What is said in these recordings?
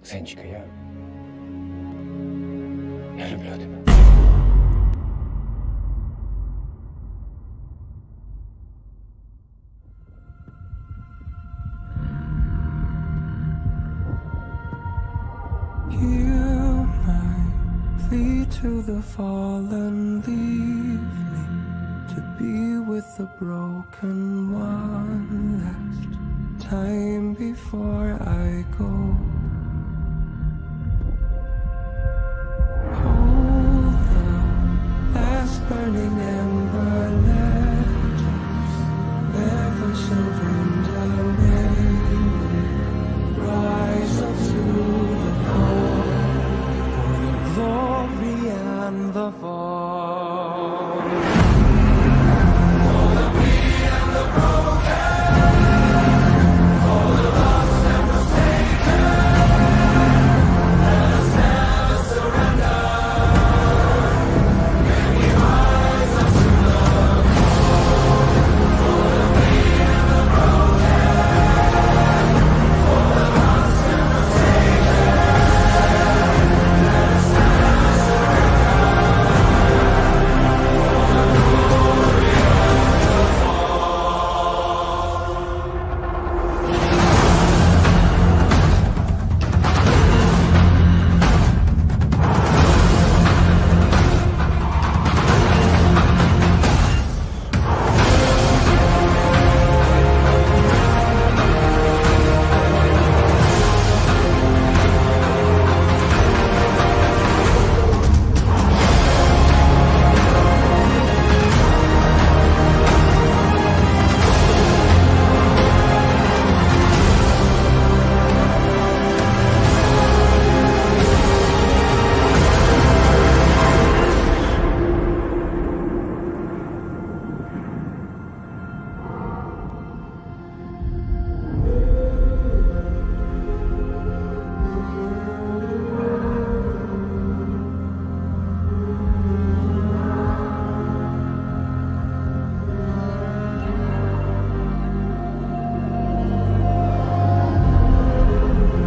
Ксенечка, я люблю тебя. Hear my plea to the fallen, leave me to be with the broken one last time before I go. Hold the last burning ember, let us never surrender. May we rise up to the for the glory and the fall. For the weak and the broken, for the lost and forsaken, let us never surrender. May we rise up to the call. For the weak and the broken, for the lost and forsaken, let us never surrender. For the glory and the fall.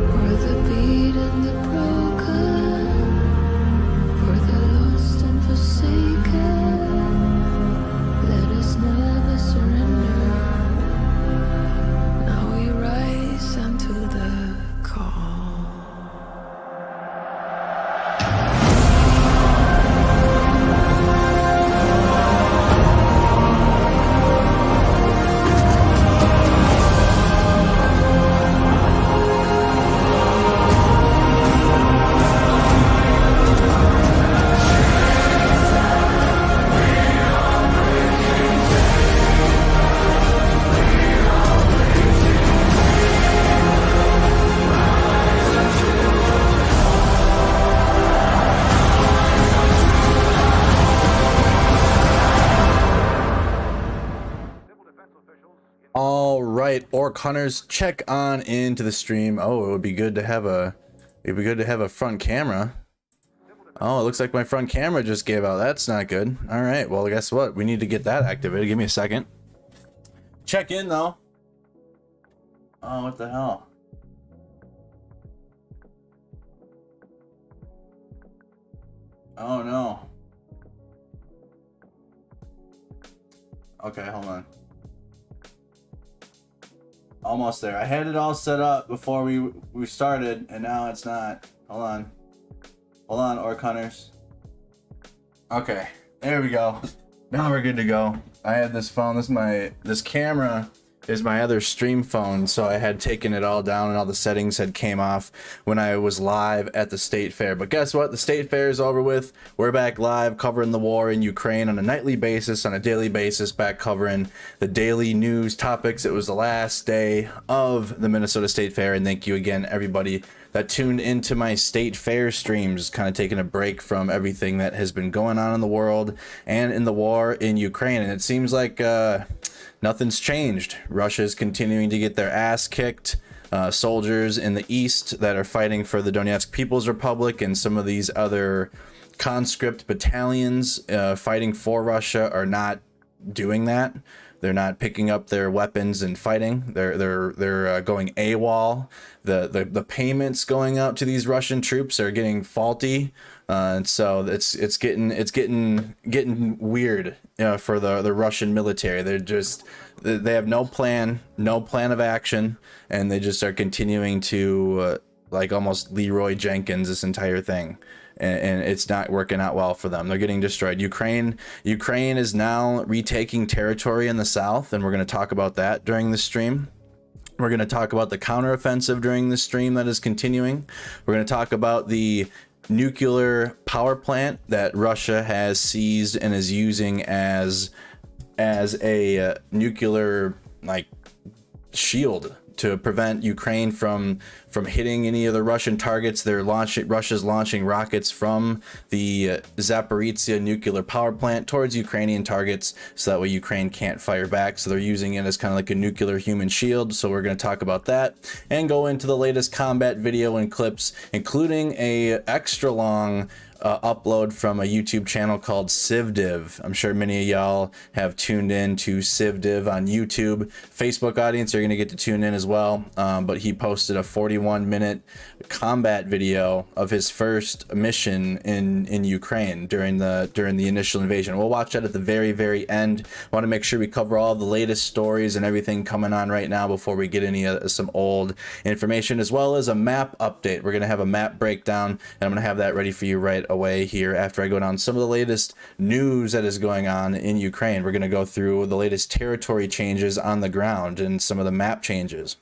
For the beat and the broken, for the lost and forsaken, let us never surrender. Now we rise unto the call. All right, orc hunters, check on into the stream. Oh, it would be good to have a front camera. Oh, it looks like my front camera just gave out. That's not good. All right, well, guess what? We need to get that activated. Give me a second. Check in though. Oh, what the hell? Oh no. Okay, hold on. Almost there. I had it all set up before we started, and now it's not. Hold on, orc hunters. Okay, there we go. Now we're good to go. I had this phone. This camera is my other stream phone, so I had taken it all down and all the settings had came off when I was live at the state fair. But guess what? The state fair is over with. We're back live covering the war in Ukraine on a nightly basis, on a daily basis, back covering the daily news topics. It was the last day of the Minnesota State Fair, and thank you again everybody that tuned into my state fair streams, kind of taking a break from everything that has been going on in the world and in the war in Ukraine. And it seems like nothing's changed. Russia's continuing to get their ass kicked. Soldiers in the east that are fighting for the Donetsk People's Republic and some of these other conscript battalions fighting for Russia are not doing that. They're not picking up their weapons and fighting. They're going AWOL. The payments going out to these Russian troops are getting faulty, and so it's getting weird for the Russian military. They have no plan of action, and they just are continuing to like almost Leroy Jenkins this entire thing. And it's not working out well for them. They're getting destroyed. Ukraine is now retaking territory in the south, and we're going to talk about that during the stream. We're going to talk about the counteroffensive during the stream that is continuing. We're going to talk about the nuclear power plant that Russia has seized and is using as a nuclear like shield to prevent Ukraine from hitting any of the Russian targets. Russia's launching rockets from the Zaporizhzhia nuclear power plant towards Ukrainian targets, so that way Ukraine can't fire back. So they're using it as kind of like a nuclear human shield. So we're going to talk about that and go into the latest combat video and clips, including a extra long upload from a YouTube channel called Civ Div. I'm sure many of y'all have tuned in to Civ Div on YouTube. Facebook audience are going to get to tune in as well, but he posted a 41-minute combat video of his first mission in Ukraine during the initial invasion. We'll watch that at the very end. I want to make sure we cover all the latest stories and everything coming on right now before we get any some old information, as well as a map update. We're going to have a map breakdown, and I'm going to have that ready for you right away here after I go down some of the latest news that is going on in Ukraine. We're going to go through the latest territory changes on the ground and some of the map changes.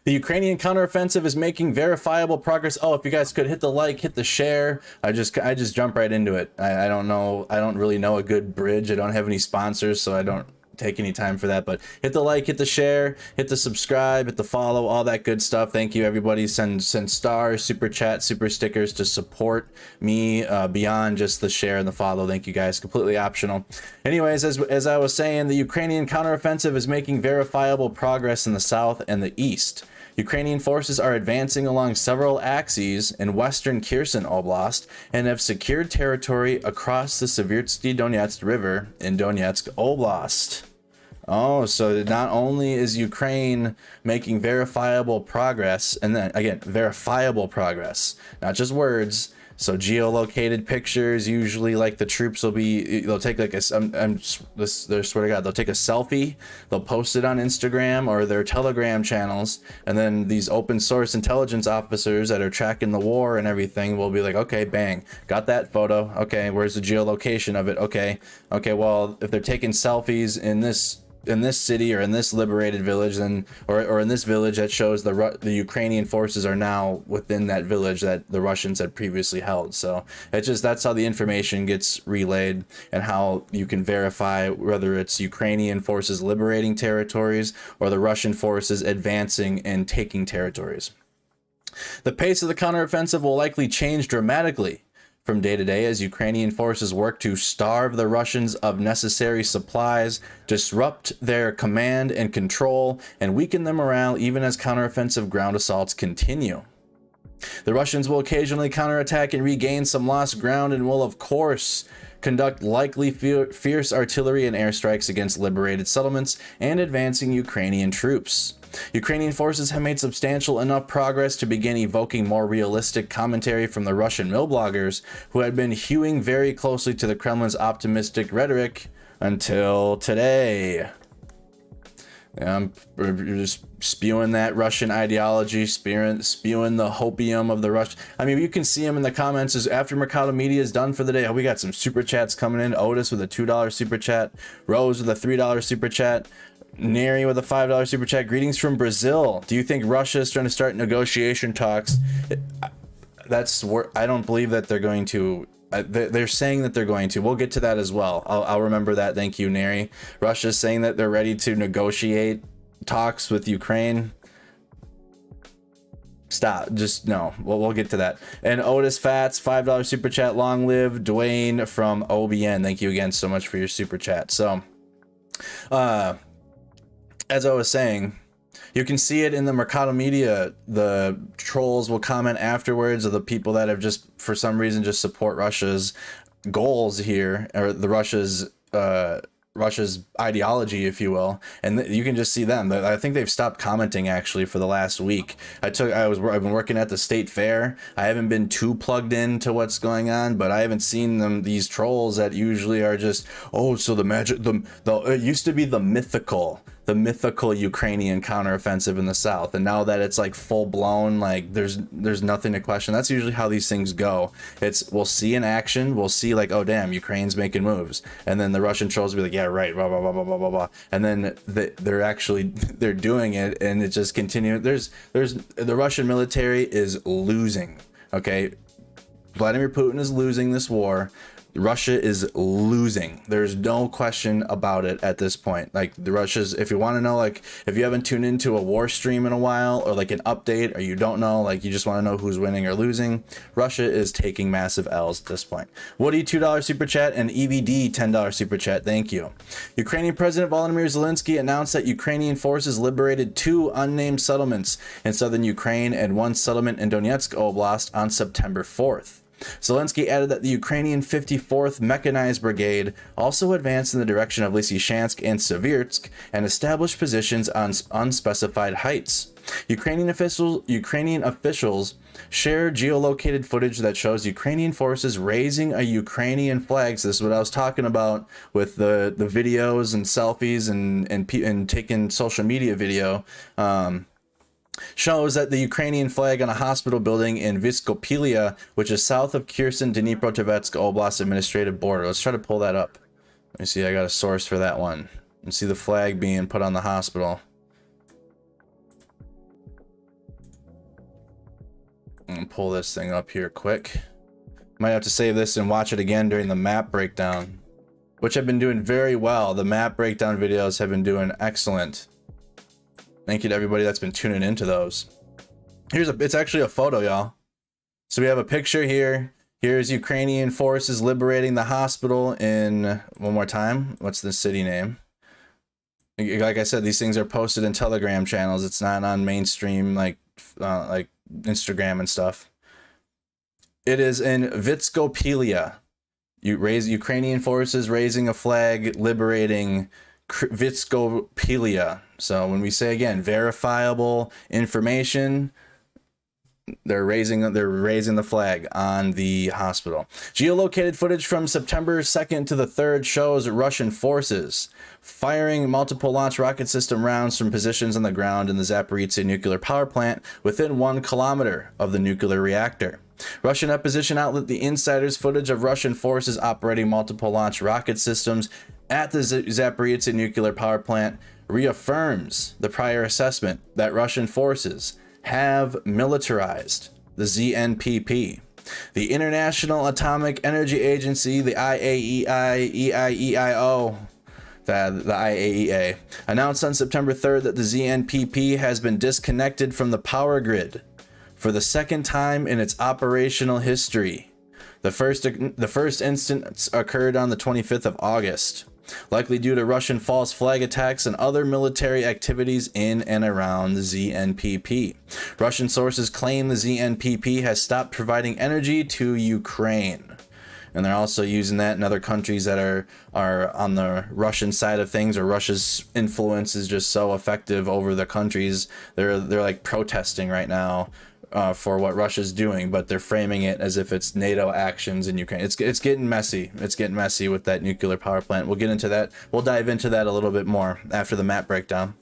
The Ukrainian counteroffensive is making verifiable progress. Oh, if you guys could hit the like, hit the share. I just jump right into it. I don't know. I don't really know a good bridge. I don't have any sponsors, so I don't take any time for that, but hit the like, hit the share, hit the subscribe, hit the follow, all that good stuff. Thank you, everybody. Send stars, super chat, super stickers to support me beyond just the share and the follow. Thank you guys, completely optional. Anyways, as I was saying, the Ukrainian counteroffensive is making verifiable progress in the south and the east. Ukrainian forces are advancing along several axes in western Kherson Oblast and have secured territory across the Siversk Donetsk River in Donetsk Oblast. Oh, so not only is Ukraine making verifiable progress, and then again, verifiable progress, not just words. So geolocated pictures, usually like the troops they'll take like swear to God, they'll take a selfie, they'll post it on Instagram or their Telegram channels, and then these open source intelligence officers that are tracking the war and everything will be like, okay, bang, got that photo. Okay, where's the geolocation of it? Okay, well, if they're taking selfies in this city or in this liberated village, then or in this village, that shows the Ukrainian forces are now within that village that the Russians had previously held. So that's how the information gets relayed and how you can verify whether it's Ukrainian forces liberating territories or the Russian forces advancing and taking territories. The pace of the counteroffensive will likely change dramatically from day to day as Ukrainian forces work to starve the Russians of necessary supplies, disrupt their command and control, and weaken their morale even as counteroffensive ground assaults continue. The Russians will occasionally counterattack and regain some lost ground and will, of course, conduct likely fierce artillery and airstrikes against liberated settlements and advancing Ukrainian troops. Ukrainian forces have made substantial enough progress to begin evoking more realistic commentary from the Russian mill bloggers who had been hewing very closely to the Kremlin's optimistic rhetoric until today. We're just spewing that Russian ideology, spewing the hopium of the Russian. I mean, you can see them in the comments as after Mercado Media is done for the day. Oh, we got some super chats coming in. Otis with a $2 super chat, Rose with a $3 super chat, Neri with a $5 super chat. Greetings from Brazil. Do you think Russia is trying to start negotiation talks? I don't believe that they're going to. They're saying that they're going to. We'll get to that as well. I'll remember that. Thank you, Neri. Russia's saying that they're ready to negotiate talks with Ukraine. Stop. Just no. We'll get to that. And Otis Fats, $5 super chat. Long live Dwayne from OBN. Thank you again so much for your super chat. So, as I was saying, you can see it in the Mercado Media. The trolls will comment afterwards of the people that have just, for some reason, just support Russia's goals here, or the Russia's Russia's ideology, if you will, and you can just see them. I think they've stopped commenting actually for the last week. I've been working at the state fair. I haven't been too plugged into what's going on, but I haven't seen these trolls that usually are just, oh, so it used to be the mythical Ukrainian counteroffensive in the south, and now that it's like full blown, like there's nothing to question. That's usually how these things go. We'll see in action, we'll see like, oh damn, Ukraine's making moves, and then the Russian trolls will be like, yeah right, blah blah blah blah blah blah blah, and then they're doing it, and it just continues. The Russian military is losing. Okay, Vladimir Putin is losing this war. Russia is losing. There's no question about it at this point. Like the Russia's, if you want to know, like if you haven't tuned into a war stream in a while, or like an update, or you don't know, like you just want to know who's winning or losing, Russia is taking massive L's at this point. Woody $2 super chat and EVD $10 super chat. Thank you. Ukrainian President Volodymyr Zelensky announced that Ukrainian forces liberated 2 unnamed settlements in southern Ukraine and 1 settlement in Donetsk Oblast on September 4th. Zelensky added that the Ukrainian 54th Mechanized Brigade also advanced in the direction of Lysychansk and Siversk and established positions on unspecified heights. Ukrainian officials shared geolocated footage that shows Ukrainian forces raising a Ukrainian flag. So this is what I was talking about with the videos and selfies and taking social media video. Shows that the Ukrainian flag on a hospital building in Vitskopelia, which is south of Kherson Dnipropetrovsk Oblast administrative border. Let's try to pull that up. Let me see, I got a source for that one. And see the flag being put on the hospital. I'm gonna pull this thing up here quick. Might have to save this and watch it again during the map breakdown, which have been doing very well. The map breakdown videos have been doing excellent. Thank you to everybody that's been tuning into those. It's actually a photo, y'all. So we have a picture here. Here's Ukrainian forces liberating the hospital in, one more time, what's the city name? Like I said, these things are posted in Telegram channels. It's not on mainstream like Instagram and stuff. It is in Vitskopelia. Ukrainian forces raising a flag liberating Vitskopelia. So when we say again verifiable information, they're raising the flag on the hospital. Geolocated footage from September 2nd to the 3rd shows Russian forces firing multiple launch rocket system rounds from positions on the ground in the Zaporizhzhia nuclear power plant within 1 kilometer of the nuclear reactor. Russian opposition outlet The Insider's footage of Russian forces operating multiple launch rocket systems at the Zaporizhzhia nuclear power plant reaffirms the prior assessment that Russian forces have militarized the ZNPP. The International Atomic Energy Agency, the IAEA, the IAEA, announced on September 3rd that the ZNPP has been disconnected from the power grid for the 2nd time in its operational history. The first instance occurred on the 25th of August, likely due to Russian false flag attacks and other military activities in and around the ZNPP. Russian sources claim the ZNPP has stopped providing energy to Ukraine. And they're also using that in other countries that are on the Russian side of things, or Russia's influence is just so effective over the countries. They're like protesting right now for what Russia's doing, but they're framing it as if it's NATO actions in Ukraine. It's getting messy. It's getting messy with that nuclear power plant. We'll get into that. We'll dive into that a little bit more after the map breakdown.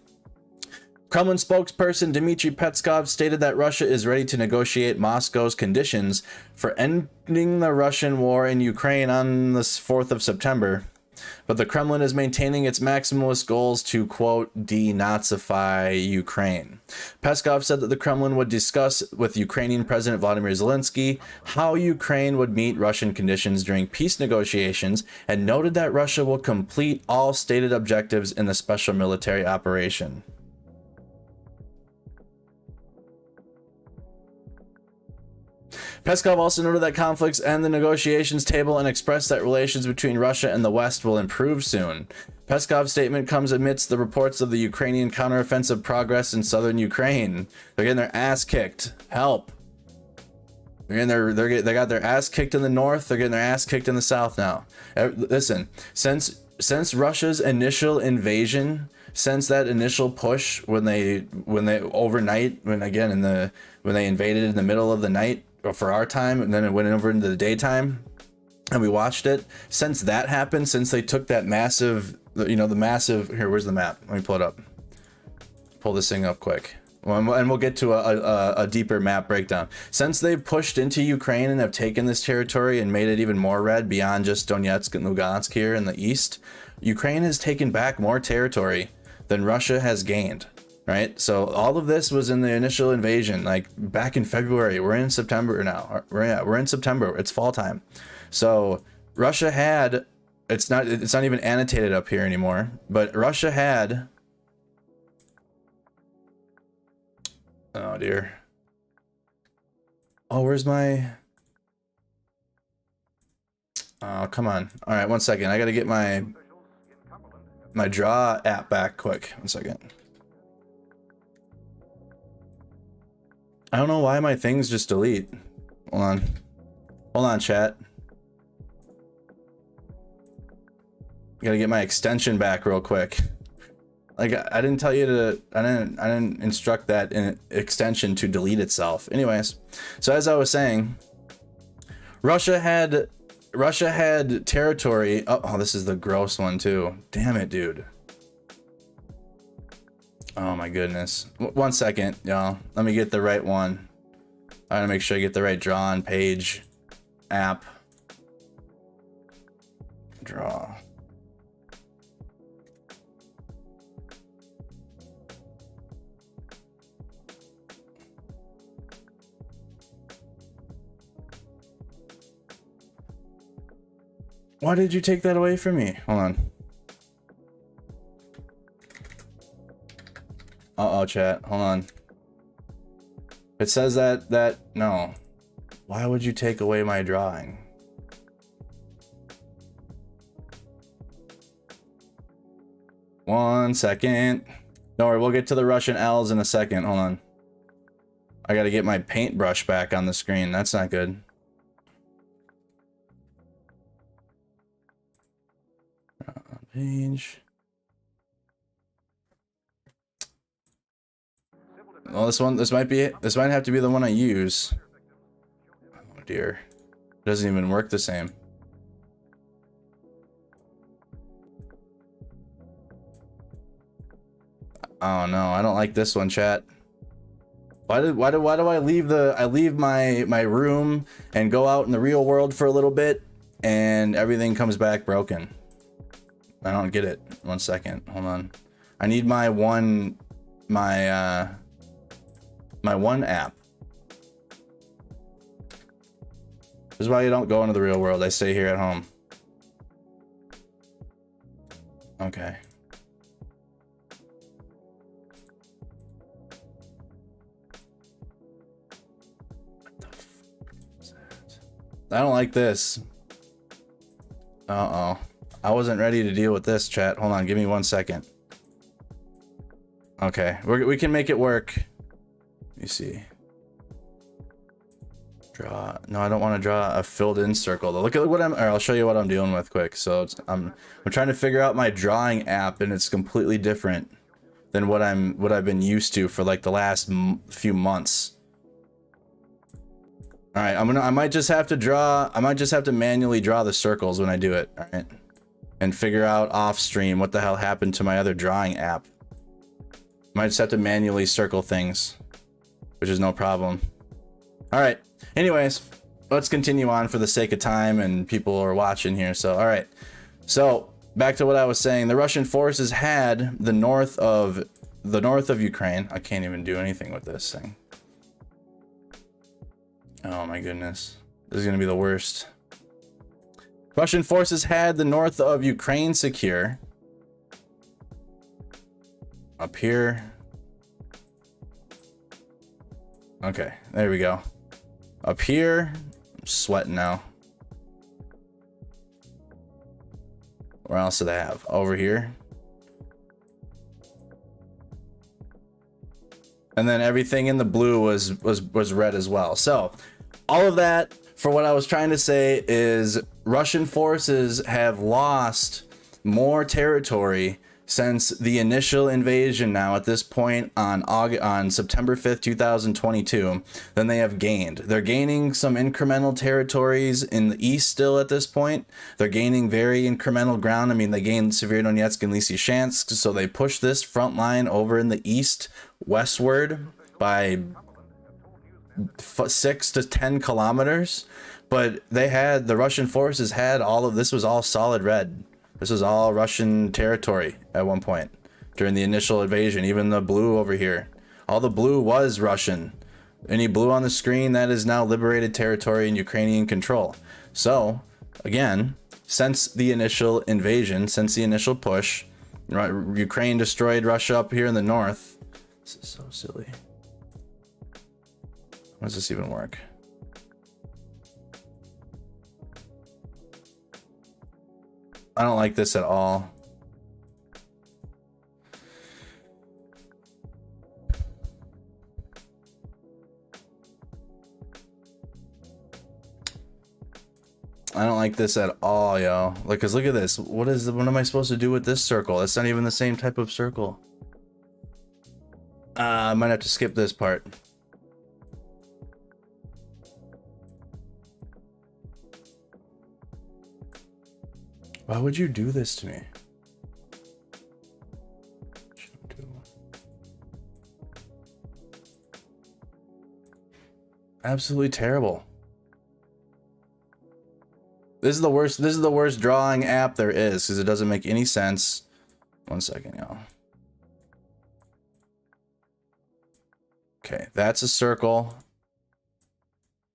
Kremlin spokesperson Dmitry Peskov stated that Russia is ready to negotiate Moscow's conditions for ending the Russian war in Ukraine on the 4th of September. But the Kremlin is maintaining its maximalist goals to, quote, denazify Ukraine. Peskov said that the Kremlin would discuss with Ukrainian President Volodymyr Zelensky how Ukraine would meet Russian conditions during peace negotiations, and noted that Russia will complete all stated objectives in the special military operation. Peskov also noted that conflicts end the negotiations table and expressed that relations between Russia and the West will improve soon. Peskov's statement comes amidst the reports of the Ukrainian counteroffensive progress in southern Ukraine. They're getting their ass kicked. Help. They got their ass kicked in the north. They're getting their ass kicked in the south now. Listen, since since Russia's initial invasion, since that initial push when they overnight, when they invaded in the middle of the night for our time, and then it went over into the daytime and we watched it, since that happened, since they took that massive, the massive, here, where's the map? Let me pull it up. Pull this thing up quick. And we'll get to a deeper map breakdown. Since they've pushed into Ukraine and have taken this territory and made it even more red beyond just Donetsk and Lugansk here in the east, Ukraine has taken back more territory than Russia has gained, right? So all of this was in the initial invasion, like back in February. We're in September now. We're in September. It's fall time. So Russia had, it's not even annotated up here anymore, but Russia had, oh dear. Oh, where's my, oh, come on. All right, 1 second. I got to get my draw app back quick. 1 second. I don't know why my things just delete. Hold on, chat. Gotta get my extension back real quick. Like, I didn't tell you to, I didn't instruct that extension to delete itself. Anyways, so as I was saying, Russia had territory. Oh, this is the gross one too. Damn it, dude. Oh my goodness. 1 second, y'all. Let me get the right one. I gotta make sure I get the right draw on page app. Draw. Why did you take that away from me? Hold on. Uh-oh, chat. Hold on. It says that no. Why would you take away my drawing? One second. Don't worry, we'll get to the Russian L's in a second. Hold on. I gotta get my paintbrush back on the screen. That's not good. Page. Well, this might have to be the one I use. Oh dear. It doesn't even work the same. Oh no, I don't like this one, chat. Why do I leave my room and go out in the real world for a little bit and everything comes back broken? I don't get it. 1 second. Hold on. I need my one app. This is why you don't go into the real world. I stay here at home. Okay. What the fuck is that? I don't like this. Uh-oh. I wasn't ready to deal with this, chat. Hold on, give me 1 second. Okay, we can make it work. Let me see. Draw. No, I don't want to draw a filled-in circle. Look at what I'll show you what I'm dealing with quick. So I'm trying to figure out my drawing app, and it's completely different than what I've been used to for like the last few months. All right, I might just have to manually draw the circles when I do it. All right. And figure out off stream what the hell happened to my other drawing app. Might just have to manually circle things, which is no problem. All right. Anyways, let's continue on for the sake of time and people are watching here. So, all right. So back to what I was saying. The Russian forces had the north of Ukraine. I can't even do anything with this thing. Oh my goodness. This is going to be the worst. Russian forces had the north of Ukraine secure. Up here. Okay, there we go. Up here, I'm sweating now. Where else do they have? Over here. And then everything in the blue was red as well. So all of that, for what I was trying to say, is Russian forces have lost more territory since the initial invasion now at this point on September 5th, 2022 than they have gained. They're gaining some incremental territories in the east still at this point. They're gaining very incremental ground. I mean, they gained Siversk and Lysychansk, so they pushed this front line over in the east westward by 6 to 10 kilometers. But the Russian forces had all of this, was all solid red. This was all Russian territory at one point during the initial invasion. Even the blue over here, all the blue was Russian. Any blue on the screen, that is now liberated territory in Ukrainian control. So again, since the initial invasion, since the initial push, Ukraine destroyed Russia up here in the north. This is so silly. How does this even work? I don't like this at all. I don't like this at all, yo. Like, cause look at this. What am I supposed to do with this circle? It's not even the same type of circle. I might have to skip this part. Why would you do this to me? Absolutely terrible. This is the worst. This is the worst drawing app there is because it doesn't make any sense. 1 second, y'all. Okay, that's a circle.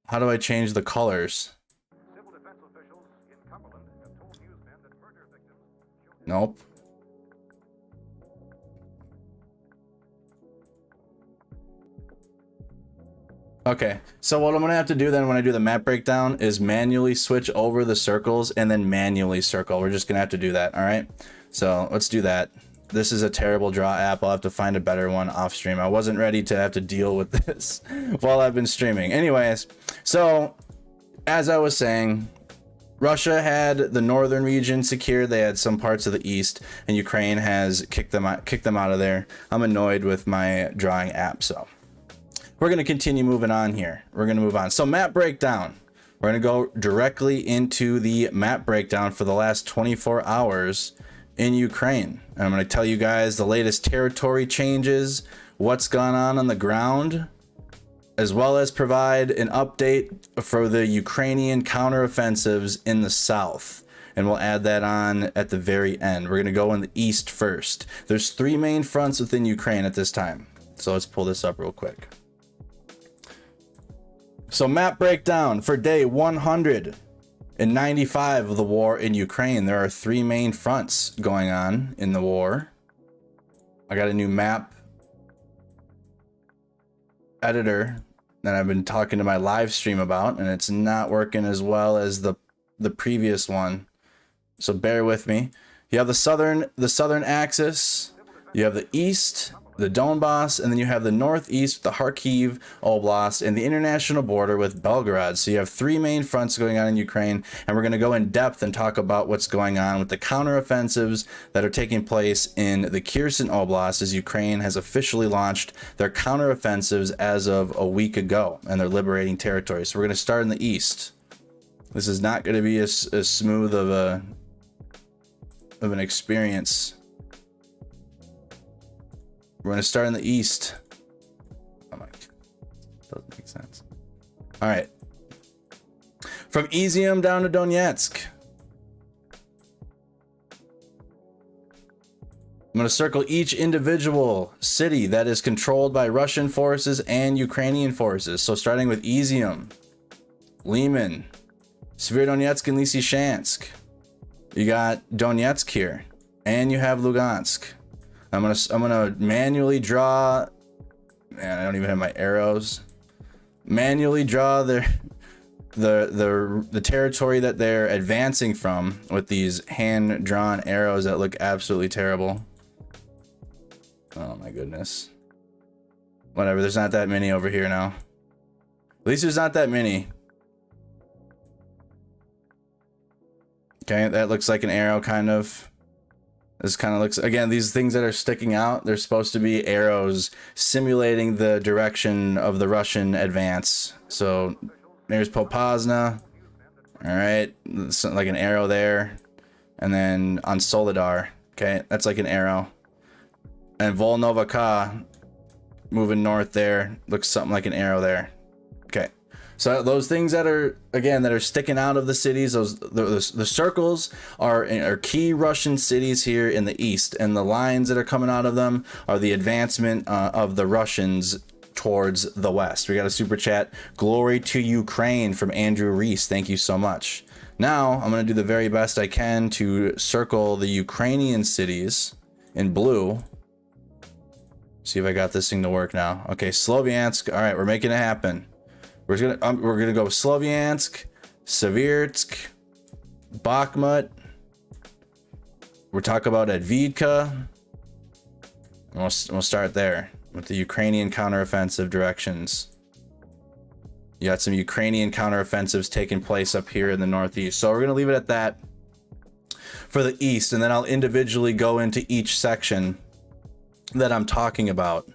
How do I change the colors? Nope. Okay, so what I'm gonna have to do then when I do the map breakdown is manually switch over the circles and then manually circle. We're just gonna have to do that, all right? So let's do that. This is a terrible draw app. I'll have to find a better one off stream. I wasn't ready to have to deal with this while I've been streaming. Anyways, so as I was saying, Russia had the northern region secured. They had some parts of the east, and Ukraine has kicked them out of there. I'm annoyed with my drawing app, so we're going to continue moving on here. We're going to move on. So map breakdown. We're going to go directly into the map breakdown for the last 24 hours in Ukraine. And I'm going to tell you guys the latest territory changes, what's gone on the ground, as well as provide an update for the Ukrainian counteroffensives in the south. And we'll add that on at the very end. We're going to go in the east first. There's 3 main fronts within Ukraine at this time. So let's pull this up real quick. So map breakdown for day 195 of the war in Ukraine. There are 3 main fronts going on in the war. I got a new map editor that I've been talking to my live stream about, and it's not working as well as the previous one, so bear with me. You have the southern axis, you have the east, the Donbass, and then you have the northeast, the Kharkiv Oblast, and the international border with Belgorod. So you have 3 main fronts going on in Ukraine, and we're going to go in depth and talk about what's going on with the counteroffensives that are taking place in the Kherson Oblast, as Ukraine has officially launched their counteroffensives as of a week ago, and they're liberating territory. So we're going to start in the east. This is not going to be as smooth of an experience. We're going to start in the east. Oh my, doesn't make sense. All right. From Izium down to Donetsk. I'm going to circle each individual city that is controlled by Russian forces and Ukrainian forces. So starting with Izium, Lyman, Severodonetsk, and Lysychansk. You got Donetsk here, and you have Lugansk. I'm gonna manually draw. Man, I don't even have my arrows. Manually draw the territory that they're advancing from with these hand-drawn arrows that look absolutely terrible. Oh my goodness. Whatever. There's not that many over here now. At least there's not that many. Okay, that looks like an arrow, kind of. This kind of looks, again, these things that are sticking out, they're supposed to be arrows simulating the direction of the Russian advance. So there's Popasna. All right, so like an arrow there. And then on Solidar, okay, that's like an arrow. And Volnovaka, moving north there, looks something like an arrow there. Okay. So those things that are, again, that are sticking out of the cities, the circles are key Russian cities here in the east, and the lines that are coming out of them are the advancement of the Russians towards the west. We got a super chat. Glory to Ukraine from Andrew Reese. Thank you so much. Now I'm going to do the very best I can to circle the Ukrainian cities in blue. See if I got this thing to work now. Okay, Sloviansk. All right, we're making it happen. We're gonna go Sloviansk, Siversk, Bakhmut. We're talking about Advidka. And we'll start there with the Ukrainian counteroffensive directions. You got some Ukrainian counteroffensives taking place up here in the northeast. So we're gonna leave it at that for the east, and then I'll individually go into each section that I'm talking about.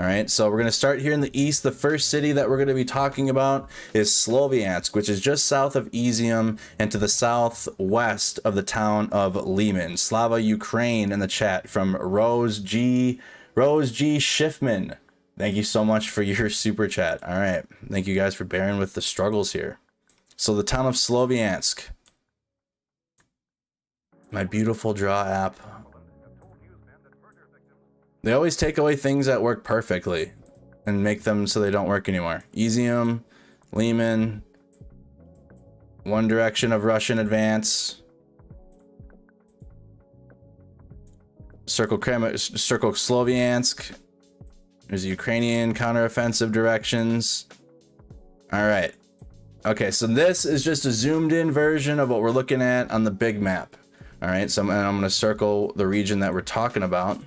All right, so we're going to start here in the east. The first city that we're going to be talking about is Sloviansk, which is just south of Izium and to the southwest of the town of Liman. Slava Ukraine in the chat from Rose G Schiffman. Thank you so much for your super chat. All right, thank you guys for bearing with the struggles here. So the town of Sloviansk. My beautiful draw app. They always take away things that work perfectly and make them so they don't work anymore. Izium, Liman, one direction of Russian advance. Circle Sloviansk. There's Ukrainian counteroffensive directions. All right. Okay, so this is just a zoomed in version of what we're looking at on the big map. All right, so I'm going to circle the region that we're talking about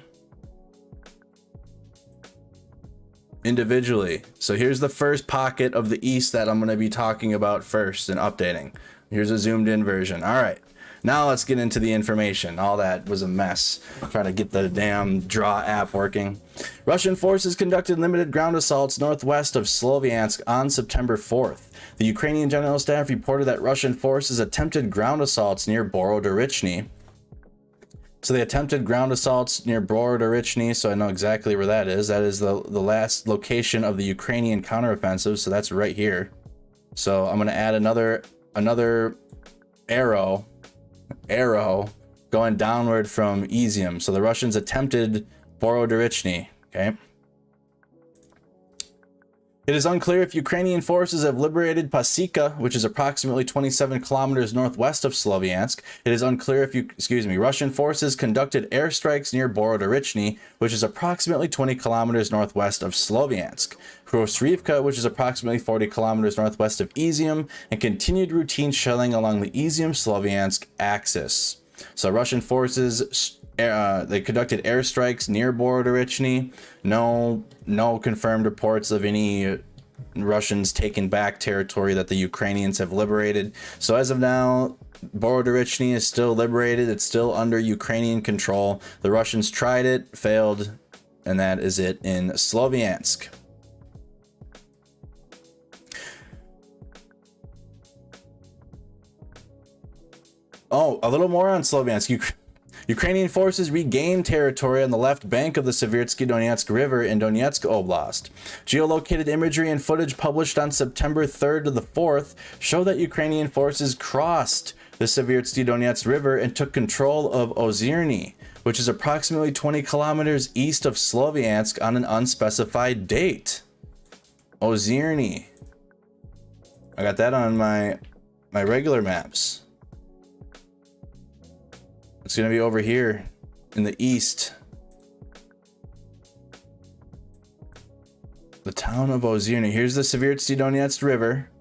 individually. So here's the first pocket of the east that I'm going to be talking about first and updating. Here's a zoomed in version. All right, now let's get into the information. All that was a mess trying to get the damn draw app working. Russian forces conducted limited ground assaults northwest of Sloviansk on September 4th. The Ukrainian General Staff reported that Russian forces attempted ground assaults near Borodarichny. So they attempted ground assaults near Borodarichny, so I know exactly where that is. That is the last location of the Ukrainian counteroffensive, so that's right here. So I'm going to add another arrow going downward from Izium. So the Russians attempted Borodarichny, okay? It is unclear if Ukrainian forces have liberated Pasika, which is approximately 27 kilometers northwest of Sloviansk. It is unclear if Russian forces conducted airstrikes near Borodarichny, which is approximately 20 kilometers northwest of Sloviansk. Krosrivka, which is approximately 40 kilometers northwest of Izium, and continued routine shelling along the Izium-Sloviansk axis. So Russian forces they conducted airstrikes near Borodarichny. No confirmed reports of any Russians taking back territory that the Ukrainians have liberated. So as of now, Borodarichny is still liberated. It's still under Ukrainian control. The Russians tried it, failed, and that is it in Sloviansk. Oh, a little more on Sloviansk. Ukrainian forces regained territory on the left bank of the Siversky Donetsk River in Donetsk Oblast. Geolocated imagery and footage published on September 3rd to the 4th show that Ukrainian forces crossed the Siversky Donetsk River and took control of Ozyrny, which is approximately 20 kilometers east of Sloviansk on an unspecified date. Ozyrny. I got that on my regular maps. It's going to be over here in the east. The town of Ozyrny. Here's the Siversky Donetsk River.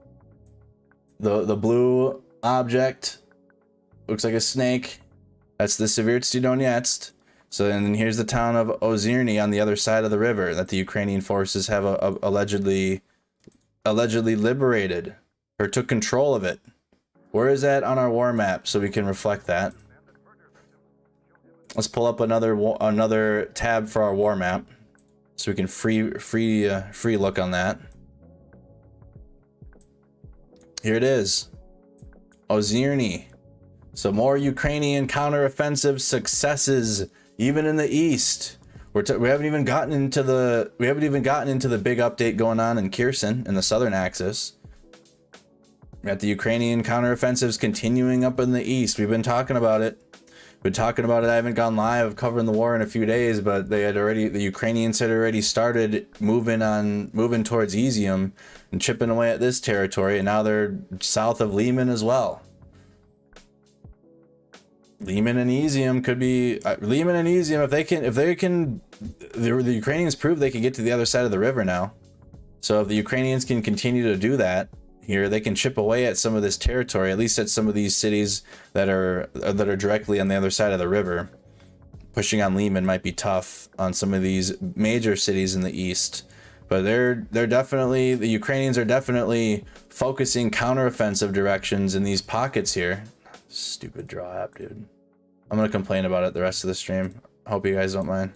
The blue object looks like a snake. That's the Siversky Donetsk. So then here's the town of Ozyrny on the other side of the river that the Ukrainian forces have allegedly liberated or took control of it. Where is that on our war map so we can reflect that? Let's pull up another tab for our war map, so we can free look on that. Here it is, Ozyrny. So more Ukrainian counteroffensive successes, even in the east. We haven't even gotten into the big update going on in Kherson in the southern axis. We got the Ukrainian counteroffensives continuing up in the east. We've been talking about it. I haven't gone live covering the war in a few days, but the Ukrainians had already started moving towards Izium and chipping away at this territory, and now they're south of Lyman as well. Lyman and Izium could be Lyman and Izium the Ukrainians prove they can get to the other side of the river now. So if the Ukrainians can continue to do that here, they can chip away at some of this territory, at least at some of these cities that are directly on the other side of the river. Pushing on Lyman might be tough on some of these major cities in the east, but the Ukrainians are definitely focusing counteroffensive directions in these pockets here. Stupid draw app, dude. I'm gonna complain about it the rest of the stream. I hope you guys don't mind.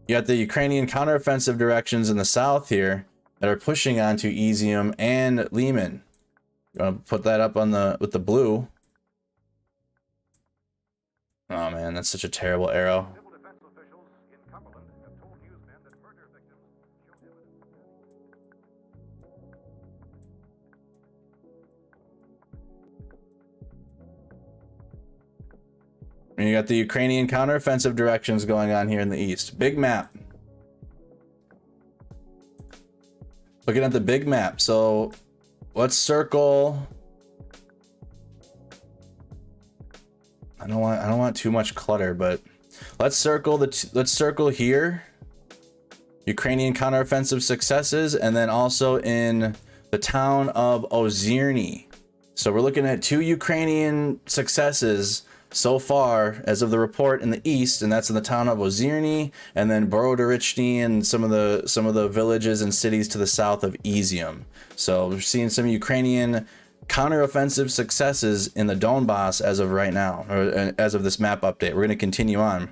You got the Ukrainian counteroffensive directions in the south here that are pushing onto Izium and Lyman. You want to put that up on with the blue? Oh man, that's such a terrible arrow. And you got the Ukrainian counteroffensive directions going on here in the east. Big map. Looking at the big map. So let's circle. I don't want too much clutter, but let's circle here. Ukrainian counteroffensive successes, and then also in the town of Ozyrny. So we're looking at 2 Ukrainian successes so far as of the report in the east, and that's in the town of Ozyrny, and then Borodarichny and some of the villages and cities to the south of Izium. So we're seeing some Ukrainian counteroffensive successes in the Donbass as of right now, or as of this map update. We're going to continue on.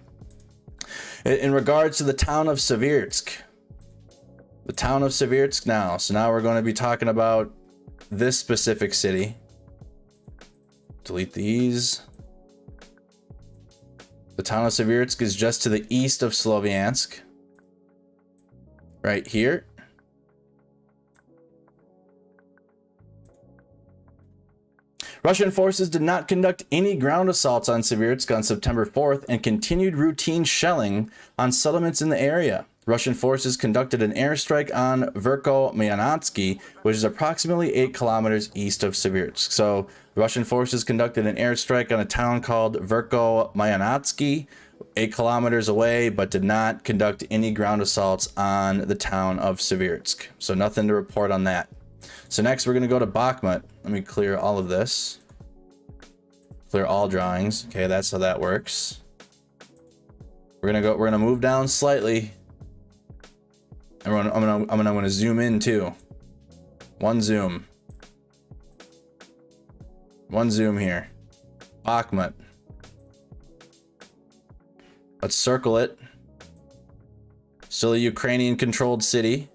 In regards to the town of Siversk, now. So now we're going to be talking about this specific city. Delete these. The town of Siversk is just to the east of Sloviansk. Right here. Russian forces did not conduct any ground assaults on Siversk on September 4th and continued routine shelling on settlements in the area. Russian forces conducted an airstrike on Verkho-Mayansky, which is approximately 8 kilometers east of Siversk. So Russian forces conducted an airstrike on a town called Verkho-Mayansky, 8 kilometers away, but did not conduct any ground assaults on the town of Siversk. So nothing to report on that. So next we're going to go to Bakhmut. Let me clear all of this. Clear all drawings. Okay, that's how that works. We're gonna move down slightly. And I'm gonna zoom in too. One zoom here. Bakhmut. Let's circle it. Still a Ukrainian controlled city.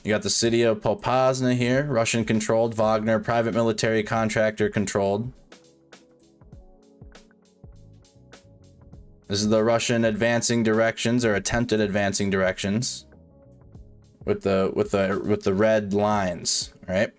You got the city of Popasna here, Russian controlled, Wagner, private military contractor controlled. This is the Russian advancing directions, or attempted advancing directions, with the red lines, right?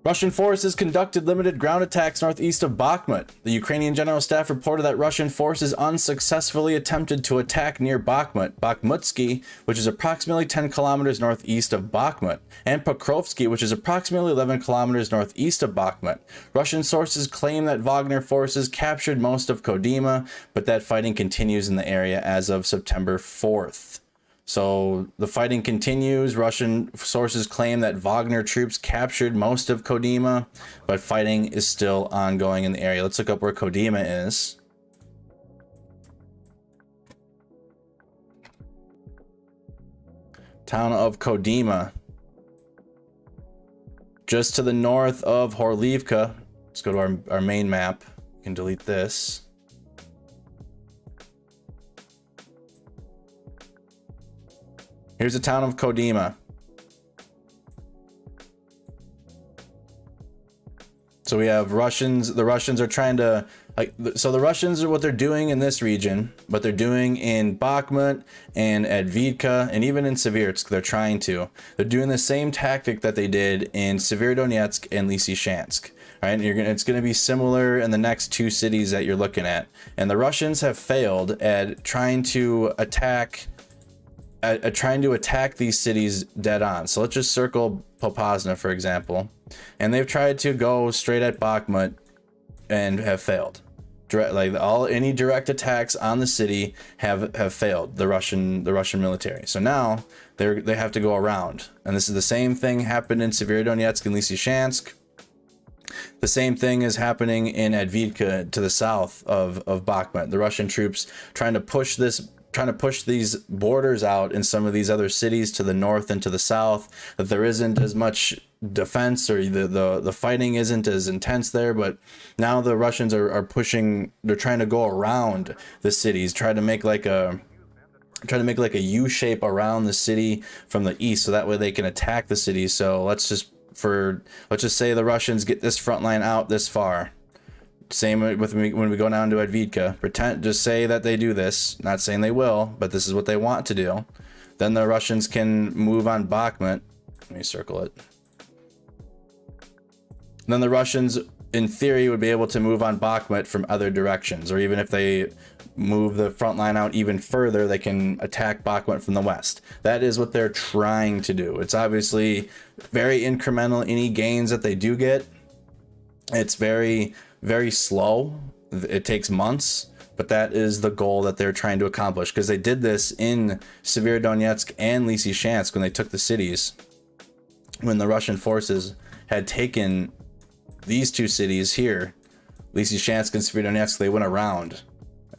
Russian forces conducted limited ground attacks northeast of Bakhmut. The Ukrainian General Staff reported that Russian forces unsuccessfully attempted to attack near Bakhmut, Bakhmutsky, which is approximately 10 kilometers northeast of Bakhmut, and Pokrovsky, which is approximately 11 kilometers northeast of Bakhmut. Russian sources claim that Wagner forces captured most of Kodyma, but that fighting continues in the area as of September 4th. So the fighting continues. Russian sources claim that Wagner troops captured most of Kodyma, but fighting is still ongoing in the area. Let's look up where Kodyma is. Town of Kodyma. just to the north of Horlivka. Let's go to our main map. We can delete this. Here's the town of Kodyma. So we have Russians. The Russians are trying to, so the Russians are what they're doing in this region, but they're doing in Bakhmut and Advidka and even in Siversk. They're doing the same tactic that they did in Severodonetsk and Lysychansk. Right, and it's going to be similar in the next two cities that you're looking at. And the Russians have failed at trying to attack these cities dead on. So let's just circle Popasna, for example. And they've tried to go straight at Bakhmut and have failed. Any direct attacks on the city have failed the Russian military. So now they have to go around. And this is the same thing happened in Severodonetsk and Lysychansk. The same thing is happening in Advidka to the south of Bakhmut. The Russian troops trying to push these borders out in some of these other cities to the north and to the south, that there isn't as much defense, or the fighting isn't as intense there. But now the Russians are pushing, they're trying to go around the cities, try to make like a U shape around the city from the east, so that way they can attack the city. So let's just say the Russians get this front line out this far. Same with me when we go down to Advidka. Just say that they do this. Not saying they will, but this is what they want to do. Then the Russians can move on Bakhmut. Let me circle it. Then the Russians, in theory, would be able to move on Bakhmut from other directions, or even if they move the front line out even further, they can attack Bakhmut from the west. That is what they're trying to do. It's obviously very incremental. Any gains that they do get, it's very, very slow. It takes months, but that is the goal that they're trying to accomplish, because they did this in Severodonetsk and Lysychansk when they took the cities. When the Russian forces had taken these two cities here, Lysychansk and Severodonetsk, they went around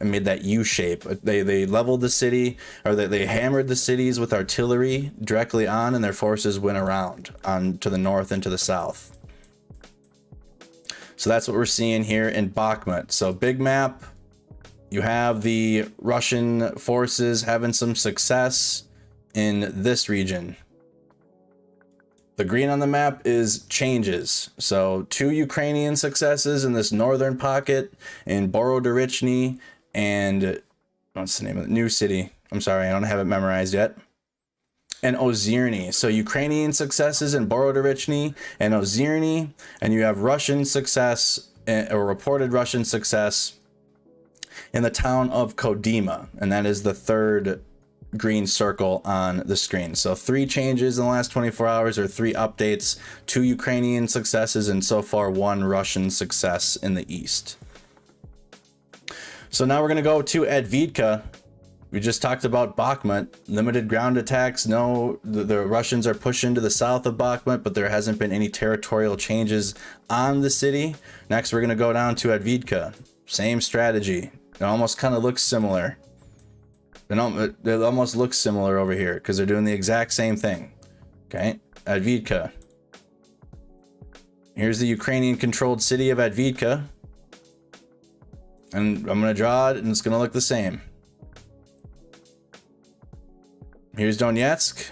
and made that U shape. They leveled the city, or they hammered the cities with artillery directly on, and their forces went around on to the north and to the south. So that's what we're seeing here in Bakhmut. So big map, you have the Russian forces having some success in this region. The green on the map is changes. So 2 Ukrainian successes in this northern pocket in Borodarichny and what's the name of the new city? I'm sorry, I don't have it memorized yet. And Ozyrny. So Ukrainian successes in Borodarichny and Ozyrny, and you have Russian success, or reported Russian success, in the town of Kodyma, and that is the third green circle on the screen. So 3 changes in the last 24 hours, or 3 updates, 2 Ukrainian successes, and so far 1 Russian success in the east. So now we're going to go to Advidka. We just talked about Bakhmut. Limited ground attacks. No, the Russians are pushing to the south of Bakhmut, but there hasn't been any territorial changes on the city. Next, we're going to go down to Advidka. Same strategy. It almost kind of looks similar. It almost looks similar over here because they're doing the exact same thing. Okay, Advidka. Here's the Ukrainian-controlled city of Advidka. And I'm going to draw it, and it's going to look the same. Here's Donetsk.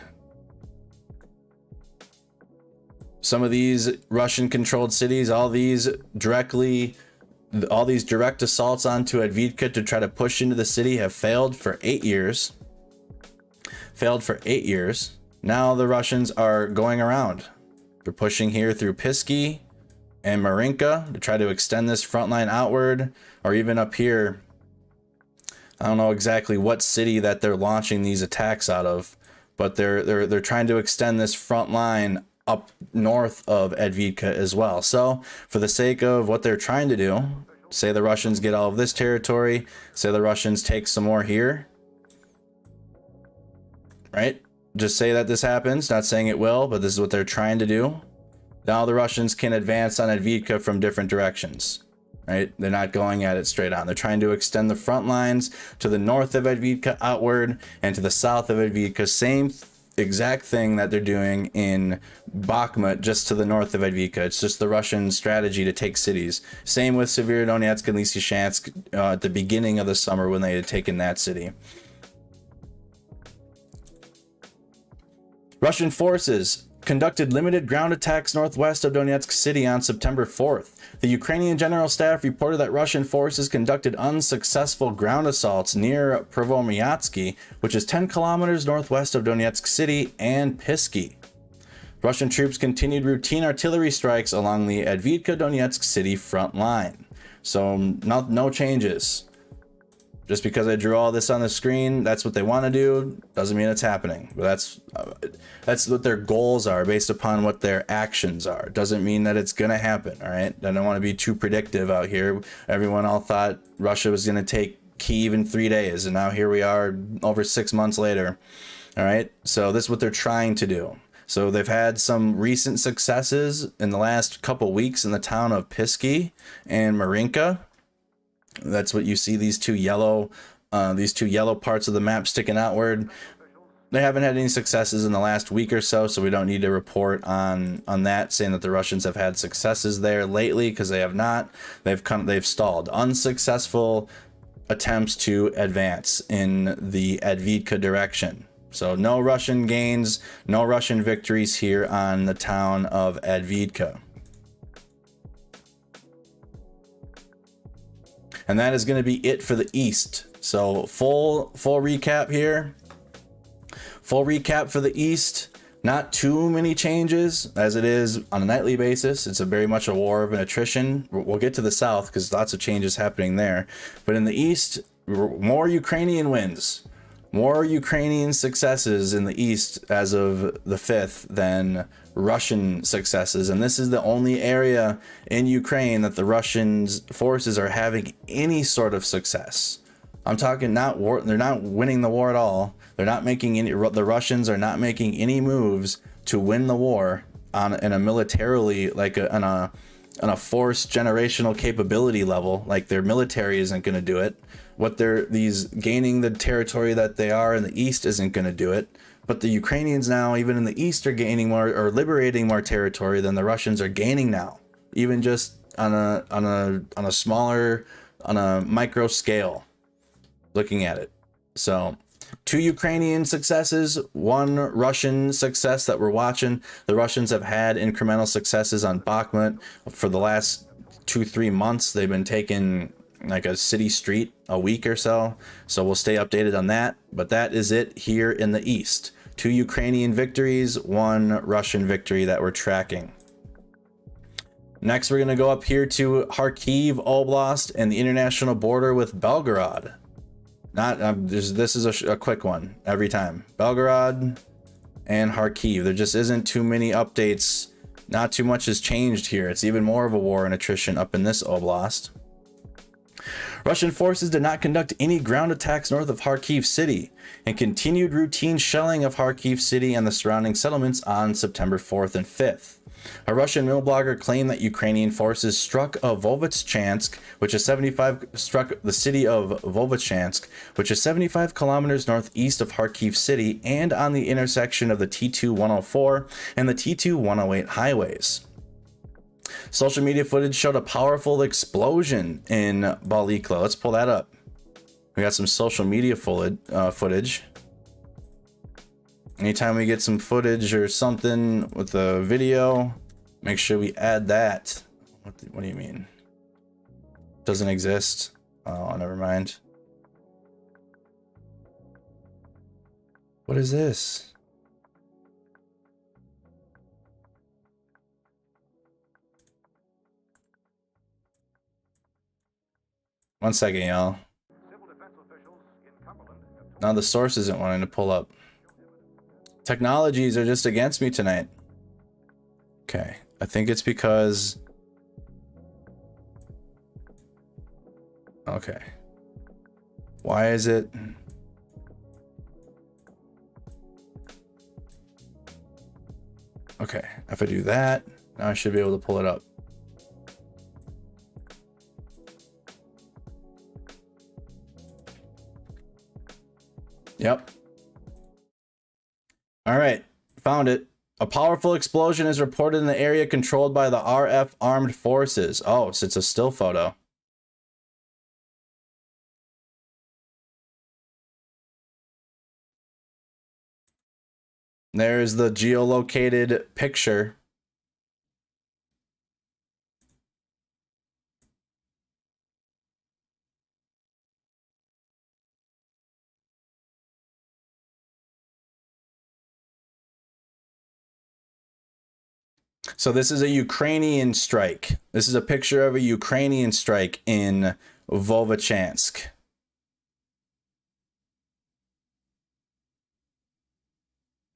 Some of these Russian-controlled cities, all these direct assaults onto Advidka to try to push into the city have failed for 8 years. Now the Russians are going around. They're pushing here through Pisky and Marinka to try to extend this front line outward, or even up here. I don't know exactly what city that they're launching these attacks out of, but they're trying to extend this front line up north of Advidka as well. So for the sake of what they're trying to do, say the Russians get all of this territory, say the Russians take some more here, right? Just say that this happens, not saying it will, but this is what they're trying to do. Now the Russians can advance on Advidka from different directions, right? They're not going at it straight on. They're trying to extend the front lines to the north of Advidka outward and to the south of Advidka. exact thing that they're doing in Bakhmut, just to the north of Advika. It's just the Russian strategy to take cities. Same with Severodonetsk and Lysychansk at the beginning of the summer when they had taken that city. Russian forces conducted limited ground attacks northwest of Donetsk city on September 4th. The Ukrainian General Staff reported that Russian forces conducted unsuccessful ground assaults near Prvomyatsky, which is 10 kilometers northwest of Donetsk city, and Pisky. Russian troops continued routine artillery strikes along the Advitka-Donetsk city front line. So no changes. Just because I drew all this on the screen, that's what they want to do, doesn't mean it's happening. But that's what their goals are based upon what their actions are. Doesn't mean that it's going to happen, all right? I don't want to be too predictive out here. Everyone all thought Russia was going to take Kyiv in 3 days, and now here we are over 6 months later, all right? So this is what they're trying to do. So they've had some recent successes in the last couple weeks in the town of Pisky and Marinka. That's what you see, these two yellow parts of the map sticking outward. They haven't had any successes in the last week or so, so we don't need to report on that, saying that the Russians have had successes there lately, because they have not. They've stalled. Unsuccessful attempts to advance in the Advitka direction. So no Russian gains, no Russian victories here on the town of Advitka. And that is going to be it for the East. So full recap here. Full recap for the East. Not too many changes as it is on a nightly basis. It's very much a war of an attrition. We'll get to the South because lots of changes happening there. But in the East, more Ukrainian wins. More Ukrainian successes in the East as of the 5th than Russian successes. And this is the only area in Ukraine that the Russian forces are having any sort of success. I'm talking not war. They're not winning the war at all. They're not making any. The Russians are not making any moves to win the war in a militarily, like on a force generational capability level. Like their military isn't going to do it. Gaining the territory that they are in the East isn't going to do it. But the Ukrainians now, even in the East, are gaining more or liberating more territory than the Russians are gaining now, even just on a smaller, on a micro scale, looking at it. So 2 Ukrainian successes, 1 Russian success that we're watching. The Russians have had incremental successes on Bakhmut for the last 2-3 months. They've been taking like a city street a week or so. So we'll stay updated on that. But that is it here in the East. 2 Ukrainian victories, 1 Russian victory that we're tracking. Next, we're going to go up here to Kharkiv Oblast and the international border with Belgorod. This is a quick one every time. Belgorod and Kharkiv. There just isn't too many updates. Not too much has changed here. It's even more of a war and attrition up in this oblast. Russian forces did not conduct any ground attacks north of Kharkiv city and continued routine shelling of Kharkiv city and the surrounding settlements on September 4th and 5th. A Russian mill blogger claimed that Ukrainian forces struck the city of Volvychansk, which is 75 kilometers northeast of Kharkiv city and on the intersection of the T2-104 and the T2-108 highways. Social media footage showed a powerful explosion in Balikla. Let's pull that up. We got some social media footage. Anytime we get some footage or something with a video, make sure we add that. What do you mean? Doesn't exist? Oh, never mind. What is this? One second, y'all. Now the source isn't wanting to pull up. Technologies are just against me tonight. Okay, I think it's because... Okay. Why is it... Okay, if I do that, now I should be able to pull it up. Yep. All right, found it. A powerful explosion is reported in the area controlled by the RF armed forces. Oh, so it's a still photo. There's the geolocated picture. So this is a Ukrainian strike. This is a picture of a Ukrainian strike in Volvochansk.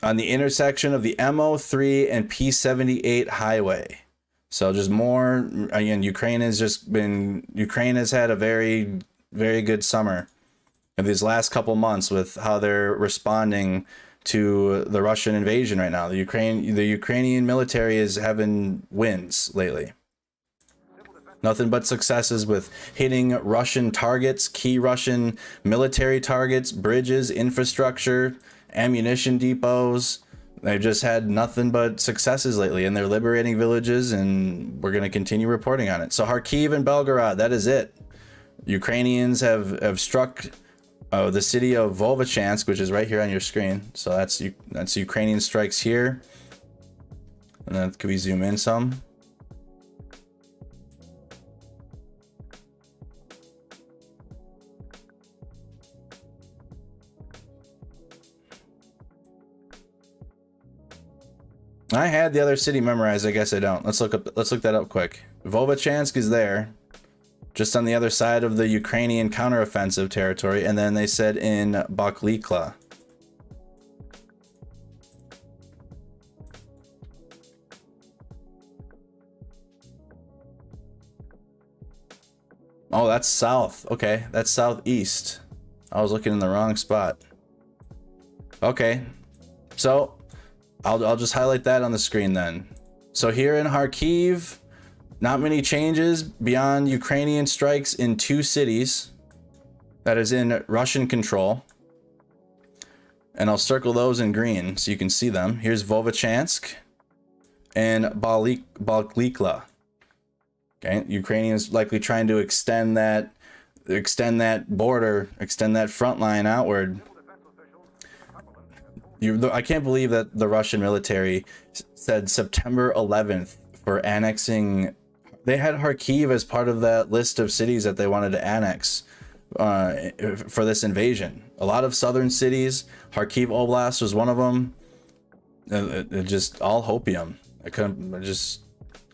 On the intersection of the MO3 and P78 highway. So just more, again, Ukraine has had a very, very good summer in these last couple months with how they're responding to the Russian invasion right now. The Ukrainian military is having wins lately. Nothing but successes with hitting Russian targets, key Russian military targets, bridges, infrastructure, ammunition depots. They've just had nothing but successes lately, and they're liberating villages, and we're going to continue reporting on it. So Kharkiv and Belgorod, that is it. Ukrainians have struck the city of Volvochansk, which is right here on your screen. So that's Ukrainian strikes here. And then can we zoom in some? I had the other city memorized. I guess I don't. Let's look that up quick. Volvochansk is there, just on the other side of the Ukrainian counteroffensive territory, and then they said in Bakhmut. Oh, that's south. Okay, that's southeast. I was looking in the wrong spot. Okay, so I'll just highlight that on the screen then. So here in Kharkiv, not many changes beyond Ukrainian strikes in 2 cities that is in Russian control. And I'll circle those in green so you can see them. Here's Volvochansk and Bakhmut. Okay, Ukrainians likely trying to extend that border, extend that front line outward. I can't believe that the Russian military said September 11th for annexing. They had Kharkiv as part of that list of cities that they wanted to annex for this invasion. A lot of southern cities, Kharkiv Oblast was one of them. It just all hopium. Just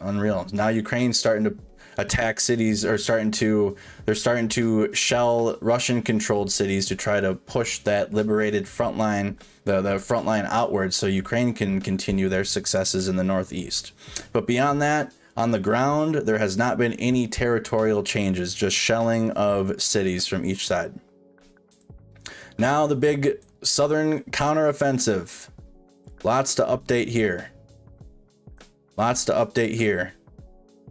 unreal. Now Ukraine's starting to attack cities, or they're starting to shell Russian controlled cities to try to push that liberated front line, the front line outward, so Ukraine can continue their successes in the northeast. But beyond that, on the ground, there has not been any territorial changes, just shelling of cities from each side. Now the big southern counteroffensive. Lots to update here. Lots to update here.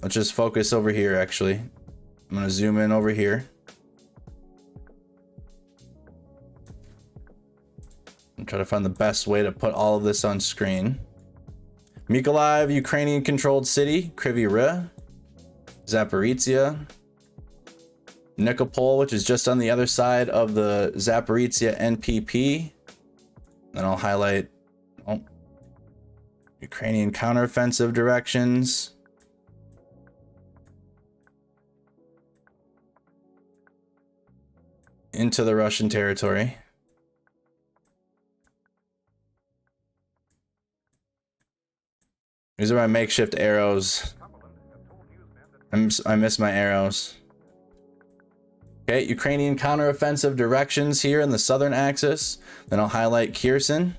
Let's just focus over here, actually. I'm going to zoom in over here. I'm trying to find the best way to put all of this on screen. Mykolaiv, Ukrainian-controlled city. Kryvyi Rih. Zaporizhia. Nikopol, which is just on the other side of the Zaporizhia NPP. Then I'll highlight Ukrainian counteroffensive directions. Into the Russian territory. These are my makeshift arrows. I miss my arrows. Okay, Ukrainian counteroffensive directions here in the southern axis. Then I'll highlight Kherson.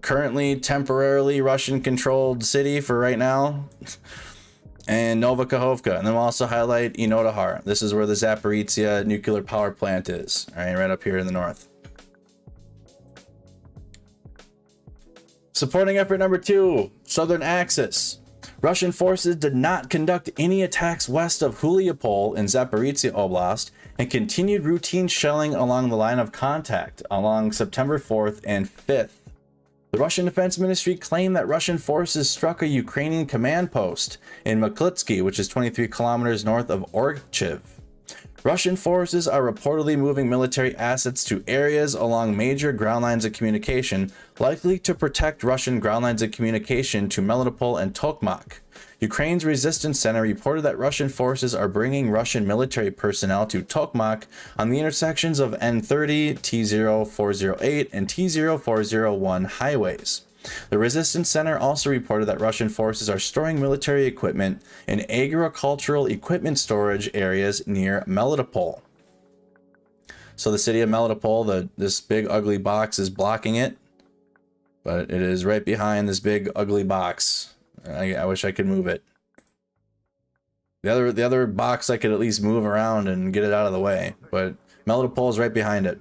Currently temporarily Russian controlled city for right now. And Novokhovka. And then we'll also highlight Inotohar. This is where the Zaporizhia nuclear power plant is. All right up here in the north. Supporting effort number 2, southern axis. Russian forces did not conduct any attacks west of Huliapol in Zaporizhia Oblast and continued routine shelling along the line of contact along September 4th and 5th The Russian Defense Ministry claimed that Russian forces struck a Ukrainian command post in Maklitsky, which is 23 kilometers north of Orchiv. Russian forces are reportedly moving military assets to areas along major ground lines of communication, likely to protect Russian ground lines of communication to Melitopol and Tokmak. Ukraine's Resistance Center reported that Russian forces are bringing Russian military personnel to Tokmak on the intersections of N30, T0408, and T0401 highways. The Resistance Center also reported that Russian forces are storing military equipment in agricultural equipment storage areas near Melitopol. So the city of Melitopol, this big ugly box is blocking it, but it is right behind this big ugly box. I wish I could move it. The other box I could at least move around and get it out of the way, but Melitopol is right behind it.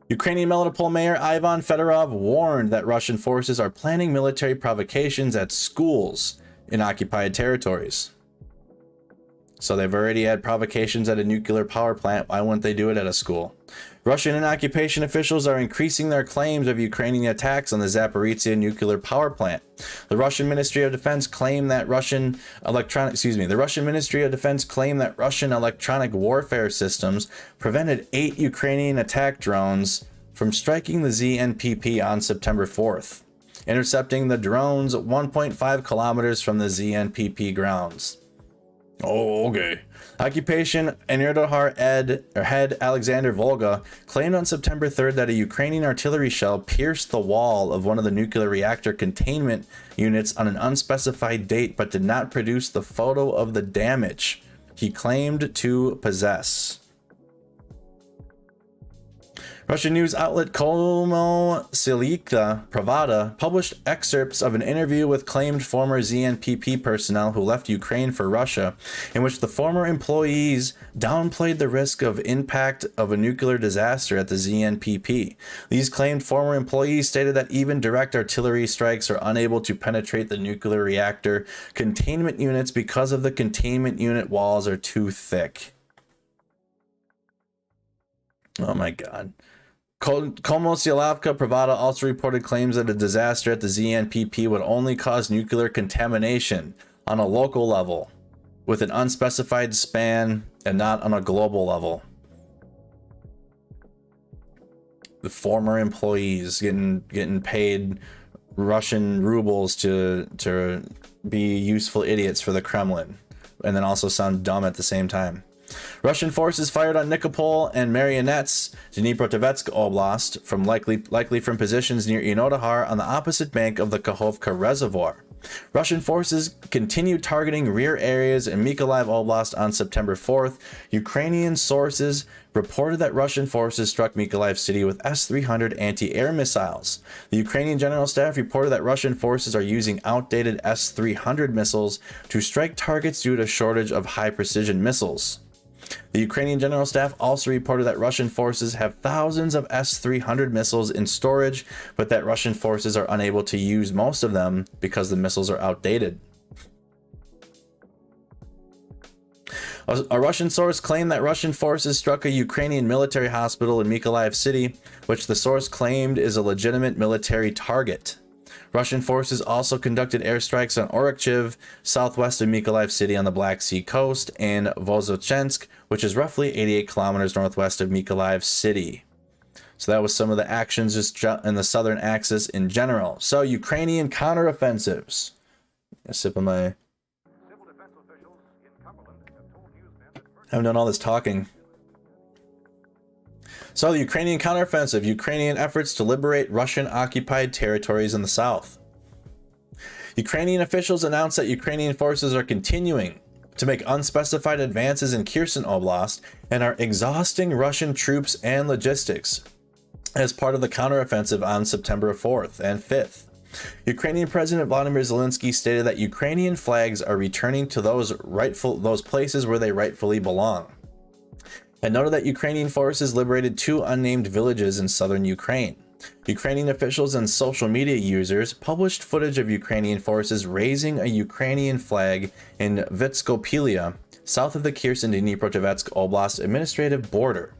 Ukrainian Melitopol Mayor Ivan Fedorov warned that Russian forces are planning military provocations at schools in occupied territories. So they've already had provocations at a nuclear power plant. Why wouldn't they do it at a school? Russian and occupation officials are increasing their claims of Ukrainian attacks on the Zaporizhzhia nuclear power plant. The Russian Ministry of Defense claimed that Russian electronic warfare systems prevented 8 Ukrainian attack drones from striking the ZNPP on September 4th, intercepting the drones 1.5 kilometers from the ZNPP grounds. Oh, okay. Occupation Enerdohar head Alexander Volga claimed on September 3rd that a Ukrainian artillery shell pierced the wall of one of the nuclear reactor containment units on an unspecified date, but did not produce the photo of the damage he claimed to possess. Russian news outlet Komsomolska Pravda published excerpts of an interview with claimed former ZNPP personnel who left Ukraine for Russia, in which the former employees downplayed the risk of impact of a nuclear disaster at the ZNPP. These claimed former employees stated that even direct artillery strikes are unable to penetrate the nuclear reactor containment units because of the containment unit walls are too thick. Oh my God. Komsomolska Pravda also reported claims that a disaster at the ZNPP would only cause nuclear contamination on a local level with an unspecified span and not on a global level. The former employees getting paid Russian rubles to be useful idiots for the Kremlin and then also sound dumb at the same time. Russian forces fired on Nikopol and Marionets, Dnipropetrovsk Oblast, from likely from positions near Enerdohar on the opposite bank of the Kakhovka Reservoir. Russian forces continued targeting rear areas in Mykolaiv Oblast on September 4th. Ukrainian sources reported that Russian forces struck Mykolaiv city with S-300 anti-air missiles. The Ukrainian General Staff reported that Russian forces are using outdated S-300 missiles to strike targets due to shortage of high-precision missiles. The Ukrainian General Staff also reported that Russian forces have thousands of S-300 missiles in storage, but that Russian forces are unable to use most of them because the missiles are outdated. A Russian source claimed that Russian forces struck a Ukrainian military hospital in Mykolaiv city, which the source claimed is a legitimate military target. Russian forces also conducted airstrikes on Orchiv, southwest of Mykolaiv city on the Black Sea coast, and Vozochensk, which is roughly 88 kilometers northwest of Mykolaiv city. So that was some of the actions just in the southern axis in general. So Ukrainian counteroffensives. A sip of my... I haven't done all this talking. So the Ukrainian counteroffensive, Ukrainian efforts to liberate Russian-occupied territories in the south. Ukrainian officials announced that Ukrainian forces are continuing to make unspecified advances in Kherson Oblast and are exhausting Russian troops and logistics as part of the counteroffensive on September 4th and 5th. Ukrainian President Volodymyr Zelensky stated that Ukrainian flags are returning to those places where they rightfully belong, and noted that Ukrainian forces liberated 2 unnamed villages in southern Ukraine. Ukrainian officials and social media users published footage of Ukrainian forces raising a Ukrainian flag in Vitskopelia, south of the Kherson Dnipropetrovsk Oblast administrative border.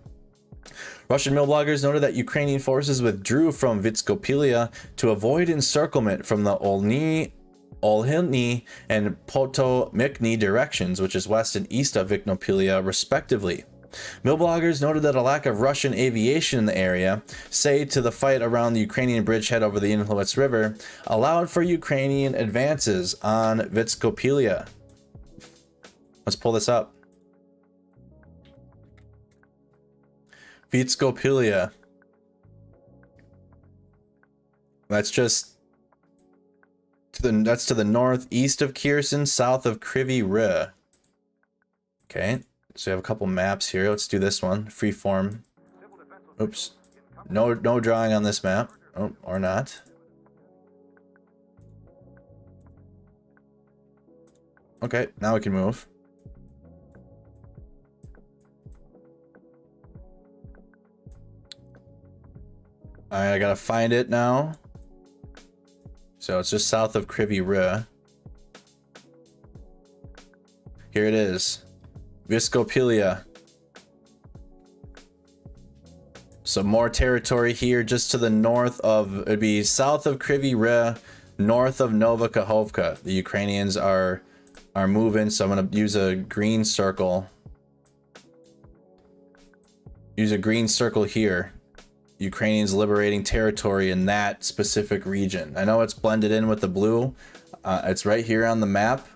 Russian mill bloggers noted that Ukrainian forces withdrew from Vitskopelia to avoid encirclement from the Olhiny and Potomyny directions, which is west and east of Vitskopelia, respectively. Mill bloggers noted that a lack of Russian aviation in the area, say to the fight around the Ukrainian bridgehead over the Inhlovets River, allowed for Ukrainian advances on Vitskopelia. Let's pull this up. Vitskopelia. That's just to the northeast of Kherson, south of Kryvyi Rih. Okay, so we have a couple maps here. Let's do this one. Freeform. Oops. No drawing on this map. Oh, or not. Okay, now we can move. Alright, I gotta find it now. So it's just south of Kryvyi Rih. Here it is. Vitskopelia. So more territory here just to the north of, it'd be south of Kryvyi Rih, north of Nova Kakhovka. The Ukrainians are moving, so I'm gonna use a green circle. Use a green circle here. Ukrainians liberating territory in that specific region. I know it's blended in with the blue. It's right here on the map,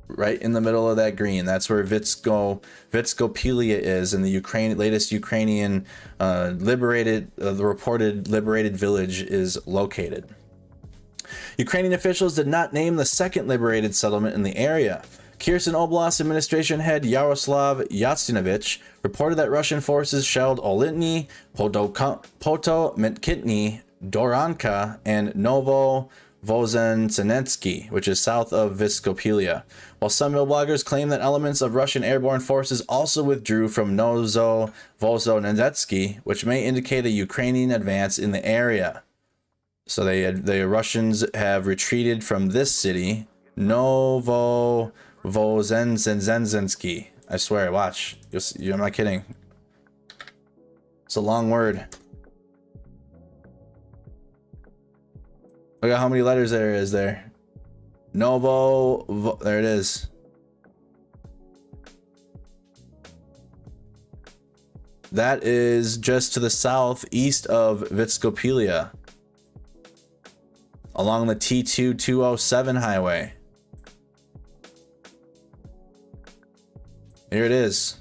right in the middle of that green. That's where Vitskopelia is, and the latest Ukrainian the reported liberated village is located. Ukrainian officials did not name the second liberated settlement in the area. Kherson Oblast administration head Yaroslav Yatsinovich reported that Russian forces shelled Olhiny, Potomyny, Doranka, and Novovozhensky, which is south of Vitskopelia, while some mill bloggers claim that elements of Russian airborne forces also withdrew from Novovozhensky, which may indicate a Ukrainian advance in the area. So the Russians have retreated from this city, Novovozhensky. I swear, watch. I'm not kidding. It's a long word. Look at how many letters there is there. There it is. That is just to the southeast of Vitskopelia, along the T2-207 highway. Here it is.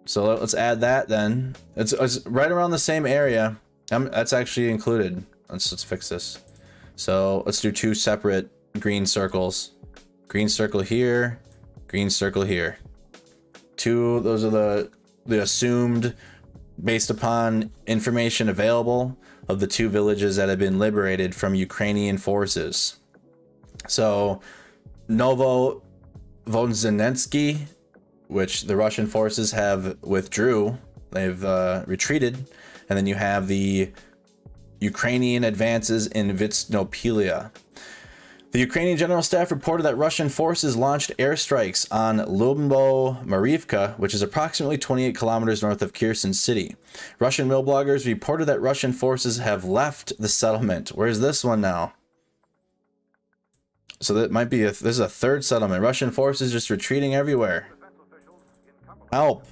So let's add that then. It's right around the same area. That's actually included. Let's fix this. So let's do two separate green circles. Green circle here, green circle here. Those are the assumed, based upon information available, of the two villages that have been liberated from Ukrainian forces. So Novovozhensky, which the Russian forces have withdrew, they've retreated, and then you have the Ukrainian advances in Vitskopelia. The Ukrainian General Staff reported that Russian forces launched airstrikes on Lyubo-Marivka, which is approximately 28 kilometers north of Kherson City. Russian mill bloggers reported that Russian forces have left the settlement. Where's this one now? So that might be this is a third settlement. Russian forces just retreating everywhere. Help!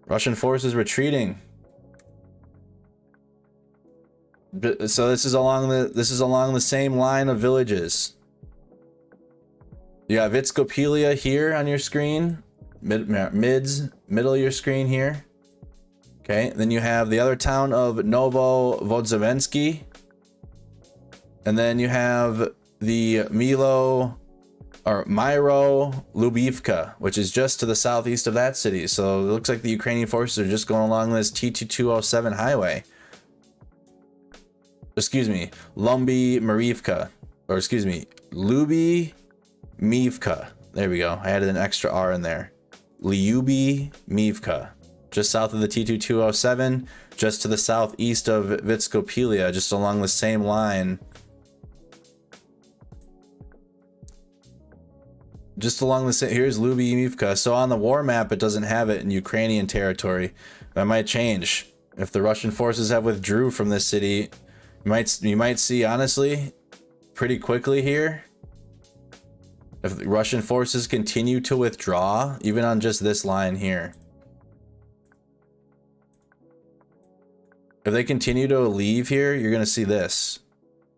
Russian forces retreating. So this is along the same line of villages. You got Vitskopelia here on your screen, middle of your screen here. Okay, then you have the other town of Novovozhensky, and then you have the Myro Lubivka, which is just to the southeast of that city. So it looks like the Ukrainian forces are just going along this T2-207 highway. Excuse me, Luby-Marivka, or excuse me, Luby-Mivka. There we go. I added an extra R in there. Lyuby-Mivka, just south of the T2-207, just to the southeast of Vitskopelia, just along the same line. just along the same, here's Lubimivka. So on the war map, it doesn't have it in Ukrainian territory. That might change. If the Russian forces have withdrew from this city, you might see, honestly, pretty quickly here, if the Russian forces continue to withdraw, even on just this line here, if they continue to leave here, you're going to see this.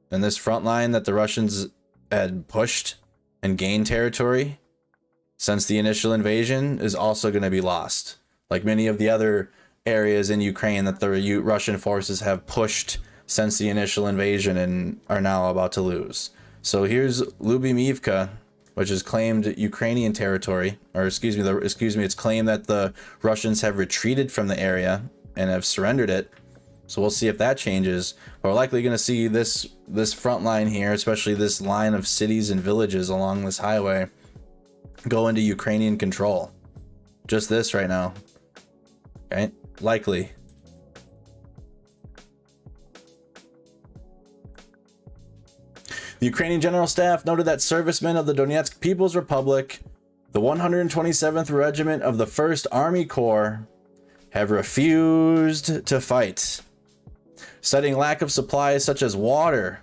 And this front line that the Russians had pushed and gained territory since the initial invasion is also going to be lost. Like many of the other areas in Ukraine that the Russian forces have pushed since the initial invasion and are now about to lose. So here's Lubimivka, which is claimed Ukrainian territory, or excuse me, it's claimed that the Russians have retreated from the area and have surrendered it. So we'll see if that changes. But we're likely going to see this front line here, especially this line of cities and villages along this highway, go into Ukrainian control. Just this right now. Okay, likely. The Ukrainian General Staff noted that servicemen of the Donetsk People's Republic, the 127th Regiment of the 1st Army Corps, have refused to fight, citing lack of supplies such as water.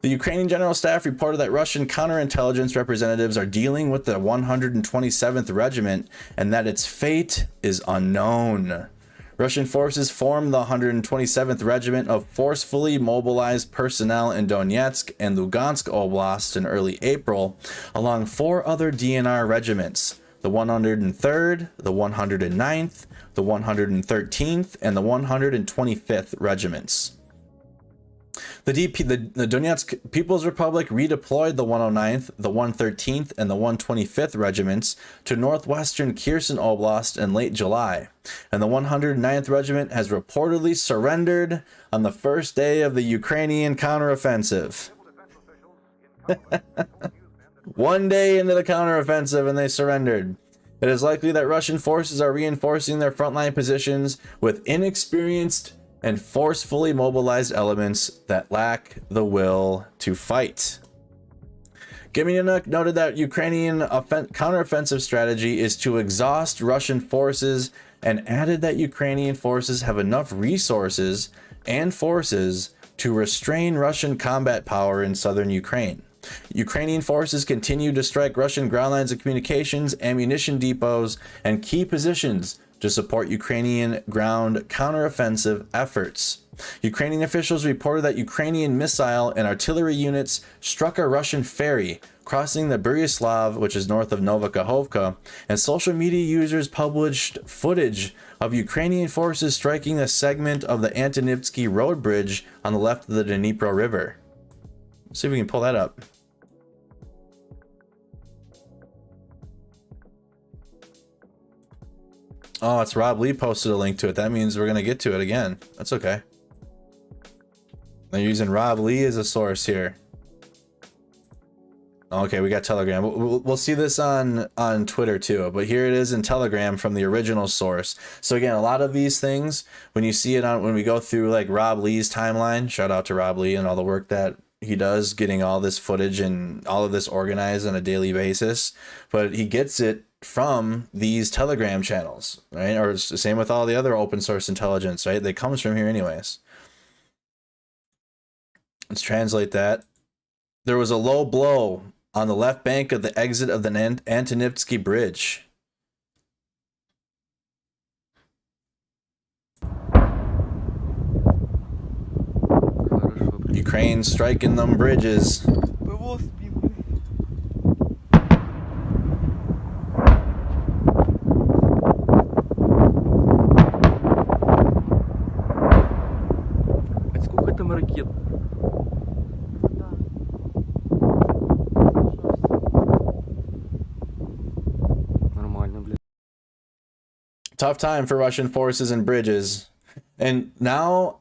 The Ukrainian General Staff reported that Russian counterintelligence representatives are dealing with the 127th Regiment and that its fate is unknown. Russian forces formed the 127th Regiment of forcefully mobilized personnel in Donetsk and Lugansk Oblast in early April, along 4 other DNR regiments, the 103rd, the 109th, the 113th, and the 125th Regiments. The Donetsk People's Republic redeployed the 109th, the 113th, and the 125th Regiments to northwestern Kherson Oblast in late July, and the 109th Regiment has reportedly surrendered on the first day of the Ukrainian counteroffensive. 1 day into the counteroffensive and they surrendered. It is likely that Russian forces are reinforcing their frontline positions with inexperienced and forcefully mobilized elements that lack the will to fight. Gimyanuk noted that Ukrainian counteroffensive strategy is to exhaust Russian forces and added that Ukrainian forces have enough resources and forces to restrain Russian combat power in southern Ukraine. Ukrainian forces continue to strike Russian ground lines of communications, ammunition depots, and key positions to support Ukrainian ground counteroffensive efforts. Ukrainian officials reported that Ukrainian missile and artillery units struck a Russian ferry crossing the Buryaslav, which is north of Novokhovka, and social media users published footage of Ukrainian forces striking a segment of the Antonivsky road bridge on the left of the Dnipro River. Let's see if we can pull that up. Oh, it's Rob Lee posted a link to it. That means we're going to get to it again. That's okay. They're using Rob Lee as a source here. Okay, we got Telegram. We'll see this on Twitter too, but here it is in Telegram from the original source. So again, a lot of these things, when you see it when we go through like Rob Lee's timeline, shout out to Rob Lee and all the work that he does getting all this footage and all of this organized on a daily basis, but he gets it from these Telegram channels, right? Or it's the same with all the other open source intelligence, right? That comes from here anyways. Let's translate that. There was a low blow on the left bank of the exit of the Antonivsky Bridge. Ukraine striking them bridges. Сколько там ракет? Нормально, блин. Tough time for Russian forces and bridges. And now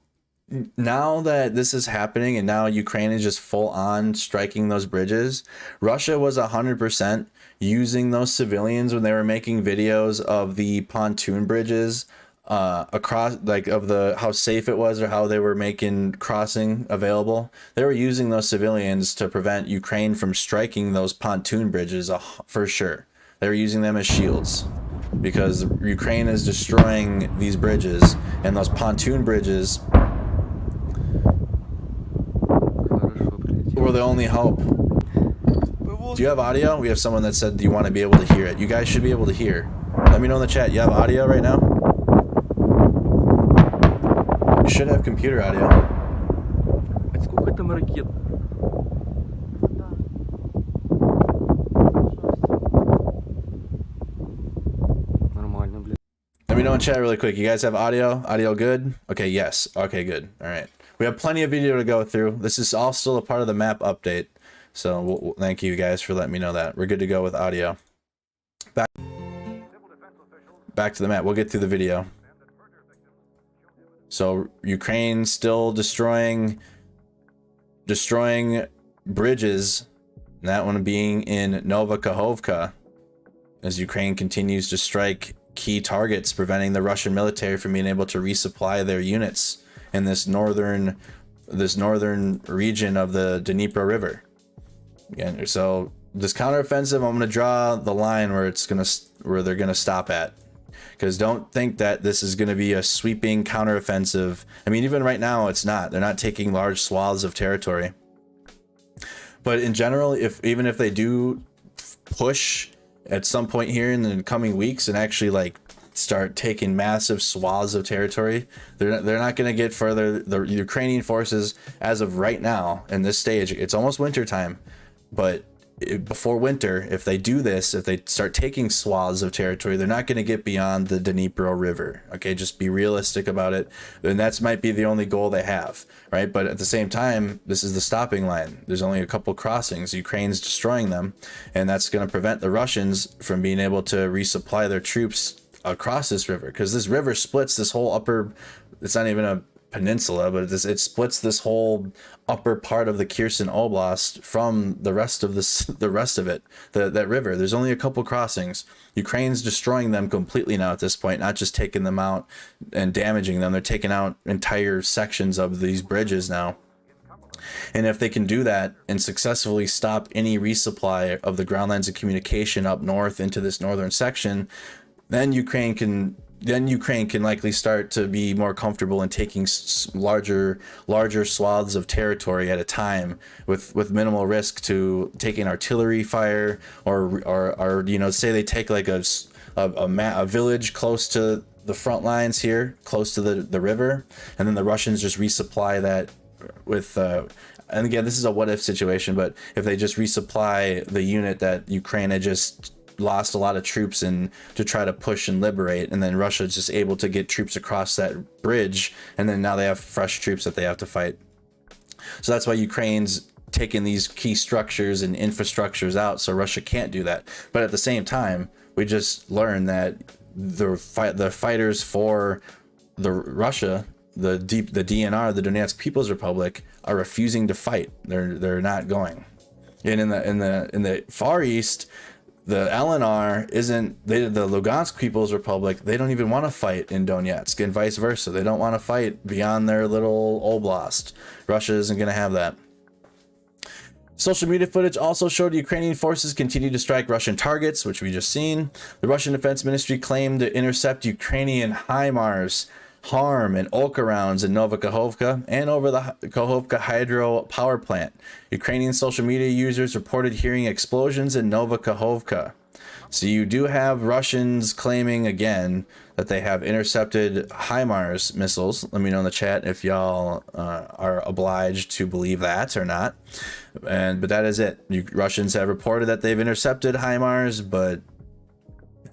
that this is happening and now Ukraine is just full on striking those bridges, Russia was 100% using those civilians when they were making videos of the pontoon bridges across, like, of the how safe it was or how they were making crossing available. They were using those civilians to prevent Ukraine from striking those pontoon bridges, for sure. They were using them as shields because Ukraine is destroying these bridges, and those pontoon bridges Хорошо, прилетел. were the only hope. Do you have audio? We have someone that said, do you want to be able to hear it? You guys should be able to hear. Let me know in the chat. You have audio right now? You should have computer audio. А сколько там ракет? Нормально, блядь. Let me know in chat really quick. You guys have audio? Audio good? Okay, yes. Okay, good. All right. We have plenty of video to go through. This is all still a part of the map update. So thank you guys for letting me know that. We're good to go with audio. Back to the map. We'll get through the video. So Ukraine still destroying bridges. And that one being in Nova Kakhovka, as Ukraine continues to strike key targets, preventing the Russian military from being able to resupply their units in this northern region of the Dnipro River. Again, so this counteroffensive, I'm going to draw the line where they're going to stop at, because don't think that this is going to be a sweeping counteroffensive. I mean, even right now, it's not. They're not taking large swaths of territory. But in general, even if they do push at some point here in the coming weeks and actually like start taking massive swaths of territory, they're not going to get further. The Ukrainian forces, as of right now in this stage, it's almost winter time, but before winter, if they do this, if they start taking swaths of territory, they're not going to get beyond the Dnipro River. Okay, just be realistic about it. And that might be the only goal they have, right? But at the same time, this is the stopping line. There's only a couple crossings. Ukraine's destroying them, and that's going to prevent the Russians from being able to resupply their troops across this river, because this river splits this whole upper, it's not even a peninsula, but it splits this whole upper part of the Kherson Oblast from the rest of it, that river. There's only a couple crossings. Ukraine's destroying them completely now at this point, not just taking them out and damaging them. They're taking out entire sections of these bridges now. And if they can do that and successfully stop any resupply of the ground lines of communication up north into this northern section, then Ukraine can likely start to be more comfortable in taking larger swaths of territory at a time with minimal risk to taking artillery fire, or you know, say they take like a village close to the front lines here, close to the river, and then the Russians just resupply that with and again, this is a what if situation, but if they just resupply the unit that Ukraine had just lost a lot of troops in to try to push and liberate, and then Russia's just able to get troops across that bridge, and then now they have fresh troops that they have to fight. So that's why Ukraine's taking these key structures and infrastructures out, so Russia can't do that. But at the same time, we just learned that the fighters for the Russia, the DNR, the Donetsk People's Republic, are refusing to fight. They're not going. And in the Far East, the LNR the Lugansk People's Republic, they don't even want to fight in Donetsk, and vice versa. They don't want to fight beyond their little oblast. Russia isn't going to have that. Social media footage also showed Ukrainian forces continue to strike Russian targets, which we just seen. The Russian Defense Ministry claimed to intercept Ukrainian HIMARS, HARM, and Olka rounds in Nova Kakhovka and over the Kakhovka hydro power plant. Ukrainian social media users reported hearing explosions in Nova Kakhovka. So you do have Russians claiming again that they have intercepted HIMARS missiles. Let me know in the chat if y'all are obliged to believe that or not. But that is it. Russians have reported that they've intercepted HIMARS, but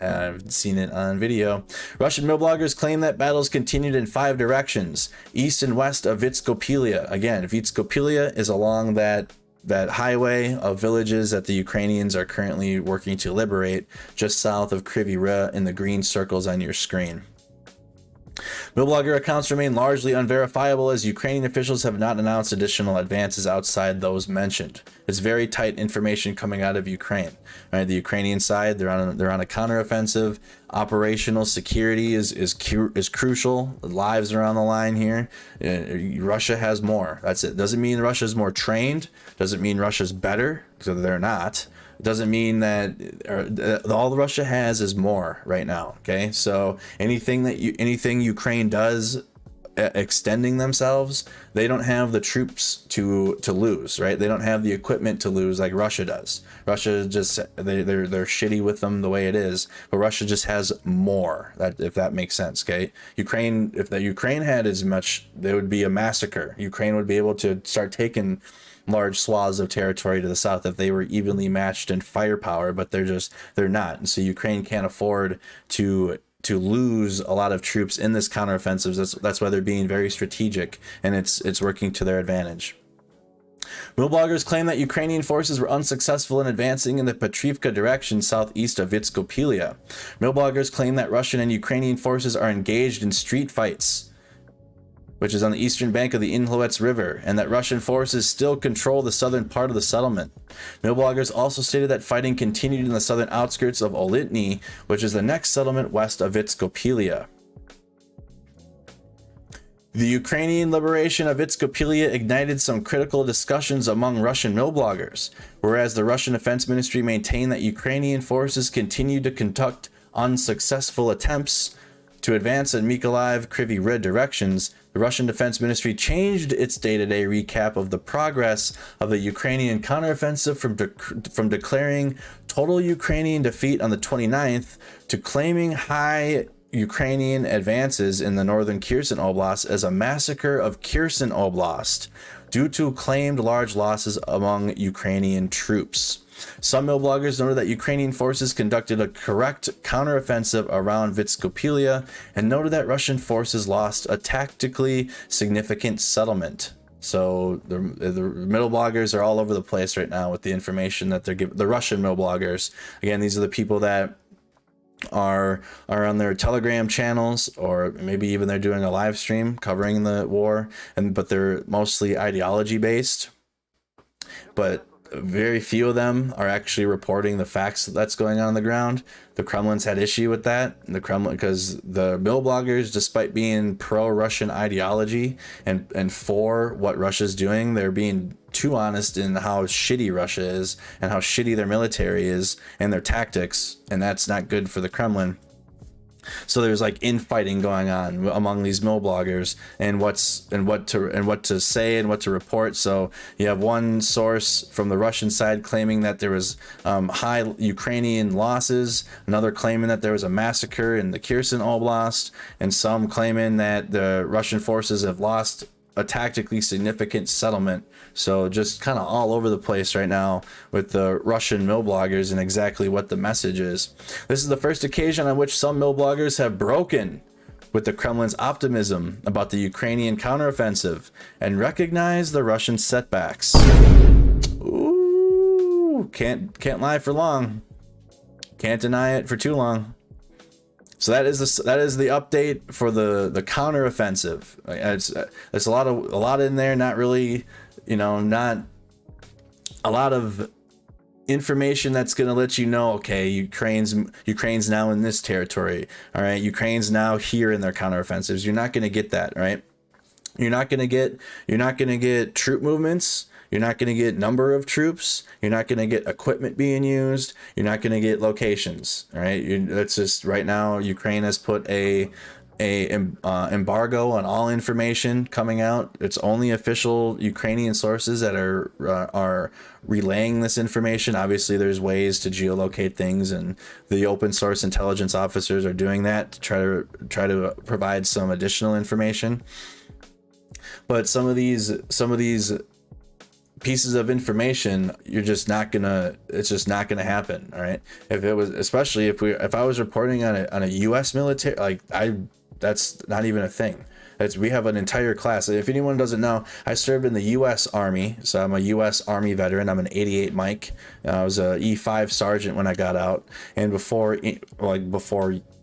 I've seen it on video. Russian mill bloggers claim that battles continued in 5 directions, east and west of Vitskopelia. Again, Vitskopelia is along that highway of villages that the Ukrainians are currently working to liberate, just south of Kryvyi Rih in the green circles on your screen. Millblogger accounts remain largely unverifiable as Ukrainian officials have not announced additional advances outside those mentioned. It's very tight information coming out of Ukraine. Right, the Ukrainian side, they're on a counteroffensive. Operational security is crucial. Lives are on the line here. Russia has more. That's it. Doesn't mean Russia's more trained. Doesn't mean Russia's better. So they're not. It doesn't mean that all Russia has is more right now. Okay, so anything Ukraine does extending themselves, they don't have the troops to lose, right? They don't have the equipment to lose like Russia does. Russia just they're shitty with them the way it is, but Russia just has more. That, if that makes sense, okay? Ukraine, if the Ukraine had as much, there would be a massacre. Ukraine would be able to start taking large swaths of territory to the south if they were evenly matched in firepower, but they're not. And so Ukraine can't afford to lose a lot of troops in this counteroffensive. That's why they're being very strategic, and it's working to their advantage. Millbloggers claim that Ukrainian forces were unsuccessful in advancing in the Petrivka direction southeast of Vitskopelia. Millbloggers claim that Russian and Ukrainian forces are engaged in street fights, which is on the eastern bank of the Inhlovets River, and that Russian forces still control the southern part of the settlement. Millbloggers also stated that fighting continued in the southern outskirts of Olitny, which is the next settlement west of Vitskopelia. The Ukrainian liberation of Vitskopelia ignited some critical discussions among Russian millbloggers, whereas the Russian Defense Ministry maintained that Ukrainian forces continued to conduct unsuccessful attempts to advance in Mykolaiv, Kryvyi Rih directions. The Russian Defense Ministry changed its day-to-day recap of the progress of the Ukrainian counteroffensive from declaring total Ukrainian defeat on the 29th to claiming high Ukrainian advances in the northern Kherson Oblast as a massacre of Kherson Oblast due to claimed large losses among Ukrainian troops. Some millbloggers noted that Ukrainian forces conducted a correct counteroffensive around Vitskopelia and noted that Russian forces lost a tactically significant settlement. So the middle bloggers are all over the place right now with the information that they're giving. The Russian middle bloggers, again, these are the people that are on their Telegram channels, or maybe even they're doing a live stream covering the war, but they're mostly ideology based. But very few of them are actually reporting the facts that's going on the ground. The Kremlin's had issue with that. The Kremlin, because the mill bloggers, despite being pro-Russian ideology and for what Russia's doing, they're being too honest in how shitty Russia is and how shitty their military is and their tactics, and that's not good for the Kremlin. So there's like infighting going on among these mill bloggers and what to say and what to report. So you have one source from the Russian side claiming that there was high Ukrainian losses, another claiming that there was a massacre in the Kherson Oblast, and some claiming that the Russian forces have lost a tactically significant settlement. So just kind of all over the place right now with the Russian mill bloggers and exactly what the message is. This is the first occasion on which some mill bloggers have broken with the Kremlin's optimism about the Ukrainian counteroffensive and recognized the Russian setbacks. Ooh, can't lie for long. Can't deny it for too long. So that is the update for the counteroffensive. It's a lot in there. Not really, not a lot of information that's going to let you know, okay, Ukraine's now in this territory. All right, Ukraine's now here in their counteroffensives. You're not going to get that, right? You're not going to get troop movements. You're not going to get number of troops. You're not going to get equipment being used. You're not going to get locations. All right. That's just right now. Ukraine has put a embargo on all information coming out. It's only official Ukrainian sources that are relaying this information. Obviously, there's ways to geolocate things, and the open source intelligence officers are doing that to try to provide some additional information. But some of these pieces of information, it's just not gonna happen. All right. If it was, especially if I was reporting on a US military, that's not even a thing. We have an entire class. If anyone doesn't know, I served in the U.S. Army, so I'm a U.S. Army veteran. I'm an 88 Mike. I was a E5 sergeant when I got out, and before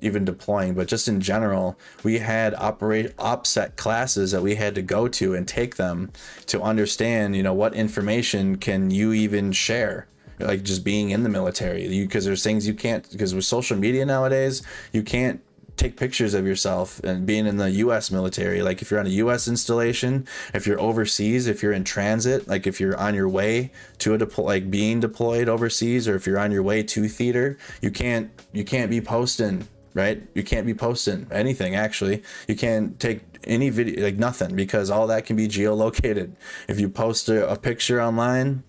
even deploying, but just in general, we had OPSEC classes that we had to go to and take them to understand, what information can you even share. Like just being in the military, because there's things you can't, because with social media nowadays, you can't take pictures of yourself. And being in the U.S. military, like if you're on a U.S. installation, if you're overseas, if you're in transit, like if you're on your way to like being deployed overseas, or if you're on your way to theater, you can't be posting, right? You can't be posting anything. Actually, you can't take any video, like nothing, because all that can be geolocated. If you post a picture online,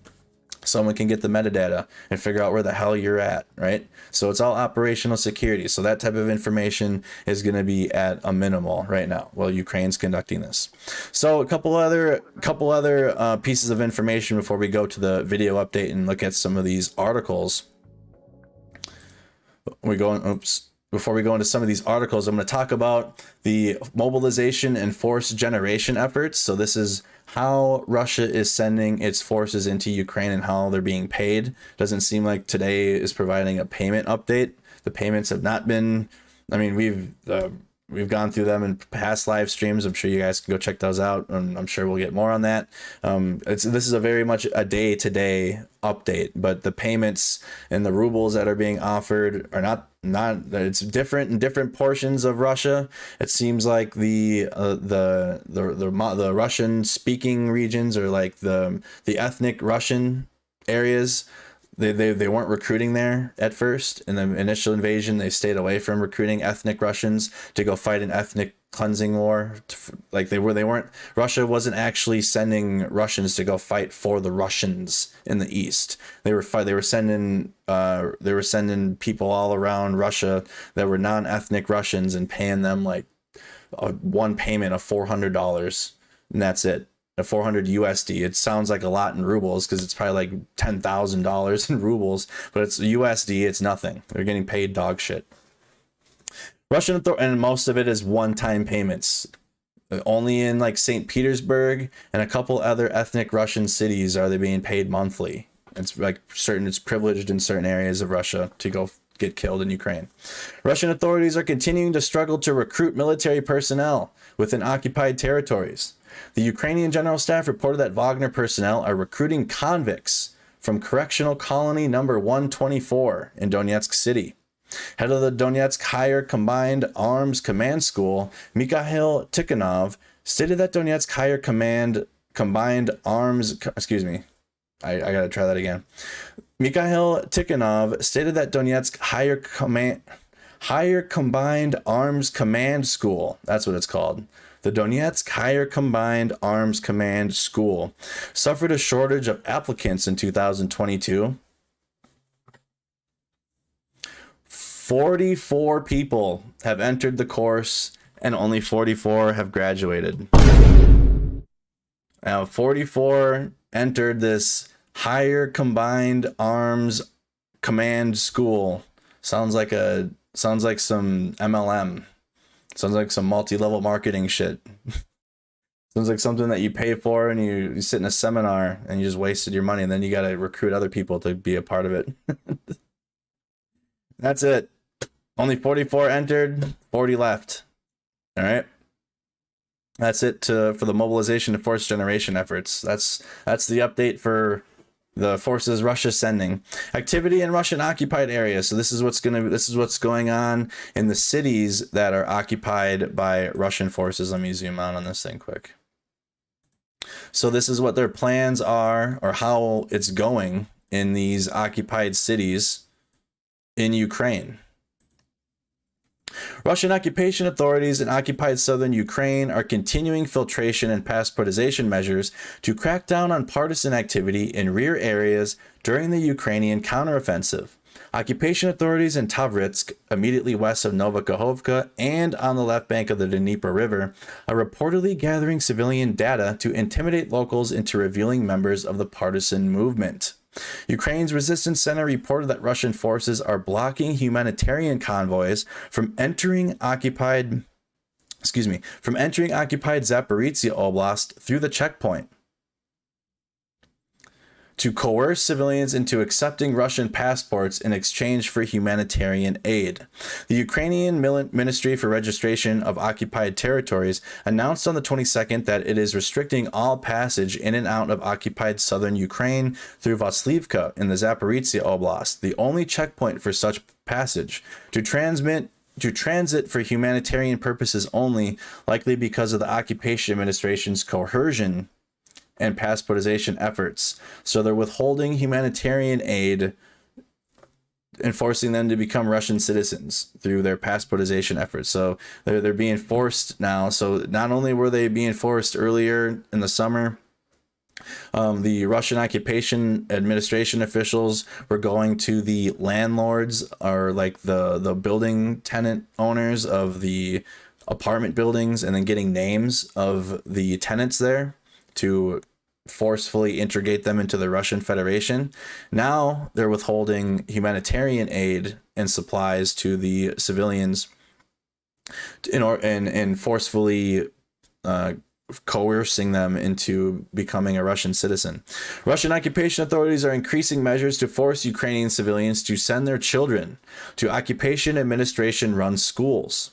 someone can get the metadata and figure out where the hell you're at, right? So it's all operational security. So that type of information is going to be at a minimal right now while Ukraine's conducting this. So a couple other pieces of information before we go to the video update and look at some of these articles. Before we go into some of these articles, I'm going to talk about the mobilization and force generation efforts. So this is how Russia is sending its forces into Ukraine and how they're being paid. Doesn't seem like today is providing a payment update. The payments have not been, we've gone through them in past live streams. I'm sure you guys can go check those out, and I'm sure we'll get more on that. This is a very much a day-to-day update, but the payments and the rubles that are being offered are not it's different in different portions of Russia. It seems like the Russian speaking regions, or like the ethnic Russian areas, they weren't recruiting there at first. In the initial invasion, they stayed away from recruiting ethnic Russians to go fight an ethnic cleansing war. Russia wasn't actually sending Russians to go fight for the Russians in the east. They were sending people all around Russia that were non-ethnic Russians and paying them like one payment of $400, and that's it. 400 USD. It sounds like a lot in rubles because it's probably like $10,000 in rubles, but it's USD. It's nothing. They're getting paid dog shit. Russian and most of it is one-time payments. Only in like St. Petersburg and a couple other ethnic Russian cities are they being paid monthly. It's like it's privileged in certain areas of Russia to go get killed in Ukraine. Russian authorities are continuing to struggle to recruit military personnel within occupied territories. The Ukrainian General Staff reported that Wagner personnel are recruiting convicts from Correctional Colony number 124 in Donetsk City. Head of the Donetsk Higher Combined Arms Command School, Mikhail Tikhonov, stated that Donetsk Higher Combined Arms... Excuse me. I gotta try that again. Mikhail Tikhonov stated that Donetsk Higher Combined Arms Command School, that's what it's called, the Donetsk Higher Combined Arms Command School, suffered a shortage of applicants in 2022. 44 people have entered the course and only 44 have graduated. Now, 44 entered this Higher Combined Arms Command School. Sounds like some MLM. Sounds like some multi-level marketing shit. Sounds like something that you pay for and you sit in a seminar and you just wasted your money, and then you got to recruit other people to be a part of it. That's it. Only 44 entered, 40 left. All right. That's it for the mobilization and force generation efforts. That's the update for the forces Russia's sending. Activity in Russian occupied areas. So this is what's going on in the cities that are occupied by Russian forces. Let me zoom out on this thing quick. So this is what their plans are, or how it's going in these occupied cities in Ukraine. Russian occupation authorities in occupied southern Ukraine are continuing filtration and passportization measures to crack down on partisan activity in rear areas during the Ukrainian counteroffensive. Occupation authorities in Tavritsk, immediately west of Novokhovka and on the left bank of the Dnieper River, are reportedly gathering civilian data to intimidate locals into revealing members of the partisan movement. Ukraine's Resistance Center reported that Russian forces are blocking humanitarian convoys from entering occupied from entering occupied Zaporizhia Oblast through the checkpoint, to coerce civilians into accepting Russian passports in exchange for humanitarian aid. The Ukrainian Ministry for Registration of Occupied Territories announced on the 22nd that it is restricting all passage in and out of occupied southern Ukraine through Vaslivka in the Zaporizhia Oblast, the only checkpoint for such passage, to transit for humanitarian purposes only, likely because of the occupation administration's coercion and passportization efforts. So they're withholding humanitarian aid, enforcing them to become Russian citizens through their passportization efforts. So they're being forced now. So not only were they being forced earlier in the summer, the Russian occupation administration officials were going to the landlords, or like the building tenant owners of the apartment buildings, and then getting names of the tenants there to forcefully integrate them into the Russian Federation. Now they're withholding humanitarian aid and supplies to the civilians and forcefully coercing them into becoming a Russian citizen. Russian occupation authorities are increasing measures to force Ukrainian civilians to send their children to occupation administration-run schools.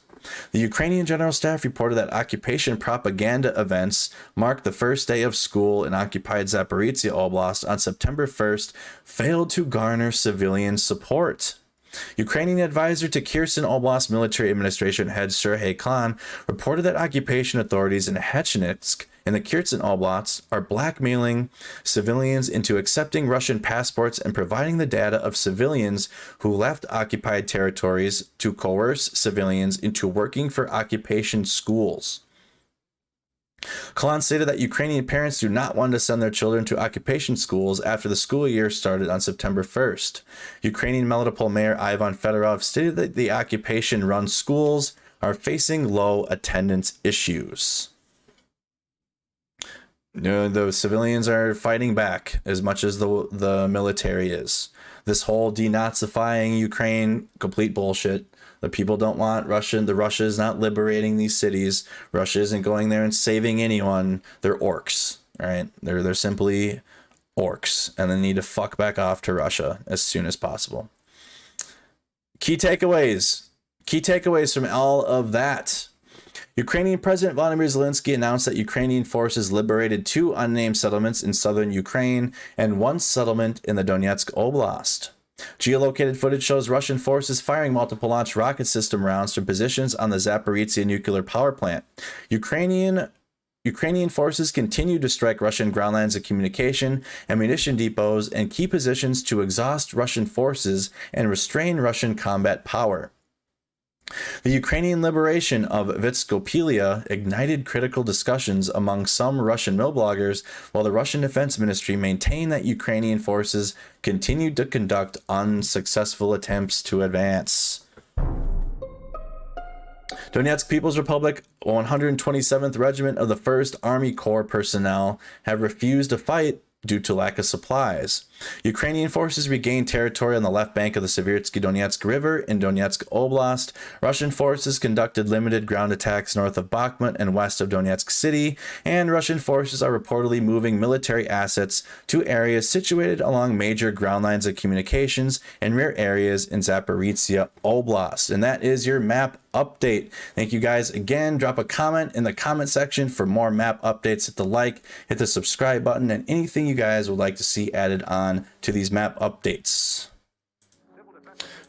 The Ukrainian General Staff reported that occupation propaganda events marked the first day of school in occupied Zaporizhia Oblast on September 1st failed to garner civilian support. Ukrainian advisor to Kherson Oblast military administration head Serhiy Khan reported that occupation authorities in Hechenitsk in the Kherson Oblast are blackmailing civilians into accepting Russian passports and providing the data of civilians who left occupied territories to coerce civilians into working for occupation schools. Kalan stated that Ukrainian parents do not want to send their children to occupation schools after the school year started on September 1st. Ukrainian Melitopol Mayor Ivan Fedorov stated that the occupation-run schools are facing low attendance issues. The civilians are fighting back as much as the military is. This whole denazifying Ukraine, complete bullshit. The people don't want the Russia is not liberating these cities. Russia isn't going there and saving anyone. They're orcs, all right? They're simply orcs, and they need to fuck back off to Russia as soon as possible. Key takeaways from all of that. Ukrainian President Volodymyr Zelensky announced that Ukrainian forces liberated 2 unnamed settlements in southern Ukraine and 1 settlement in the Donetsk Oblast. Geolocated footage shows Russian forces firing multiple launch rocket system rounds from positions on the Zaporizhia nuclear power plant. Ukrainian forces continue to strike Russian ground lines of communication, ammunition depots, and key positions to exhaust Russian forces and restrain Russian combat power. The Ukrainian liberation of Vitskopelia ignited critical discussions among some Russian mill bloggers, while the Russian Defense Ministry maintained that Ukrainian forces continued to conduct unsuccessful attempts to advance. Donetsk People's Republic 127th Regiment of the 1st Army Corps personnel have refused to fight due to lack of supplies. Ukrainian forces regained territory on the left bank of the Siversk Donetsk River in Donetsk Oblast. Russian forces conducted limited ground attacks north of Bakhmut and west of Donetsk City, and Russian forces are reportedly moving military assets to areas situated along major ground lines of communications and rear areas in Zaporizhia Oblast. And that is your map update. Thank you guys again. Drop a comment in the comment section for more map updates. Hit the like, hit the subscribe button, and anything you guys would like to see added on to these map updates.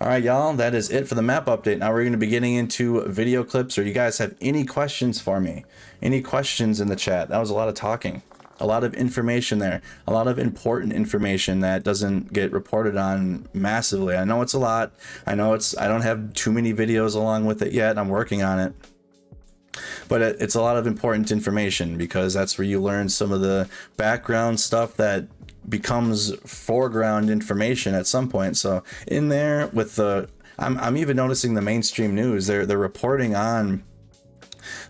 All right, y'all, that is it for the map update. Now we're going to be getting into video clips, or you guys have any questions for me? Any questions in the chat? That was a lot of talking. A lot of information there. A lot of important information that doesn't get reported on massively. I know it's a lot. I don't have too many videos along with it yet. I'm working on it. But it's a lot of important information, because that's where you learn some of the background stuff that becomes foreground information at some point. So in there with I'm even noticing the mainstream news, they're reporting on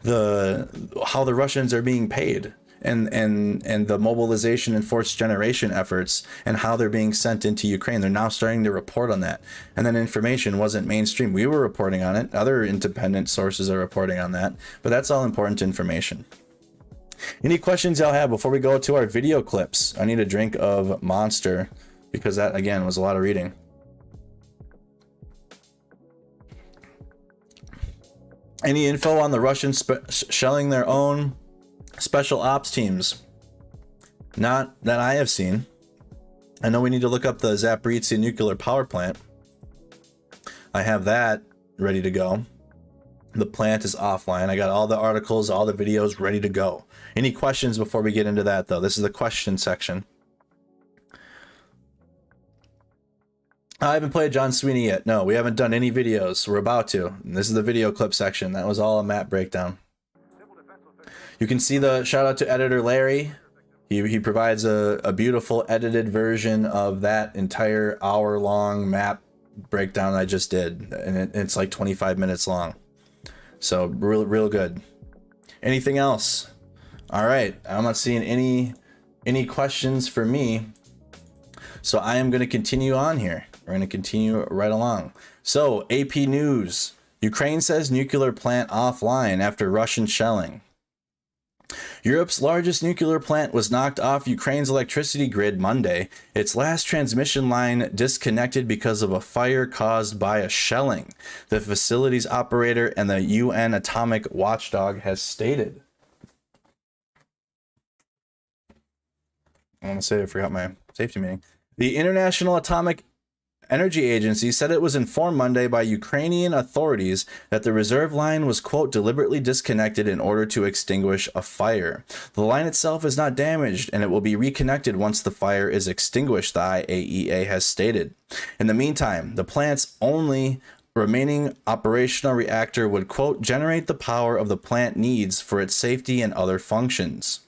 how the Russians are being paid and the mobilization and force generation efforts and how they're being sent into Ukraine. They're now starting to report on that. And then information wasn't mainstream. We were reporting on it. Other independent sources are reporting on that, but that's all important information. Any questions y'all have before we go to our video clips? I need a drink of Monster because that, again, was a lot of reading. Any info on the Russians shelling their own special ops teams? Not that I have seen. I know we need to look up the Zaporizhzhia nuclear power plant. I have that ready to go. The plant is offline. I got all the articles, all the videos ready to go. Any questions before we get into that, though? This is the question section. I haven't played John Sweeney yet. No, we haven't done any videos. We're about to. And this is the video clip section. That was all a map breakdown. You can see the shout out to editor Larry. He provides a beautiful edited version of that entire hour-long map breakdown I just did. And it's like 25 minutes long. So real good. Anything else? All right, I'm not seeing any questions for me. So I am going to continue on here. We're going to continue right along. So AP News. Ukraine says nuclear plant offline after Russian shelling. Europe's largest nuclear plant was knocked off Ukraine's electricity grid Monday, its last transmission line disconnected because of a fire caused by a shelling, the facility's operator and the UN atomic watchdog has stated. I want to say I forgot my safety meeting. The International Atomic Energy Agency said it was informed Monday by Ukrainian authorities that the reserve line was, quote, deliberately disconnected in order to extinguish a fire. The line itself is not damaged and it will be reconnected once the fire is extinguished, the IAEA has stated. In the meantime, the plant's only remaining operational reactor would, quote, generate the power of the plant needs for its safety and other functions.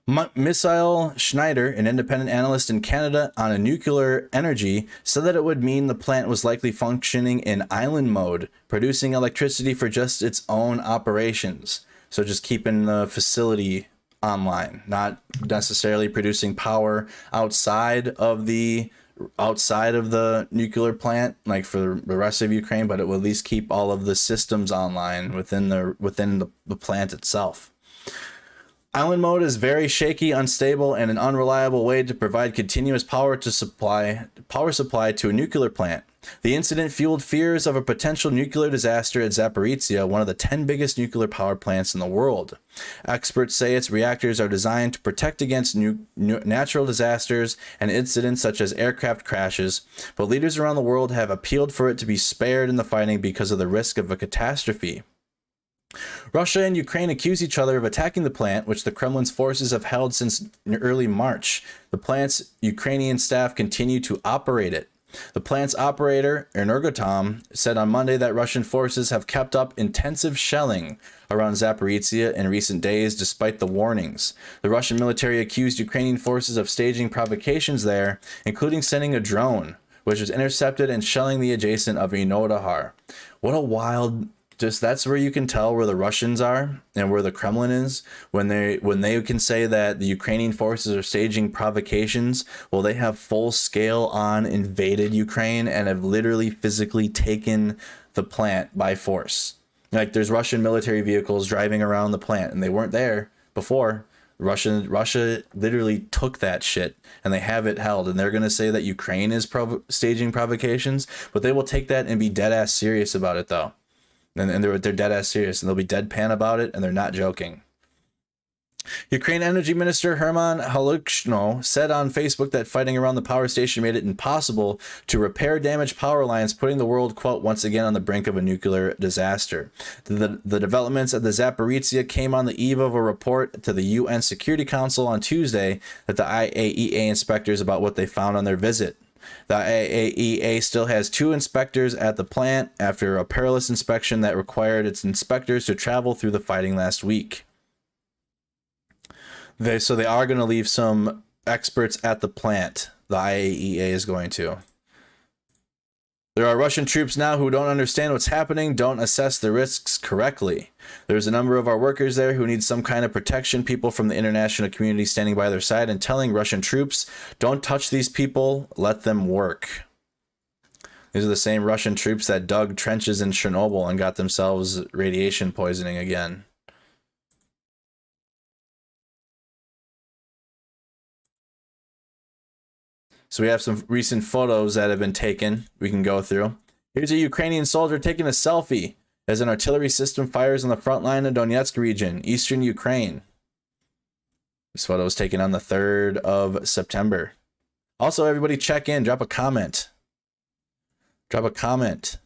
Misael Schneider, an independent analyst in Canada on a nuclear energy, said that it would mean the plant was likely functioning in island mode, producing electricity for just its own operations. So just keeping the facility online, not necessarily producing power outside of the nuclear plant, like for the rest of Ukraine, but it will at least keep all of the systems online within the plant itself. Island mode is very shaky, unstable, and an unreliable way to provide continuous power supply to a nuclear plant. The incident fueled fears of a potential nuclear disaster at Zaporizhzhia, one of the 10 biggest nuclear power plants in the world. Experts say its reactors are designed to protect against natural disasters and incidents such as aircraft crashes, but leaders around the world have appealed for it to be spared in the fighting because of the risk of a catastrophe. Russia and Ukraine accuse each other of attacking the plant, which the Kremlin's forces have held since early March. The plant's Ukrainian staff continue to operate it. The plant's operator, Energoatom, said on Monday that Russian forces have kept up intensive shelling around Zaporizhzhia in recent days, despite the warnings. The Russian military accused Ukrainian forces of staging provocations there, including sending a drone, which was intercepted and shelling the adjacent of Inoudahar. What a wild... Just that's where you can tell where the Russians are and where the Kremlin is when they can say that the Ukrainian forces are staging provocations. Well, they have full scale on invaded Ukraine and have literally physically taken the plant by force. Like there's Russian military vehicles driving around the plant and they weren't there before. Russia literally took that shit and they have it held, and they're going to say that Ukraine is staging provocations, but they will take that and be dead ass serious about it though. And they're dead ass serious, and they'll be deadpan about it, and they're not joking. Ukraine Energy Minister Herman Halushno said on Facebook that fighting around the power station made it impossible to repair damaged power lines, putting the world, quote, once again on the brink of a nuclear disaster. The developments at the Zaporizhzhia came on the eve of a report to the UN Security Council on Tuesday that the IAEA inspectors about what they found on their visit. The IAEA still has 2 inspectors at the plant after a perilous inspection that required its inspectors to travel through the fighting last week. So they are going to leave some experts at the plant. The IAEA is going to. There are Russian troops now who don't understand what's happening, don't assess the risks correctly. There's a number of our workers there who need some kind of protection, people from the international community standing by their side and telling Russian troops, don't touch these people, let them work. These are the same Russian troops that dug trenches in Chernobyl and got themselves radiation poisoning again. So we have some recent photos that have been taken we can go through. Here's a Ukrainian soldier taking a selfie as an artillery system fires on the front line of Donetsk region, eastern Ukraine. This photo was taken on the 3rd of September. Also, everybody check in, drop a comment. Drop a comment.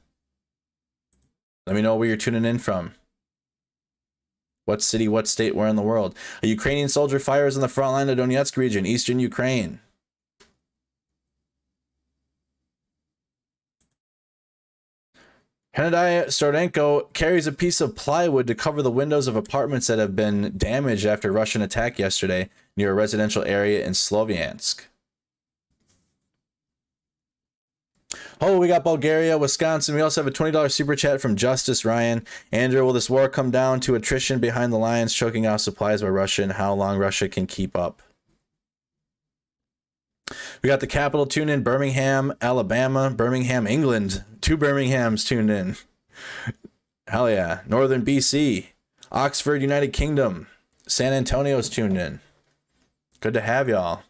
Let me know where you're tuning in from. What city, what state, where in the world. A Ukrainian soldier fires on the front line of Donetsk region, eastern Ukraine. Henadai Storenko carries a piece of plywood to cover the windows of apartments that have been damaged after Russian attack yesterday near a residential area in Sloviansk. Oh, we got Bulgaria, Wisconsin. We also have a $20 super chat from Justice Ryan. Andrew, will this war come down to attrition behind the lines, choking out supplies by Russia, and how long Russia can keep up? We got the capital tuned in, Birmingham, Alabama, Birmingham, England. 2 Birminghams tuned in. Hell yeah. Northern BC, Oxford, United Kingdom. San Antonio's tuned in. Good to have y'all.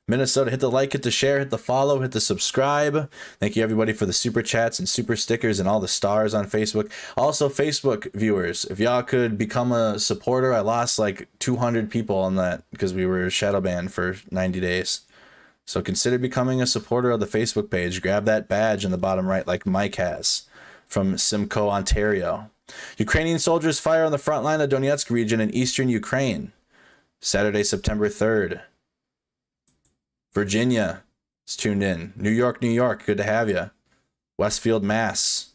Minnesota, hit the like, hit the share, hit the follow, hit the subscribe. Thank you everybody for the super chats and super stickers and all the stars on Facebook. Also, Facebook viewers, if y'all could become a supporter, I lost like 200 people on that because we were shadow banned for 90 days. So consider becoming a supporter of the Facebook page. Grab that badge in the bottom right like Mike has from Simcoe, Ontario. Ukrainian soldiers fire on the front line of Donetsk region in eastern Ukraine. Saturday, September 3rd. Virginia is tuned in. New York, New York, good to have you. Westfield, Mass.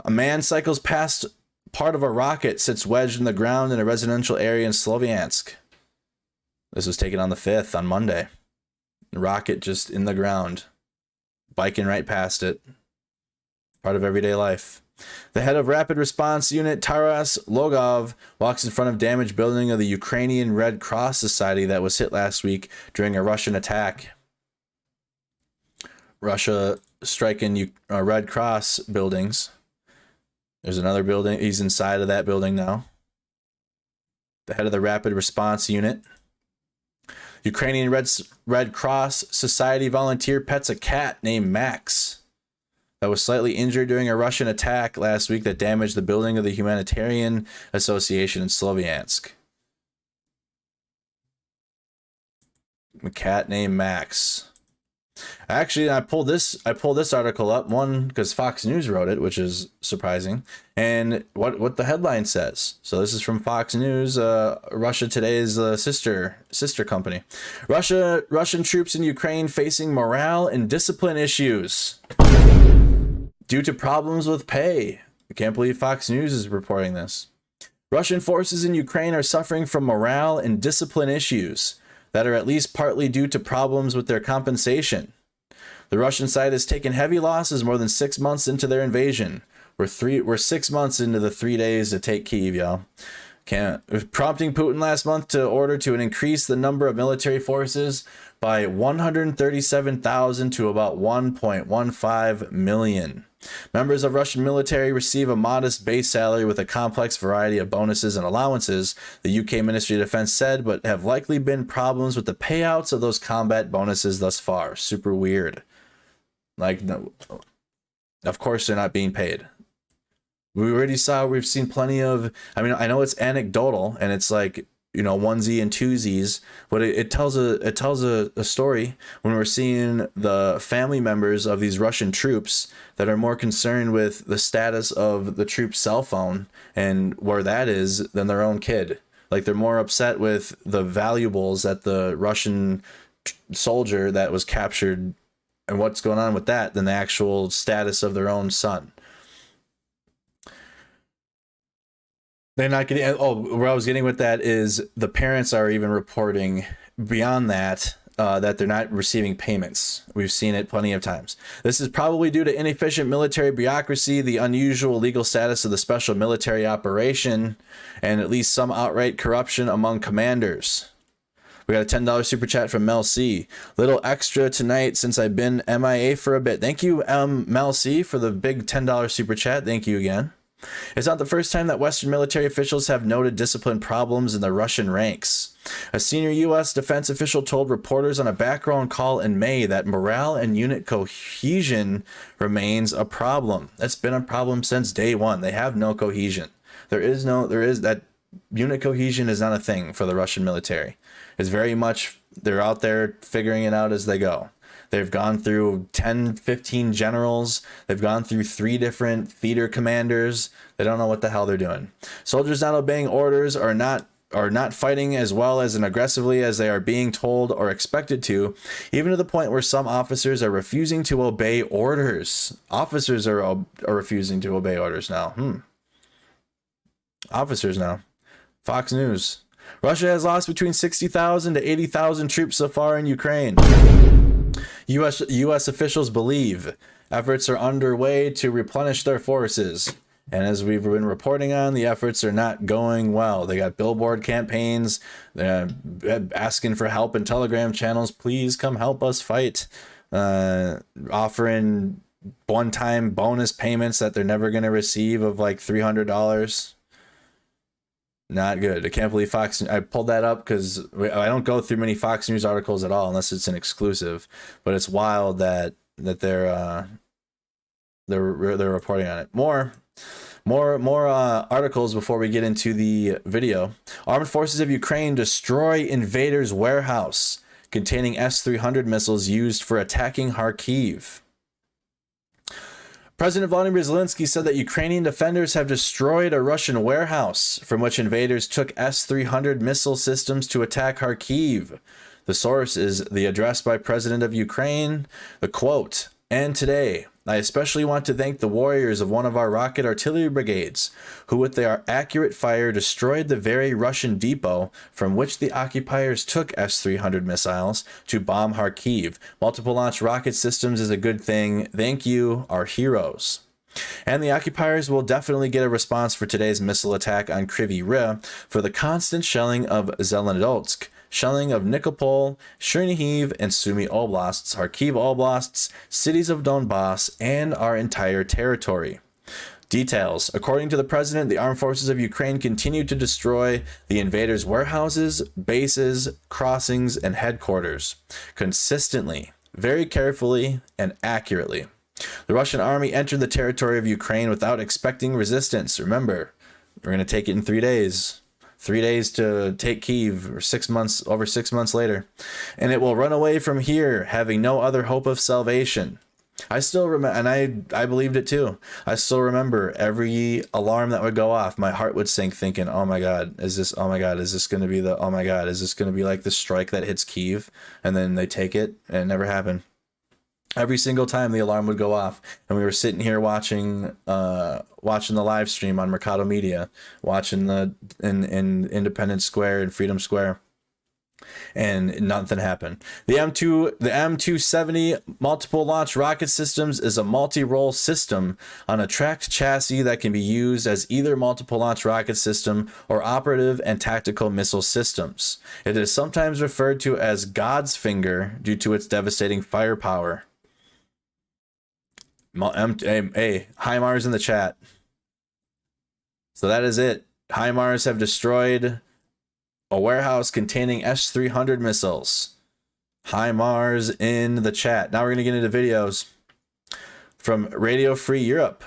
A man cycles past part of a rocket, sits wedged in the ground in a residential area in Sloviansk. This was taken on the 5th, on Monday. Rocket just in the ground, biking right past it. Part of everyday life. The head of Rapid Response Unit, Taras Logov, walks in front of damaged building of the Ukrainian Red Cross Society that was hit last week during a Russian attack. Russia striking Red Cross buildings. There's another building. He's inside of that building now. The head of the Rapid Response Unit. Ukrainian Red Cross Society volunteer pets a cat named Max that was slightly injured during a Russian attack last week that damaged the building of the Humanitarian Association in Sloviansk. A cat named Max. Actually, I pulled this article up, one because Fox News wrote it, which is surprising, and what the headline says. So this is from Fox News, Russia Today's sister company. Russian troops in Ukraine facing morale and discipline issues due to problems with pay. I can't believe Fox News is reporting this. Russian forces in Ukraine are suffering from morale and discipline issues that are at least partly due to problems with their compensation. The Russian side has taken heavy losses more than 6 months into their invasion. We're 6 months into the 3 days to take Kyiv, y'all. Prompting Putin last month to order to increase the number of military forces by 137,000 to about 1.15 million. Members of Russian military receive a modest base salary with a complex variety of bonuses and allowances, the UK Ministry of Defense said, but have likely been problems with the payouts of those combat bonuses thus far. Super weird. Like, no, of course they're not being paid. We've seen plenty of, I mean, I know it's anecdotal and it's like, you know, onesie and twosies, but it tells a story when we're seeing the family members of these Russian troops that are more concerned with the status of the troop's cell phone and where that is than their own kid. Like, they're more upset with the valuables that the Russian soldier that was captured and what's going on with that than the actual status of their own son. They're not getting, where I was getting with that is the parents are even reporting beyond that that they're not receiving payments. We've seen it plenty of times. This is probably due to inefficient military bureaucracy, the unusual legal status of the special military operation, and at least some outright corruption among commanders. We got a $10 super chat from Mel C. Little extra tonight since I've been MIA for a bit. Thank you, Mel C, for the big $10 super chat. Thank you again. It's not the first time that Western military officials have noted discipline problems in the Russian ranks. A senior U.S. defense official told reporters on a background call in May that morale and unit cohesion remains a problem. That's been a problem since day one. They have no cohesion. That unit cohesion is not a thing for the Russian military. It's very much, they're out there figuring it out as they go. They've gone through 10, 15 generals. They've gone through 3 different theater commanders. They don't know what the hell they're doing. Soldiers not obeying orders are not fighting as well as and aggressively as they are being told or expected to, even to the point where some officers are refusing to obey orders. Officers are refusing to obey orders now. Officers now. Fox News. Russia has lost between 60,000 to 80,000 troops so far in Ukraine. U.S. officials believe efforts are underway to replenish their forces. And as we've been reporting on, the efforts are not going well. They got billboard campaigns, asking for help in Telegram channels. Please come help us fight. Offering one-time bonus payments that they're never going to receive of like $300. Not good. I can't believe Fox. I pulled that up because I don't go through many Fox News articles at all unless it's an exclusive. But it's wild that they're reporting on it. More articles before we get into the video. Armed forces of Ukraine destroy invaders' warehouse containing S-300 missiles used for attacking Kharkiv. President Volodymyr Zelensky said that Ukrainian defenders have destroyed a Russian warehouse from which invaders took S-300 missile systems to attack Kharkiv. The source is the address by President of Ukraine. The quote, "And today, I especially want to thank the warriors of one of our rocket artillery brigades, who with their accurate fire destroyed the very Russian depot from which the occupiers took S-300 missiles to bomb Kharkiv. Multiple launch rocket systems is a good thing. Thank you, our heroes." And the occupiers will definitely get a response for today's missile attack on Kryvyi Rih for the constant shelling of Zelenodolsk, shelling of Nikopol, Chernihiv, and Sumy Oblasts, Kharkiv Oblasts, cities of Donbass, and our entire territory. Details. According to the president, the armed forces of Ukraine continue to destroy the invaders' warehouses, bases, crossings, and headquarters consistently, very carefully, and accurately. The Russian army entered the territory of Ukraine without expecting resistance. Remember, we're going to take it in 3 days. 3 days to take Kyiv, or 6 months, over 6 months later. And it will run away from here, having no other hope of salvation. I still remember, and I believed it too. I still remember every alarm that would go off, my heart would sink thinking, oh my God, is this going to be the, oh my God, is this going to be like the strike that hits Kyiv? And then they take it, and it never happened. Every single time the alarm would go off, and we were sitting here watching the live stream on Mercado Media, watching in Independence Square and Freedom Square, and nothing happened. The M270 multiple launch rocket systems is a multi-role system on a tracked chassis that can be used as either multiple launch rocket system or operative and tactical missile systems. It is sometimes referred to as God's finger due to its devastating firepower. Hey, HIMARS in the chat. So that is it. HIMARS have destroyed a warehouse containing S-300 missiles. HIMARS in the chat. Now we're going to get into videos from Radio Free Europe.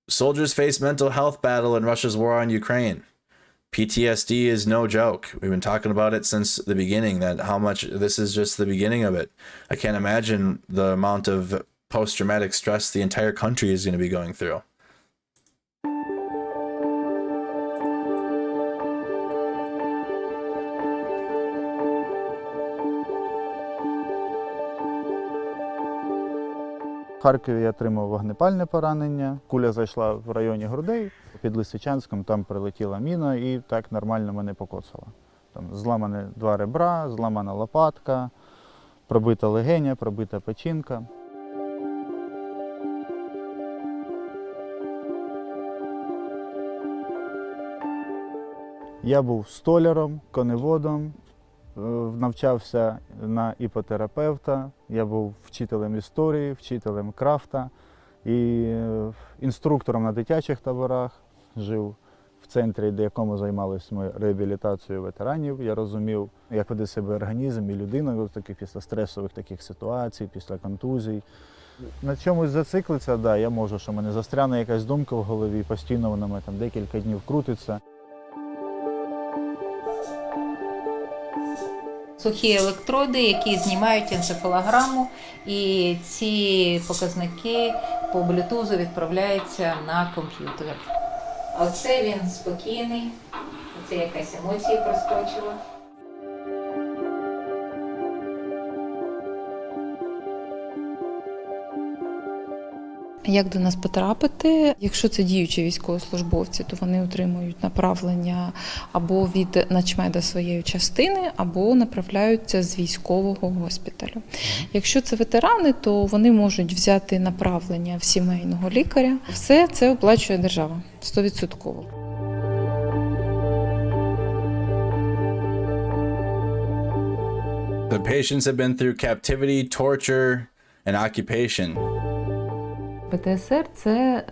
Soldiers face mental health battle in Russia's war on Ukraine. PTSD is no joke. We've been talking about it since the beginning, that how much this is just the beginning of it. I can't imagine the amount of post-traumatic stress the entire country is going to be going through. В Харкові я отримав вогнепальне поранення, куля зайшла в районі грудей, під Лисичанськом там прилетіла міна і так нормально мене покоцало. Там зламані 2 ребра, зламана лопатка, пробита легеня, пробита печінка. Я був столяром, коневодом, навчався на іпотерапевта, я був вчителем історії, вчителем крафта і інструктором на дитячих таборах, жив в центрі, де якому займалися ми реабілітацією ветеранів. Я розумів, як веде себе організм і людина після стресових таких ситуацій, після контузій. На чомусь зациклитися, да, я можу, що в мене застряне якась думка в голові, постійно вона мене там декілька днів крутиться. Сухі електроди, які знімають енцефалограму, і ці показники по блютузу відправляються на комп'ютер. Оце він спокійний, оце якась емоція проскочила. Як до нас потрапити? Якщо це діючі військовослужбовці, то вони отримують направлення або від начмеда своєї частини, або направляються з військового госпіталю. Якщо це ветерани, то вони можуть взяти направлення в сімейного лікаря. Все це оплачує держава 100%. The patients have been through captivity, torture, and occupation. ПТСР – це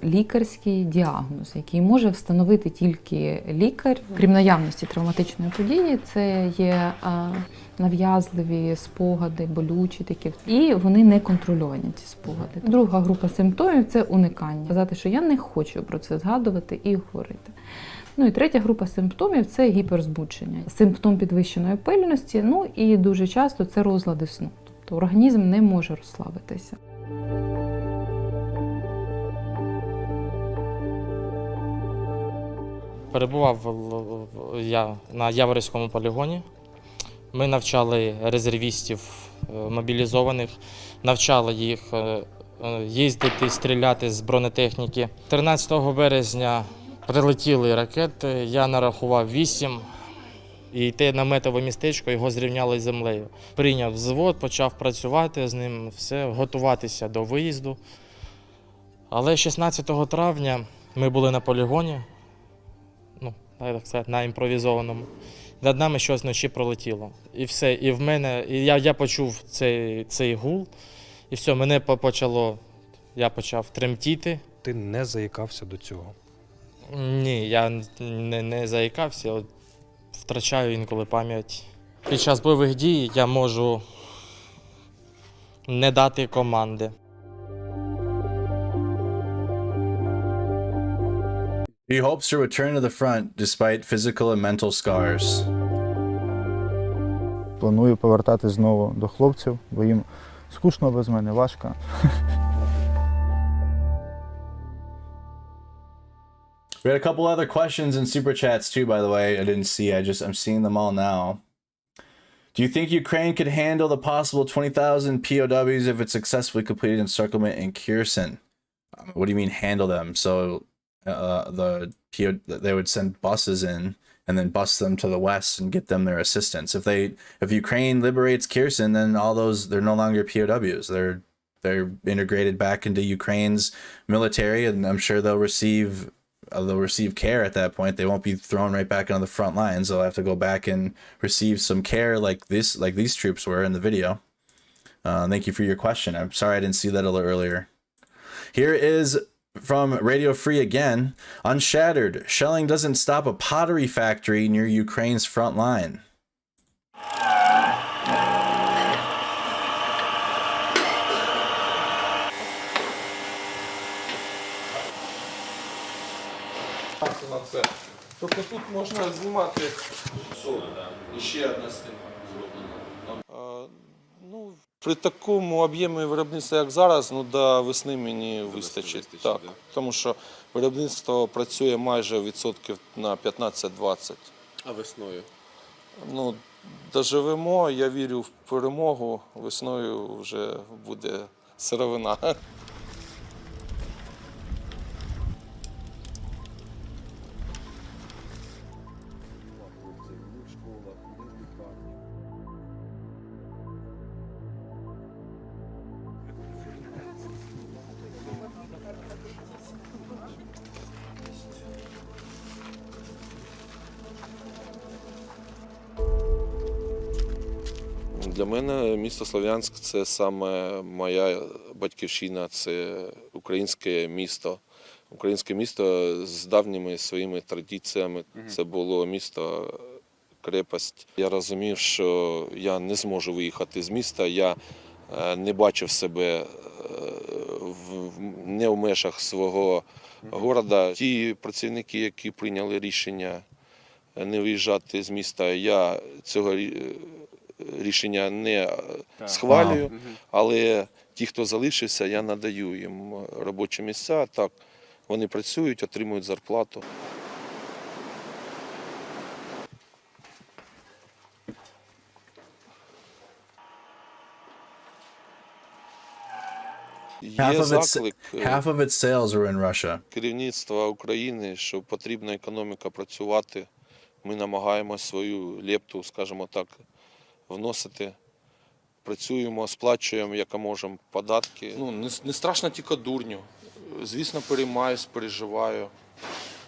лікарський діагноз, який може встановити тільки лікар. Крім наявності травматичної події, це є нав'язливі спогади, болючі такі, і вони не контрольовані, ці спогади. Друга група симптомів – це уникання. Казати, що я не хочу про це згадувати і говорити. Ну і третя група симптомів – це гіперзбудження. Симптом підвищеної пильності, ну і дуже часто це розлади сну. Тобто організм не може розслабитися. Перебував я на Яворівському полігоні. Ми навчали резервістів мобілізованих, навчали їх їздити, стріляти з бронетехніки. 13 березня прилетіли ракети, я нарахував 8, і те наметове містечко, його зрівняли з землею. Прийняв взвод, почав працювати з ним, все, готуватися до виїзду. Але 16 травня ми були на полігоні, так сказати, на імпровізованому. Над нами щось вночі пролетіло. І все, і в мене, і я почув цей гул, і все, мене почало, я почав тремтіти. Ти не заїкався до цього? Ні, я не заїкався, от втрачаю інколи пам'ять. Під час бойових дій я можу не дати команди. He hopes to return to the front despite physical and mental scars. Планую повертатись знову до хлопців, бо їм скучно без мене, важко. We had a couple other questions in super chats too, by the way. I didn't see. I'm seeing them all now. Do you think Ukraine could handle the possible 20,000 POWs if it successfully completed encirclement in Kherson? What do you mean handle them? So they would send buses in and then bus them to the west and get them their assistance. If Ukraine liberates Kherson, then all those, they're no longer POWs. They're integrated back into Ukraine's military, and I'm sure they'll receive care at that point. They won't be thrown right back on the front lines. They'll have to go back and receive some care like these troops were in the video. Thank you for your question. I'm sorry I didn't see that a little earlier. Here is from Radio Free again. Unshattered. Shelling doesn't stop a pottery factory near Ukraine's front line. На це. Тобто тут можна знімати. І ще одна стіна зроблена. Ну, при такому об'ємі виробництва, як зараз, до весни мені вистачить. Так, тому що виробництво працює майже відсотків на 15-20. А весною? Ну, доживемо, я вірю в перемогу, весною вже буде сировина. Для мене місто Слов'янськ – це саме моя батьківщина, це українське місто. Українське місто з давніми своїми традиціями. Це було місто крепость. Я розумів, що я не зможу виїхати з міста. Я не бачив себе не в межах свого міста. Ті працівники, які прийняли рішення не виїжджати з міста, я цього рішення не схвалюю, але ті, хто залишився, я надаю їм робочі місця. Так, вони працюють, отримують зарплату. Є заклик Half of its sales are in Russia. керівництва України, що потрібна економіка працювати. Ми намагаємося свою лепту, скажімо так, вносити. Працюємо, сплачуємо, як можемо, податки. Не страшно тільки дурню. Звісно, переймаюсь, переживаю,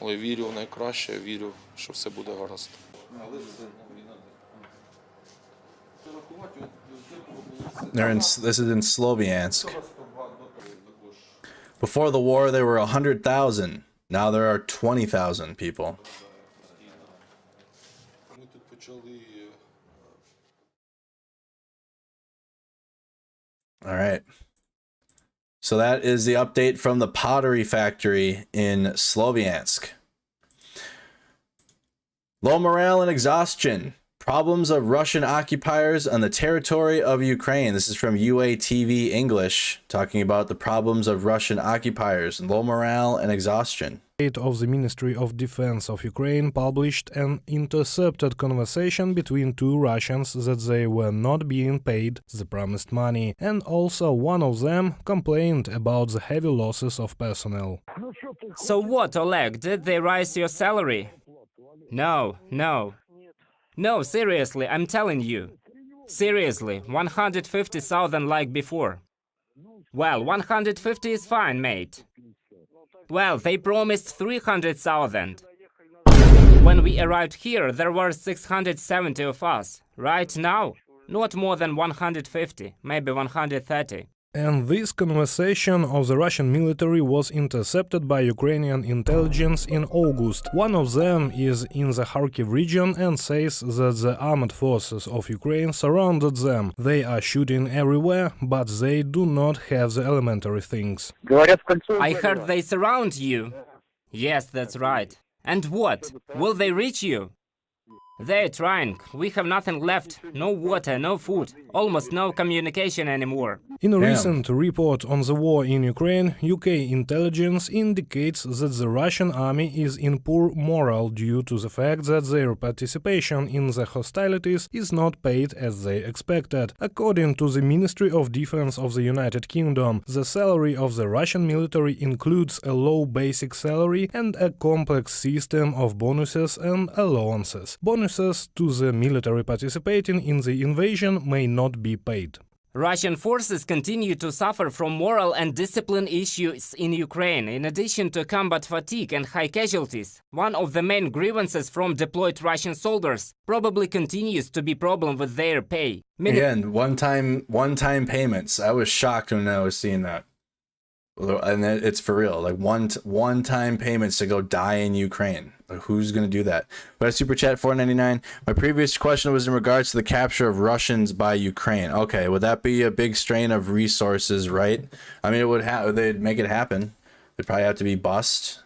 але вірю в найкраще, вірю, що все буде гаразд. This is in Sloviansk. Before the war, there were 100,000. Now there are 20,000 people. Ми тут почали. All right. So that is the update from the pottery factory in Sloviansk. Low morale and exhaustion. Problems of Russian occupiers on the territory of Ukraine. This is from UATV English, talking about the problems of Russian occupiers, low morale and exhaustion. Of the Ministry of Defense of Ukraine published an intercepted conversation between two Russians that they were not being paid the promised money, and also one of them complained about the heavy losses of personnel. So what, Oleg, did they raise your salary? No, seriously, I'm telling you. Seriously, 150,000 like before. Well, 150 is fine, mate. Well, they promised 300,000. When we arrived here, there were 670 of us. Right now, not more than 150, maybe 130. And this conversation of the Russian military was intercepted by Ukrainian intelligence in August. One of them is in the Kharkiv region and says that the armed forces of Ukraine surrounded them. They are shooting everywhere, but they do not have the elementary things. I heard they surround you. Yes, that's right. And what? Will they reach you? They're trying. We have nothing left. No water, no food. Almost no communication anymore. In a recent report on the war in Ukraine, UK intelligence indicates that the Russian army is in poor morale due to the fact that their participation in the hostilities is not paid as they expected. According to the Ministry of Defense of the United Kingdom, the salary of the Russian military includes a low basic salary and a complex system of bonuses and allowances. Bonuses to the military participating in the invasion may not be paid. Russian forces continue to suffer from moral and discipline issues in Ukraine, in addition to combat fatigue and high casualties. One of the main grievances from deployed Russian soldiers probably continues to be problem with their pay. Again, one-time payments. I was shocked when I was seeing that. And it's for real, like one-time payments to go die in Ukraine. Like, who's going to do that? But a super chat $4.99. My previous question was in regards to the capture of Russians by Ukraine. Okay, would that be a big strain of resources, right? I mean, it would they'd make it happen. They'd probably have to be bussed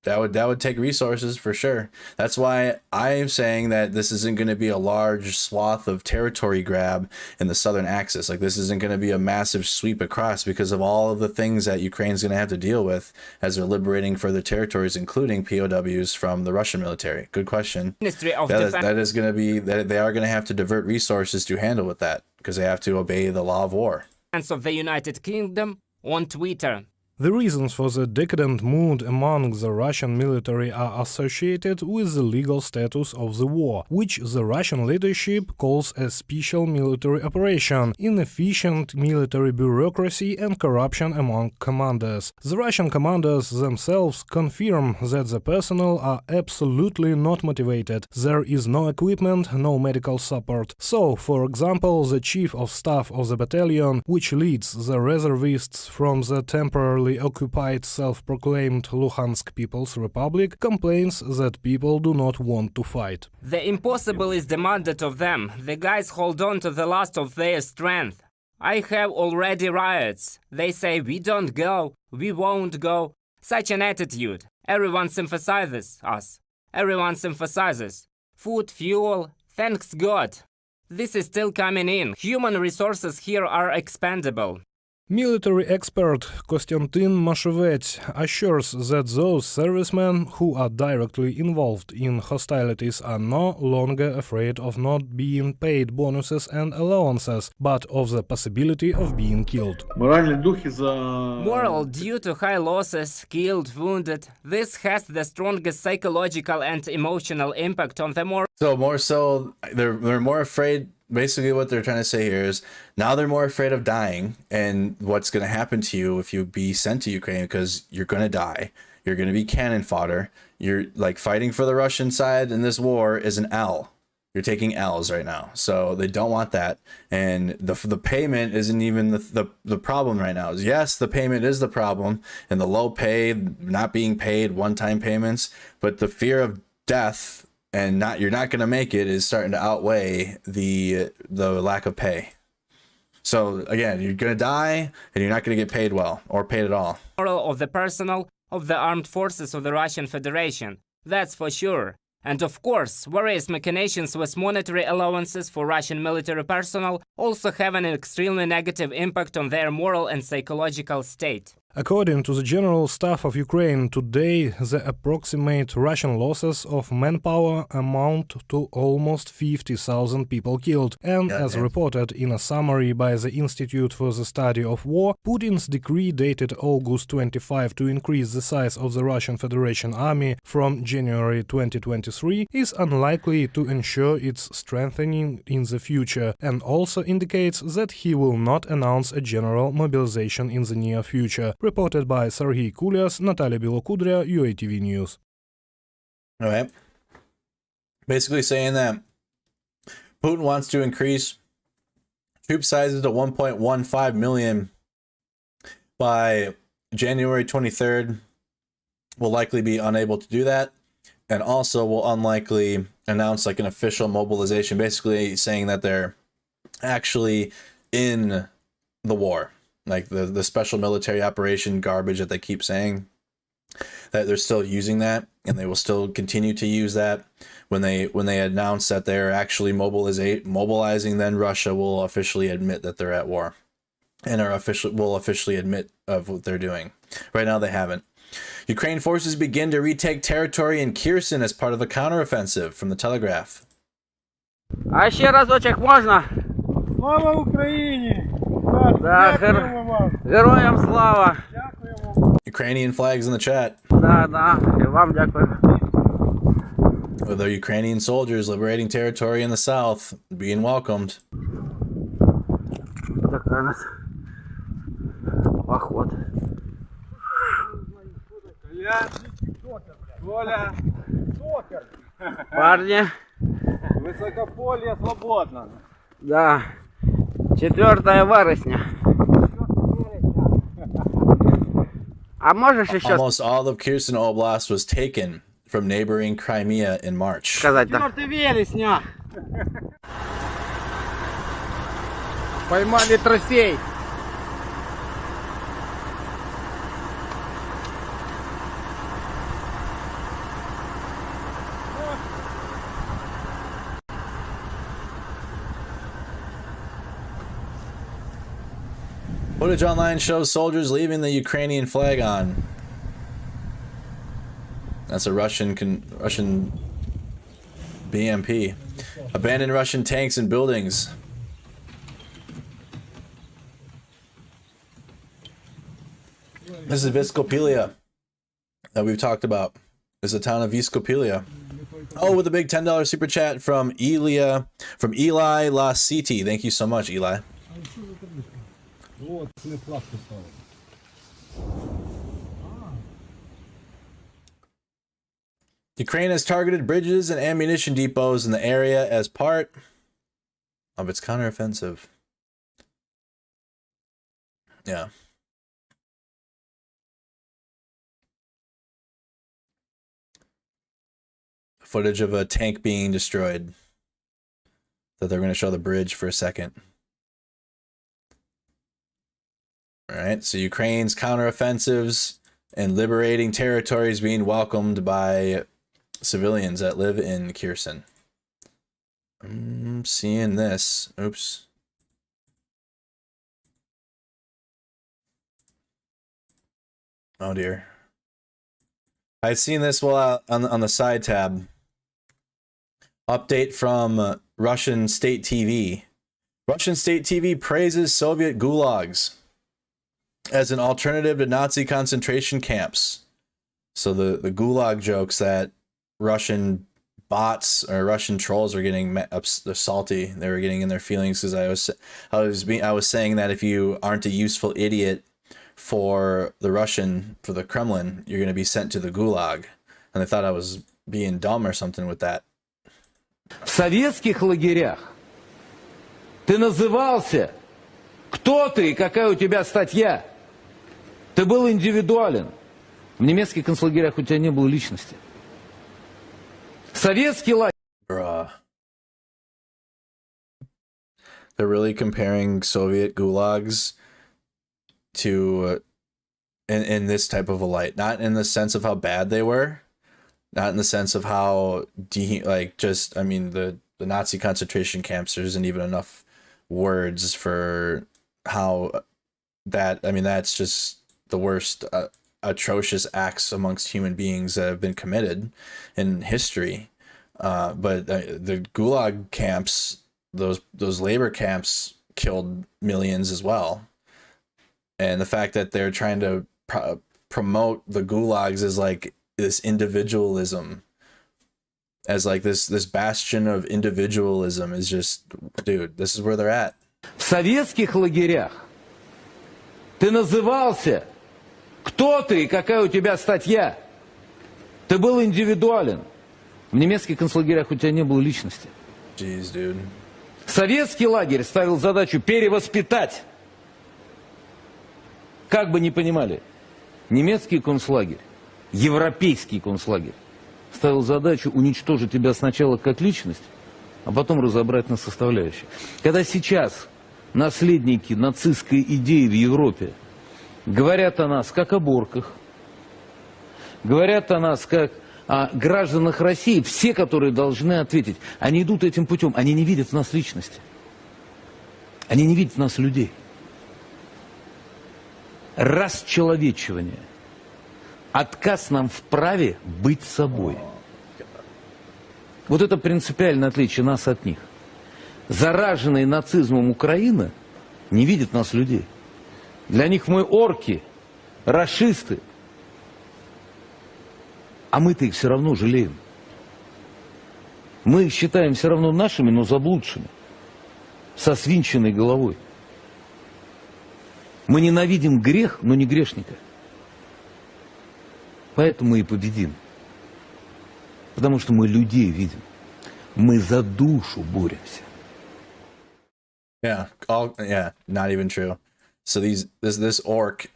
that would take resources for sure. That's why I am saying that this isn't going to be a large swath of territory grab in the southern axis. Like, this isn't going to be a massive sweep across because of all of the things that Ukraine's going to have to deal with as they're liberating further territories, including POWs from the Russian military. Good question. Ministry of that is going to be that they are going to have to divert resources to handle with that because they have to obey the law of war. Defense of the United Kingdom on Twitter. The reasons for the decadent mood among the Russian military are associated with the legal status of the war, which the Russian leadership calls a special military operation, inefficient military bureaucracy and corruption among commanders. The Russian commanders themselves confirm that the personnel are absolutely not motivated. There is no equipment, no medical support. So, for example, the chief of staff of the battalion, which leads the reservists from the temporarily occupied self-proclaimed Luhansk People's Republic, complains that people do not want to fight. The impossible is demanded of them. The guys hold on to the last of their strength. I have already riots. They say we don't go, we won't go. Such an attitude. Everyone sympathizes us. Everyone sympathizes. Food, fuel, thanks God. This is still coming in. Human resources here are expendable. Military expert Konstantin Mashevets assures that those servicemen who are directly involved in hostilities are no longer afraid of not being paid bonuses and allowances, but of the possibility of being killed. Moral due to high losses, killed, wounded. This has the strongest psychological and emotional impact on the moral. So more so, they're more afraid. Basically what they're trying to say here is now they're more afraid of dying and what's going to happen to you if you be sent to Ukraine, because you're going to die. You're going to be cannon fodder. You're like fighting for the Russian side in this war is an L. You're taking L's right now. So they don't want that. And the payment isn't even the problem right now. Yes, the payment is the problem and the low pay, not being paid, one-time payments, but the fear of death and you're not going to make it is starting to outweigh the lack of pay. So again, you're going to die and you're not going to get paid well or paid at all. Moral of the personnel of the armed forces of the Russian Federation. That's for sure. And of course, various machinations with monetary allowances for Russian military personnel also have an extremely negative impact on their moral and psychological state. According to the General Staff of Ukraine, today the approximate Russian losses of manpower amount to almost 50,000 people killed, and as reported in a summary by the Institute for the Study of War, Putin's decree dated August 25 to increase the size of the Russian Federation army from January 2023 is unlikely to ensure its strengthening in the future, and also indicates that he will not announce a general mobilization in the near future. Reported by Serhiy Kulias, Natalia Belokudria, UATV News. All right. Basically saying that Putin wants to increase troop sizes to 1.15 million by January 23rd. Will likely be unable to do that, and also will unlikely announce like an official mobilization, basically saying that they're actually in the war. Like the special military operation garbage that they keep saying, that they're still using that, and they will still continue to use that. When they announce that they're actually mobilizing, then Russia will officially admit that they're at war, and will officially admit of what they're doing. Right now they haven't. Ukraine forces begin to retake territory in Kherson as part of a counteroffensive, from the Telegraph. А ще разочек можна? Слава Україні! Да, героям слава! Ukrainian flags in the chat. Да, і вам дякую. With the Ukrainian soldiers liberating territory in the south, being welcomed. Такая у нас поход. Коля, сокер. Парни. Високополье свободно. Да. 4 вересня. А можешь еще... Almost all of Kherson Oblast was taken from neighboring Crimea in March. Сказать, да. 4 вересня. Поймали трофей. Footage online shows soldiers leaving the Ukrainian flag on. That's a Russian BMP. Abandoned Russian tanks and buildings. This is Vitskopelia that we've talked about. This is the town of Vitskopelia. Oh, with a big $10 super chat from Eli La City. Thank you so much, Eli. Ukraine has targeted bridges and ammunition depots in the area as part of its counteroffensive. Yeah. Footage of a tank being destroyed. That they're going to show the bridge for a second. All right, so Ukraine's counteroffensives and liberating territories being welcomed by civilians that live in Kherson. I'm seeing this. Oops. Oh dear. I'd seen this while on the side tab. Update from Russian state TV. Russian state TV praises Soviet gulags as an alternative to Nazi concentration camps. So the gulag jokes that Russian bots or Russian trolls are getting salty. They were getting in their feelings because I was saying that if you aren't a useful idiot for the Kremlin, you're going to be sent to the gulag, and they thought I was being dumb or something with that. В советских лагерях ты назывался, кто ты и какая у тебя статья. Ты был индивидуален. В немецких концлагерях у тебя не было личности. Советский лагерь. Bruh. They're really comparing Soviet gulags to in this type of a light, not in the sense of how bad they were, not in the sense of how the Nazi concentration camps. There isn't even enough words for how that. I mean, that's just the worst atrocious acts amongst human beings that have been committed in history. But the gulag camps, those labor camps, killed millions as well. And the fact that they're trying to promote the gulags as like this individualism, as like this bastion of individualism, is just, dude, this is where they're at. В советских лагерях ты назывался, кто ты и какая у тебя статья. Ты был индивидуален. В немецких концлагерях у тебя не было личности. Jeez, dude. Советский лагерь ставил задачу перевоспитать. Как бы ни понимали, немецкий концлагерь, европейский концлагерь ставил задачу уничтожить тебя сначала как личность, а потом разобрать на составляющие. Когда сейчас наследники нацистской идеи в Европе говорят о нас как о борках, говорят о нас как о гражданах России, все, которые должны ответить, они идут этим путем, они не видят в нас личности, они не видят в нас людей. Расчеловечивание, отказ нам в праве быть собой. Вот это принципиальное отличие нас от них. Зараженные нацизмом Украина не видит нас людей. Для них мы орки, рашисты. А мы-то их все равно жалеем. Мы их считаем все равно нашими, но заблудшими. Со свинченной головой. Мы ненавидим грех, но не грешника. Поэтому мы и победим. Потому что мы людей видим. Мы за душу боремся. Yeah, not even true. So this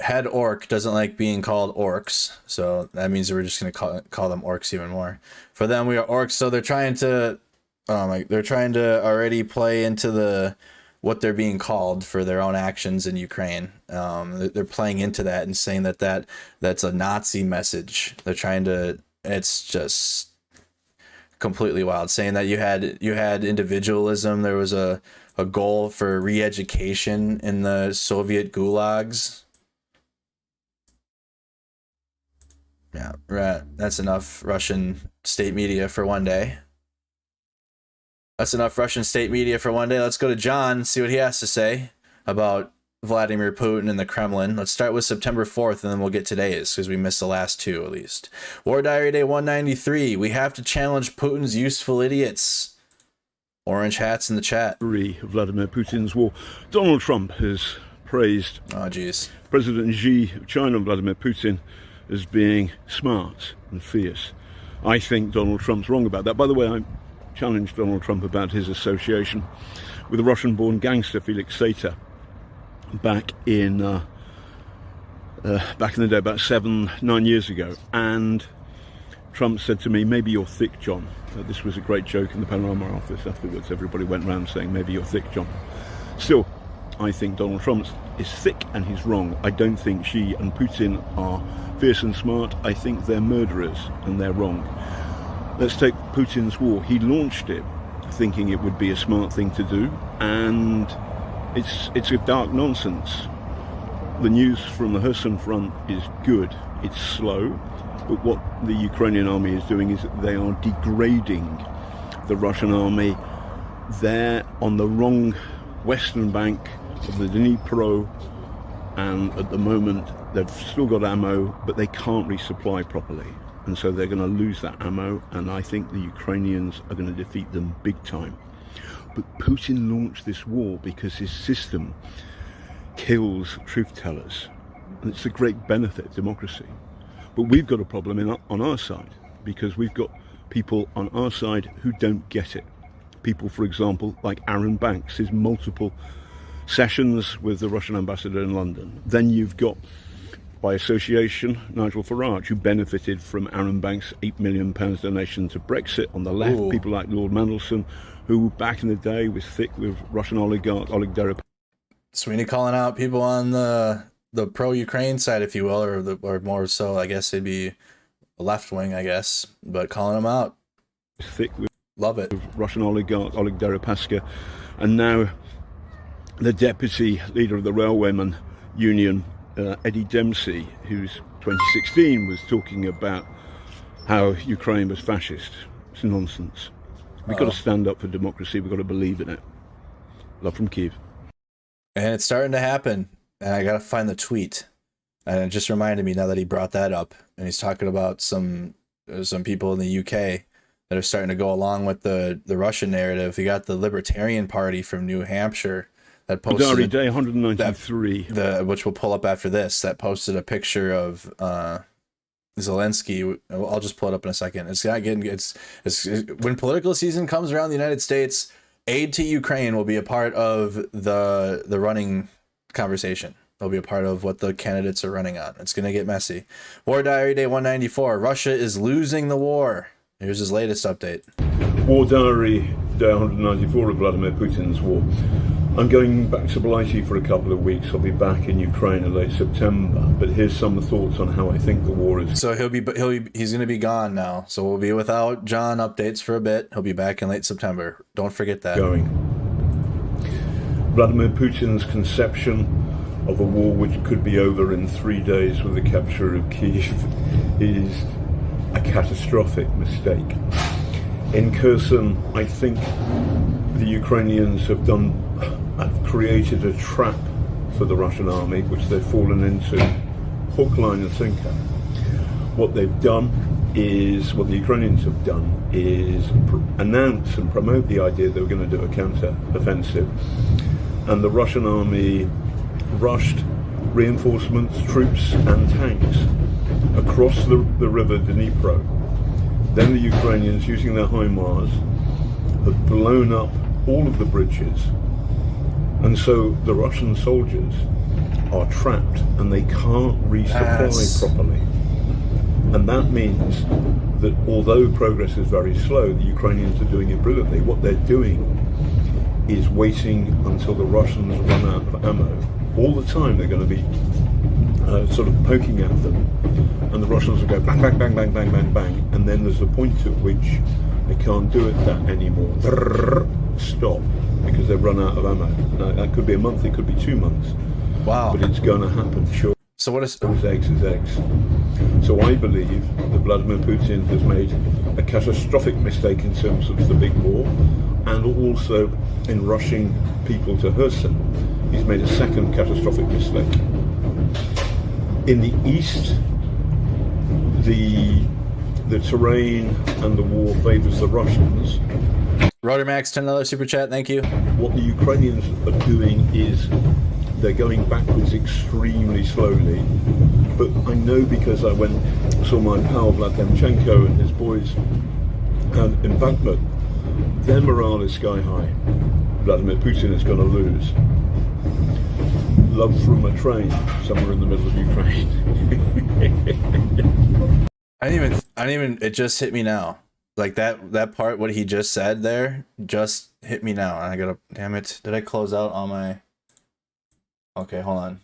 head orc doesn't like being called orcs, so that means we're just gonna call them orcs even more. For them, we are orcs, so they're trying to already play into what they're being called for their own actions in Ukraine. They're playing into that and saying that's a Nazi message. They're trying to. It's just completely wild. Saying that you had individualism. There was a goal for re-education in the Soviet gulags. Yeah, right. That's enough Russian state media for one day. Let's go to John, see what he has to say about Vladimir Putin and the Kremlin. Let's start with September 4th, and then we'll get today's, because we missed the last two at least. War Diary Day 193. We have to challenge Putin's useful idiots. Orange hats in the chat. Vladimir Putin's war. Donald Trump has praised President Xi of China, Vladimir Putin, as being smart and fierce. I think Donald Trump's wrong about that. By the way, I challenged Donald Trump about his association with a Russian-born gangster, Felix Sater, back in the day, about 7-9 years ago. And Trump said to me, "Maybe you're thick, John." This was a great joke in the Panorama office afterwards. Everybody went around saying, "Maybe you're thick, John." Still, I think Donald Trump is thick and he's wrong. I don't think Xi and Putin are fierce and smart. I think they're murderers and they're wrong. Let's take Putin's war. He launched it thinking it would be a smart thing to do, and it's a dark nonsense. The news from the Kherson front is good. It's slow, but what the Ukrainian army is doing is that they are degrading the Russian army. They're on the wrong western bank of the Dnipro, and at the moment they've still got ammo, but they can't resupply properly, and so they're going to lose that ammo, and I think the Ukrainians are going to defeat them big time. But Putin launched this war because his system kills truth tellers, and it's a great benefit of democracy. But we've got a problem on our side, because we've got people on our side who don't get it. People, for example, like Aaron Banks, his multiple sessions with the Russian ambassador in London. Then you've got, by association, Nigel Farage, who benefited from Aaron Banks' £8 million donation to Brexit. On the left, Ooh. people like Lord Mandelson, who back in the day was thick with Russian oligarch Oleg Deripaska. Sweeney calling out people on the pro-Ukraine side, if you will, or more so, I guess it'd be left wing, I guess, but calling them out. Thick with Love it. Russian oligarch Oleg Deripaska, and now the deputy leader of the railwayman union, Eddie Dempsey, who's 2016 was talking about how Ukraine was fascist. It's nonsense. We've got to stand up for democracy. We've got to believe in it. Love from Kyiv. And it's starting to happen. And I got to find the tweet. And it just reminded me now that he brought that up. And he's talking about some people in the UK that are starting to go along with the Russian narrative. You got the Libertarian Party from New Hampshire that posted Day 193, which we'll pull up after this. That posted a picture of Zelensky. I'll just pull it up in a second. It's not getting. It's when political season comes around the United States, aid to Ukraine will be a part of the running conversation. It'll be a part of what the candidates are running on. It's going to get messy. War Diary Day 194. Russia is losing the war. Here's his latest update. War Diary Day 194 of Vladimir Putin's war. I'm going back to Blighty for a couple of weeks. I'll be back in Ukraine in late September. But here's some thoughts on how I think the war is. So he's going to be gone now. So we'll be without John updates for a bit. He'll be back in late September. Don't forget that. Vladimir Putin's conception of a war which could be over in 3 days with the capture of Kyiv is a catastrophic mistake. In Kherson, I think the Ukrainians have created a trap for the Russian army, which they've fallen into, hook, line and sinker. What the Ukrainians have done is announce and promote the idea they were going to do a counter-offensive, and the Russian army rushed reinforcements, troops and tanks across the river Dnipro. Then the Ukrainians, using their HIMARS, have blown up all of the bridges, and so the Russian soldiers are trapped and they can't resupply properly. And that means that although progress is very slow, the Ukrainians are doing it brilliantly. What they're doing is waiting until the Russians run out of ammo. All the time they're going to be sort of poking at them, and the Russians will go bang, bang, bang, bang, bang, bang, bang, and then there's a point at which they can't do it that anymore. Stop, because they've run out of ammo. Now, that could be a month, it could be 2 months. Wow. But it's going to happen, sure. So what is... Eggs is eggs. So I believe that Vladimir Putin has made a catastrophic mistake in terms of the big war, and also in rushing people to Kherson. he's made a second catastrophic mistake. In the east, the terrain and the war favors the Russians. Rotormax, $10 super chat, thank you. What the Ukrainians are doing is they're going backwards extremely slowly. But I know because I saw my pal Vladimchenko and his boys in Bakhmut, their morale is sky high. Vladimir Putin is going to lose. Love from a train somewhere in the middle of Ukraine. I didn't even, it just hit me now. Like that part, what he just said there, just hit me now. And I gotta, damn it. Did I close out on my, okay, hold on.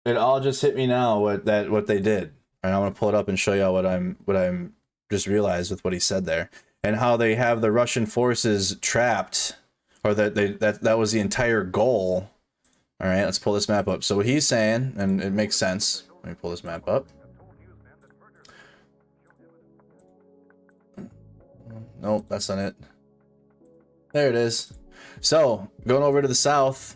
It all just hit me now what they did. And I want to pull it up and show y'all what I'm just realized with what he said there. And how they have the Russian forces trapped, or that was the entire goal. All right, let's pull this map up. So what he's saying, and it makes sense. Let me pull this map up. Nope, that's not it. There it is. So going over to the south,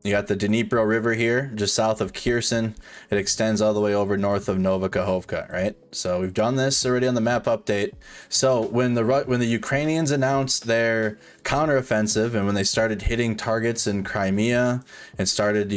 you got the Dnipro River here, just south of Kherson. It extends all the way over north of Novokhovka, right? So we've done this already on the map update. So when the Ukrainians announced their counteroffensive and when they started hitting targets in Crimea and started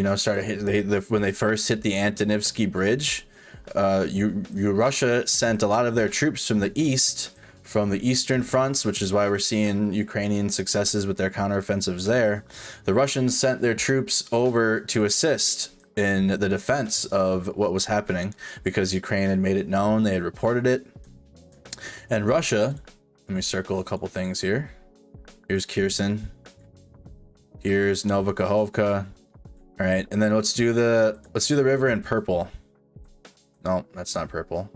when they first hit the Antonivsky Bridge, Russia sent a lot of their troops from the east, from the eastern fronts, which is why we're seeing Ukrainian successes with their counteroffensives there. The Russians sent their troops over to assist in the defense of what was happening because Ukraine had made it known, they had reported it. And Russia, let me circle a couple things here. Here's Kherson. Here's Novokhovka. All right, and then let's do the river in purple. No, that's not purple.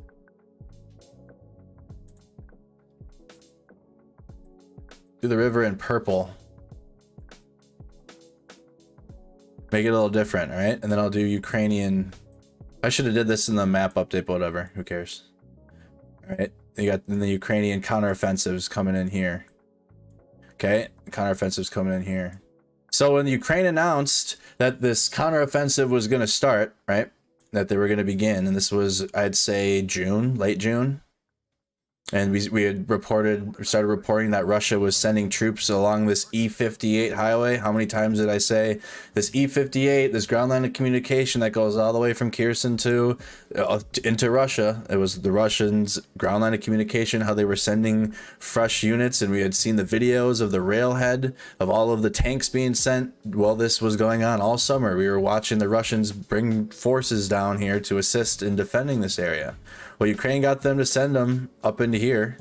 Do the river in purple. Make it a little different, all right? And then I'll do Ukrainian. I should have did this in the map update, but whatever. Who cares? All right. You got the Ukrainian counteroffensives coming in here. Okay, counteroffensives coming in here. So when Ukraine announced that this counteroffensive was going to start, right? That they were going to begin, and this was, I'd say, June, late June. And we had started reporting that Russia was sending troops along this E58 highway. How many times did I say this E58, this ground line of communication that goes all the way from Kherson to into Russia? It was the Russians' ground line of communication, how they were sending fresh units, and we had seen the videos of the railhead of all of the tanks being sent while this was going on all summer. We were watching the Russians bring forces down here to assist in defending this area. Well, Ukraine got them to send them up into here,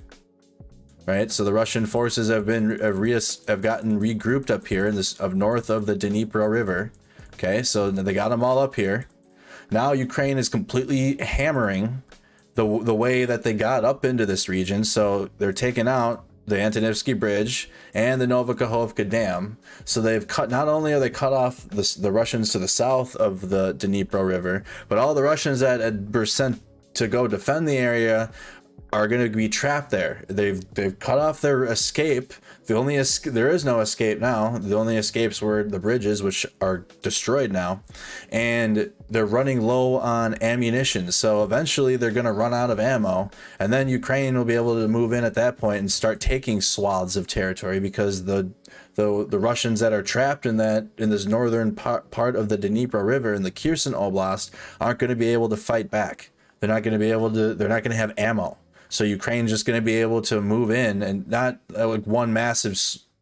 right? So the Russian forces have gotten regrouped up here in this north of the Dnipro River. Okay, so they got them all up here. Now Ukraine is completely hammering the way that they got up into this region. So they're taking out the Antonivsky Bridge and the Novokhovka Dam. So they've not only are they cut off the Russians to the south of the Dnipro River, but all the Russians that were sent to go defend the area are going to be trapped there. They've cut off their escape. There is no escape now. The only escapes were the bridges, which are destroyed now, and they're running low on ammunition. So eventually they're going to run out of ammo, and then Ukraine will be able to move in at that point and start taking swaths of territory because the Russians that are trapped in this northern part of the Dnipro River in the Kherson Oblast aren't going to be able to fight back. They're not going to have ammo. So Ukraine's just going to be able to move in, and not like one massive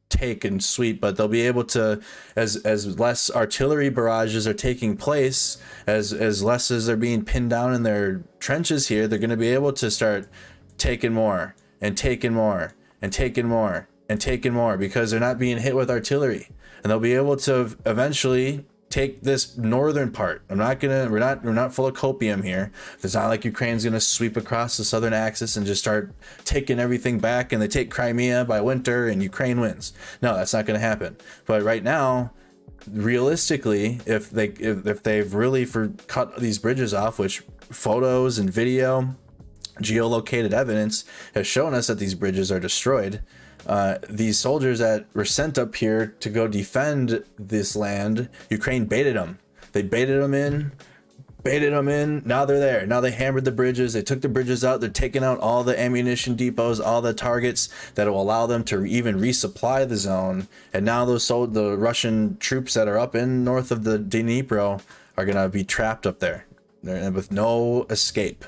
take and sweep, but they'll be able to, as less artillery barrages are taking place, as less as they're being pinned down in their trenches here, they're going to be able to start taking more and taking more and taking more and taking more because they're not being hit with artillery, and they'll be able to eventually take this northern part. We're not full of copium here. It's not like Ukraine's gonna sweep across the southern axis and just start taking everything back and they take Crimea by winter and Ukraine wins. No, that's not gonna happen. But right now, realistically, if they've really cut these bridges off, which photos and video geolocated evidence has shown us that these bridges are destroyed. These soldiers that were sent up here to go defend this land, Ukraine baited them. They baited them in. Now they're there. Now they hammered the bridges. They took the bridges out. They're taking out all the ammunition depots, all the targets that will allow them to even resupply the zone. And now the Russian troops that are up in north of the Dnipro are going to be trapped up there with no escape,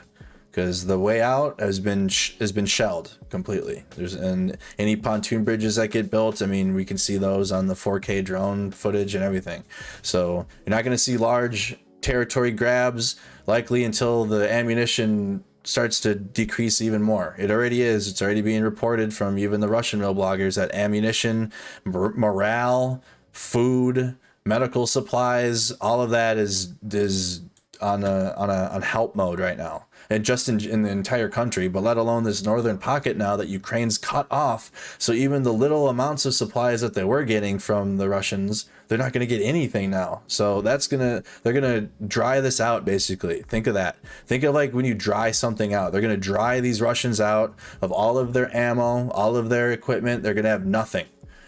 because the way out has been shelled completely. And any pontoon bridges that get built, I mean, we can see those on the 4K drone footage and everything. So you're not going to see large territory grabs likely until the ammunition starts to decrease even more. It already is. It's already being reported from even the Russian mill bloggers that ammunition, morale, food, medical supplies, all of that is on help mode right now, and just in the entire country, but let alone this northern pocket now that Ukraine's cut off. So even the little amounts of supplies that they were getting from the Russians, they're not going to get anything now. So they're gonna dry this out, basically. Think of that. Think of like when you dry something out. They're gonna dry these Russians out of all of their ammo, all of their equipment. They're gonna have nothing.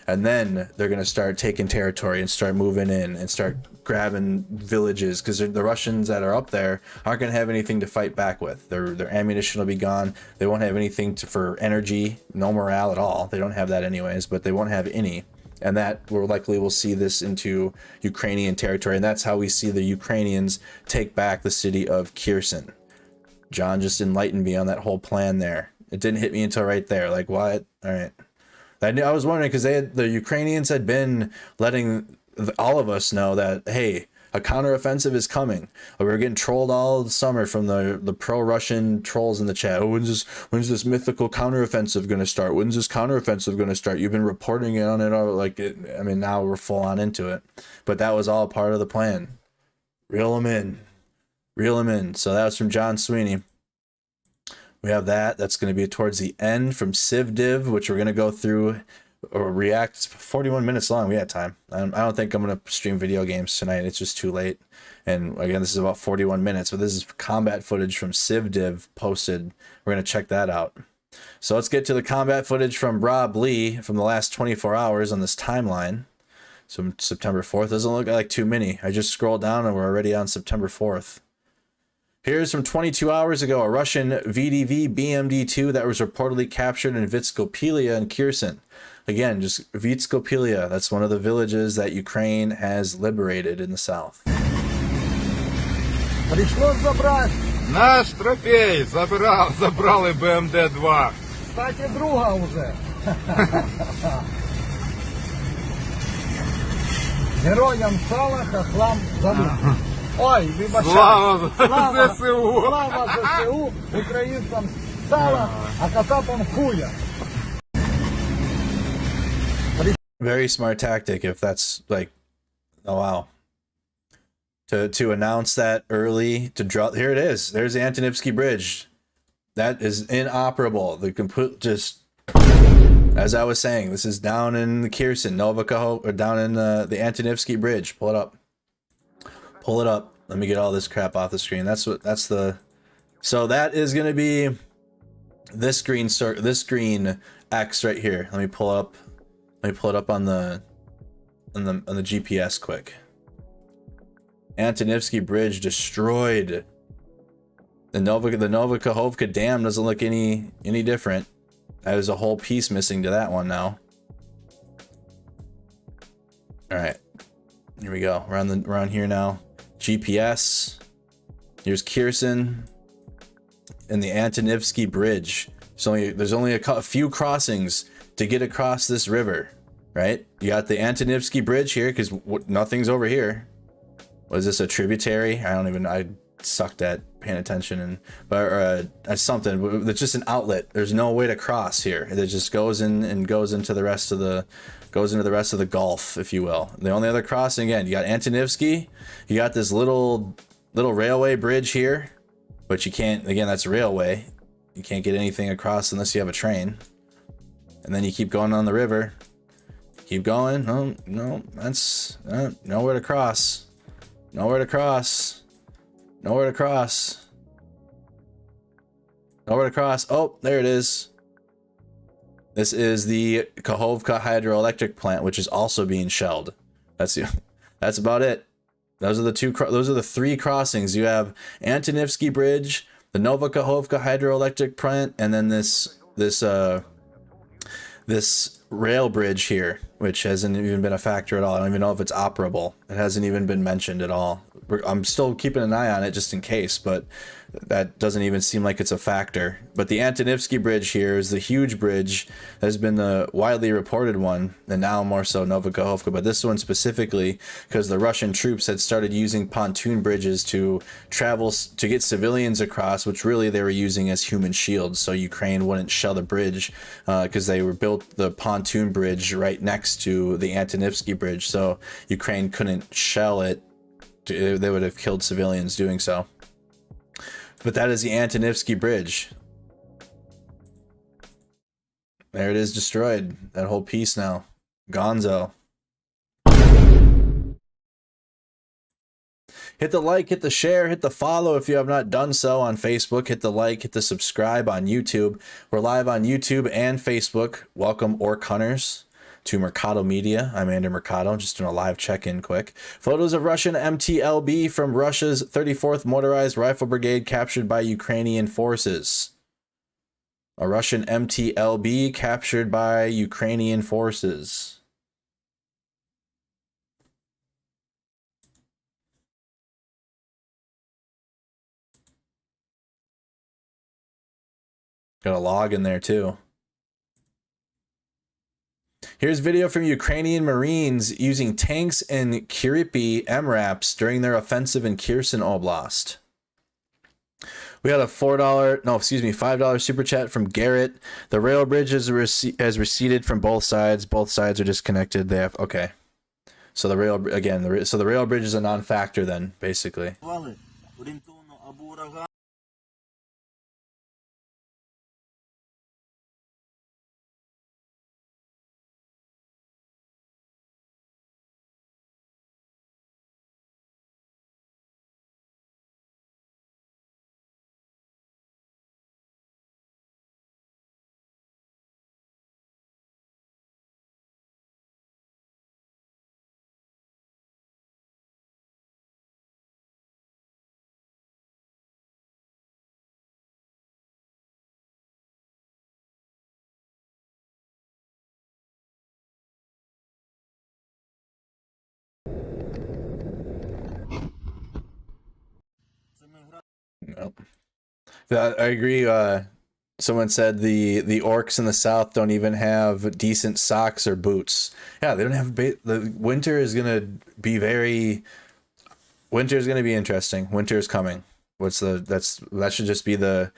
And then they're going to start taking territory and start moving in and start grabbing villages, because the Russians that are up there aren't going to have anything to fight back with. Their ammunition will be gone. They won't have anything for energy, no morale at all. They don't have that anyways, but they won't have any. And that we'll see this into Ukrainian territory. And that's how we see the Ukrainians take back the city of Kherson. John just enlightened me on that whole plan there. It didn't hit me until right there. Like, what? All right. I was wondering, because the Ukrainians had been letting all of us know that, hey, a counteroffensive is coming. We were getting trolled all summer from the pro-Russian trolls in the chat. Oh, when's this mythical counteroffensive going to start? When's this counteroffensive going to start? You've been reporting it on it all, I mean, now we're full on into it. But that was all part of the plan. Reel them in. So that was from John Sweeney. We have that's going to be towards the end from Civ Div, which we're going to go through or react. It's 41 minutes long. We had time. I don't think I'm going to stream video games tonight. It's just too late. And again, this is about 41 minutes, but this is combat footage from Civ Div posted. We're going to check that out. So let's get to the combat footage from Rob Lee from the last 24 hours on this timeline. So September 4th doesn't look like too many. I just scrolled down and we're already on September 4th. Here's from 22 hours ago, a Russian VDV BMD-2 that was reportedly captured in Vitskopelia and Kherson. Again, just Vitskopelia. That's one of the villages that Ukraine has liberated in the south. Пришлось забрать. Наш трофей забрали БМД-2. Кстати, друга уже. Героям сала, хохлам залуп. Ой, вибачаю. Слава ЗСУ. Слава ЗСУ, українцям сала, а кацапам хуя. Very smart tactic, if that's like, oh wow. To announce that early, to draw, here it is. There's the Antonivsky Bridge. That is inoperable. The complete, just, as I was saying, this is down in the Kherson, Novakahov, or down in the Antonivsky Bridge. Pull it up. Pull it up. Let me get all this crap off the screen. So that is going to be this green circle, this green X right here. Let me pull it up. Let me pull it up on the GPS quick. Antonivsky Bridge destroyed. The Novakahovka Dam doesn't look any different. There's a whole piece missing to that one now. All right, here we go. We're on here now. GPS. Here's Kherson and the Antonivsky Bridge. There's only a few crossings to get across this river, right? You got the Antonivsky Bridge here because nothing's over here. Was this a tributary? I sucked at paying attention, or something. It's just an outlet. There's no way to cross here. It just goes in and goes into the rest of the Gulf, if you will. The only other crossing, again, you got Antonivsky. You got this little railway bridge here, but you can't. Again, that's railway. You can't get anything across unless you have a train. And then you keep going on the river. Keep going. No, that's nowhere to cross. Nowhere to cross. Nowhere to cross. Nowhere to cross. Oh, there it is. This is the Kakhovka hydroelectric plant, which is also being shelled. That's about it. Those are the three crossings. You have Antonivsky Bridge, the Nova Kakhovka hydroelectric plant, and then this rail bridge here, which hasn't even been a factor at all. I don't even know if it's operable. It hasn't even been mentioned at all. I'm still keeping an eye on it just in case, but that doesn't even seem like it's a factor. But the Antonivsky Bridge here is the huge bridge that has been the widely reported one, and now more so Nova Kakhovka. But this one specifically, because the Russian troops had started using pontoon bridges to to get civilians across, which really they were using as human shields, so Ukraine wouldn't shell the bridge, because they were built the pontoon bridge right next to the Antonivsky Bridge, so Ukraine couldn't shell it. They would have killed civilians doing so. But that is the Antonivsky Bridge. There it is, destroyed. That whole piece now. Gonzo. Hit the like, hit the share, hit the follow if you have not done so on Facebook. Hit the like, hit the subscribe on YouTube. We're live on YouTube and Facebook. Welcome, Orc Hunters, to Mercado Media. I'm Andrew Mercado, just doing a live check-in quick. Photos of Russian MTLB from Russia's 34th Motorized Rifle Brigade captured by Ukrainian forces. A Russian MTLB captured by Ukrainian forces. Got a log in there too. Here's video from Ukrainian Marines using tanks and Kiripi MRAPs during their offensive in Kherson Oblast. We had a $5 super chat from Garrett. The rail bridge has receded from both sides. Both sides are disconnected. They have, okay. So the rail, again, so the rail bridge is a non-factor then, basically. Nope. I agree. Someone said the orcs in the south don't even have decent socks or boots. Yeah, they don't have the winter is gonna be interesting. Winter is coming. That should just be the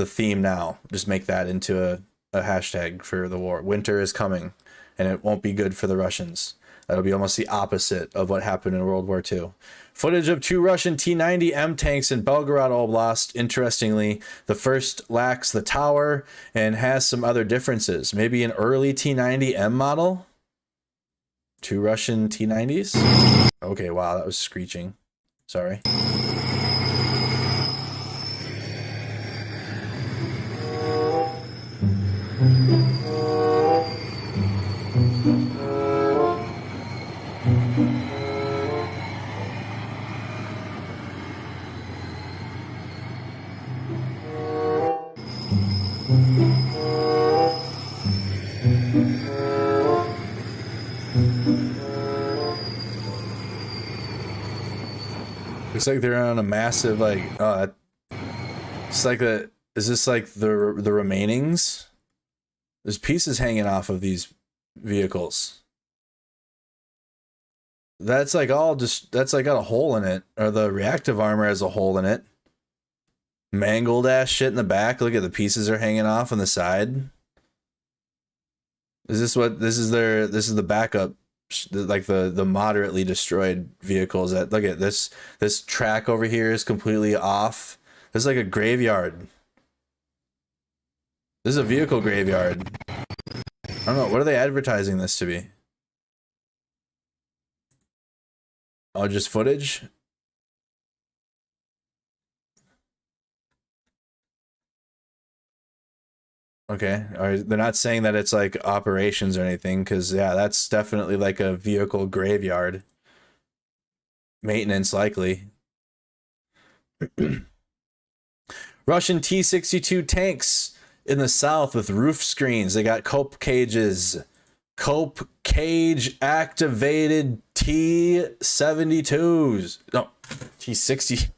theme now. Just make that into a hashtag for the war. Winter is coming, and it won't be good for the Russians. That'll be almost the opposite of what happened in World War II. Footage of 2 Russian T-90M tanks in Belgorod Oblast. Interestingly, the first lacks the tower and has some other differences. Maybe an early T-90M model? 2 Russian T-90s? Okay, wow, that was screeching. Sorry. Looks like they're on a massive, like, it's like is this like the remainings? There's pieces hanging off of these vehicles. That's like that's like got a hole in it, or the reactive armor has a hole in it. Mangled ass shit in the back. Look at the pieces are hanging off on the side. Is this the backup? Like the moderately destroyed vehicles. That, look at this track over here is completely off. This is like a graveyard. This is a vehicle graveyard. I don't know, what are they advertising this to be? Oh, just footage? Okay, or they're not saying that it's like operations or anything, because yeah, that's definitely like a vehicle graveyard. Maintenance likely. Russian T-62 tanks in the south with roof screens. They got cope cages. Cope cage activated T-72s. No, T-60.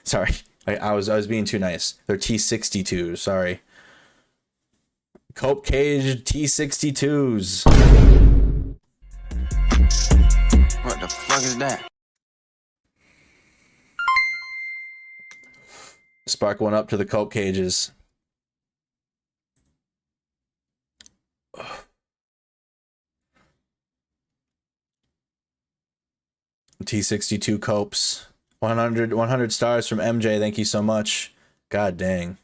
Sorry, I was being too nice. They're T-62s. Sorry. Cope cage T-62s. What the fuck is that? Spark one up to the cope cages. T-62 copes. 100 stars from MJ. Thank you so much. God dang.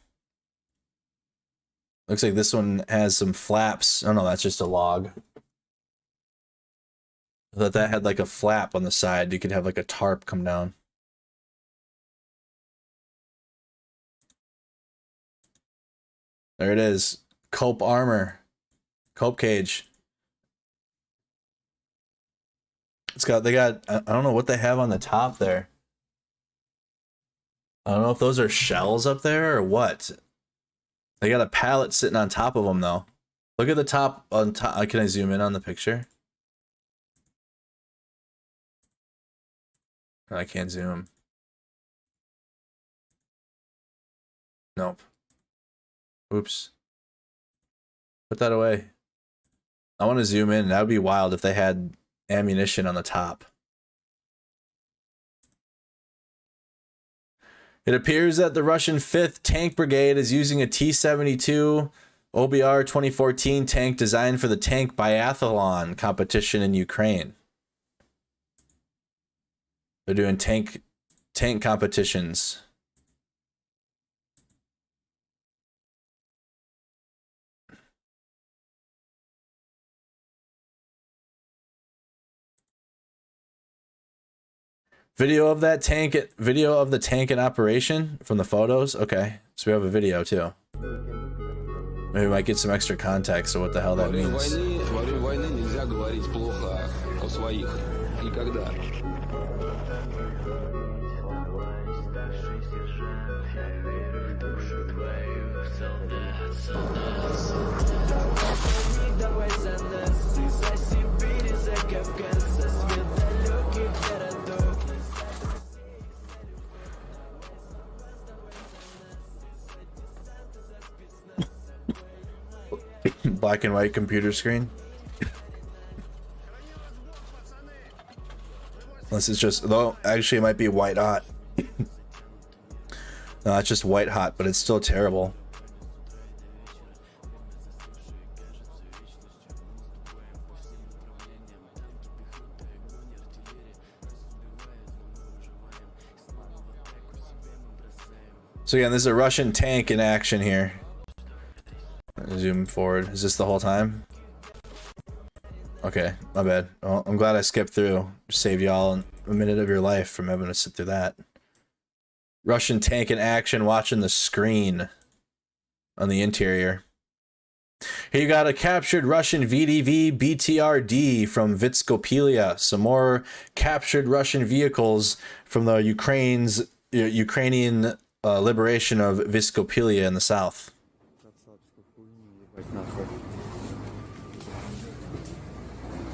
Looks like this one has some flaps. Oh no, that's just a log. I thought that had like a flap on the side. You could have like a tarp come down. There it is. Cope armor. Cope cage. They got, I don't know what they have on the top there. I don't know if those are shells up there or what. They got a pallet sitting on top of them though. Look at the top on top. Can I zoom in on the picture? I can't zoom. Nope. Oops. Put that away. I want to zoom in. That would be wild if they had ammunition on the top. It appears that the Russian 5th Tank Brigade is using a T-72 OBR 2014 tank designed for the tank biathlon competition in Ukraine. They're doing tank competitions. Video of that tank, video of the tank in operation from the photos. Okay, so we have a video too. Maybe we might get some extra context of what the hell that means. Black and white computer screen. Unless it's just, though, actually it might be white hot. No, it's just white hot, but it's still terrible. So again, there's a Russian tank in action here. Zoom forward. Is this the whole time? Okay, my bad. Well, I'm glad I skipped through. Saved y'all a minute of your life from having to sit through that. Russian tank in action, watching the screen on the interior. Here you got a captured Russian VDV BTRD from Vitskopelia. Some more captured Russian vehicles from the Ukrainian liberation of Vitskopelia in the south.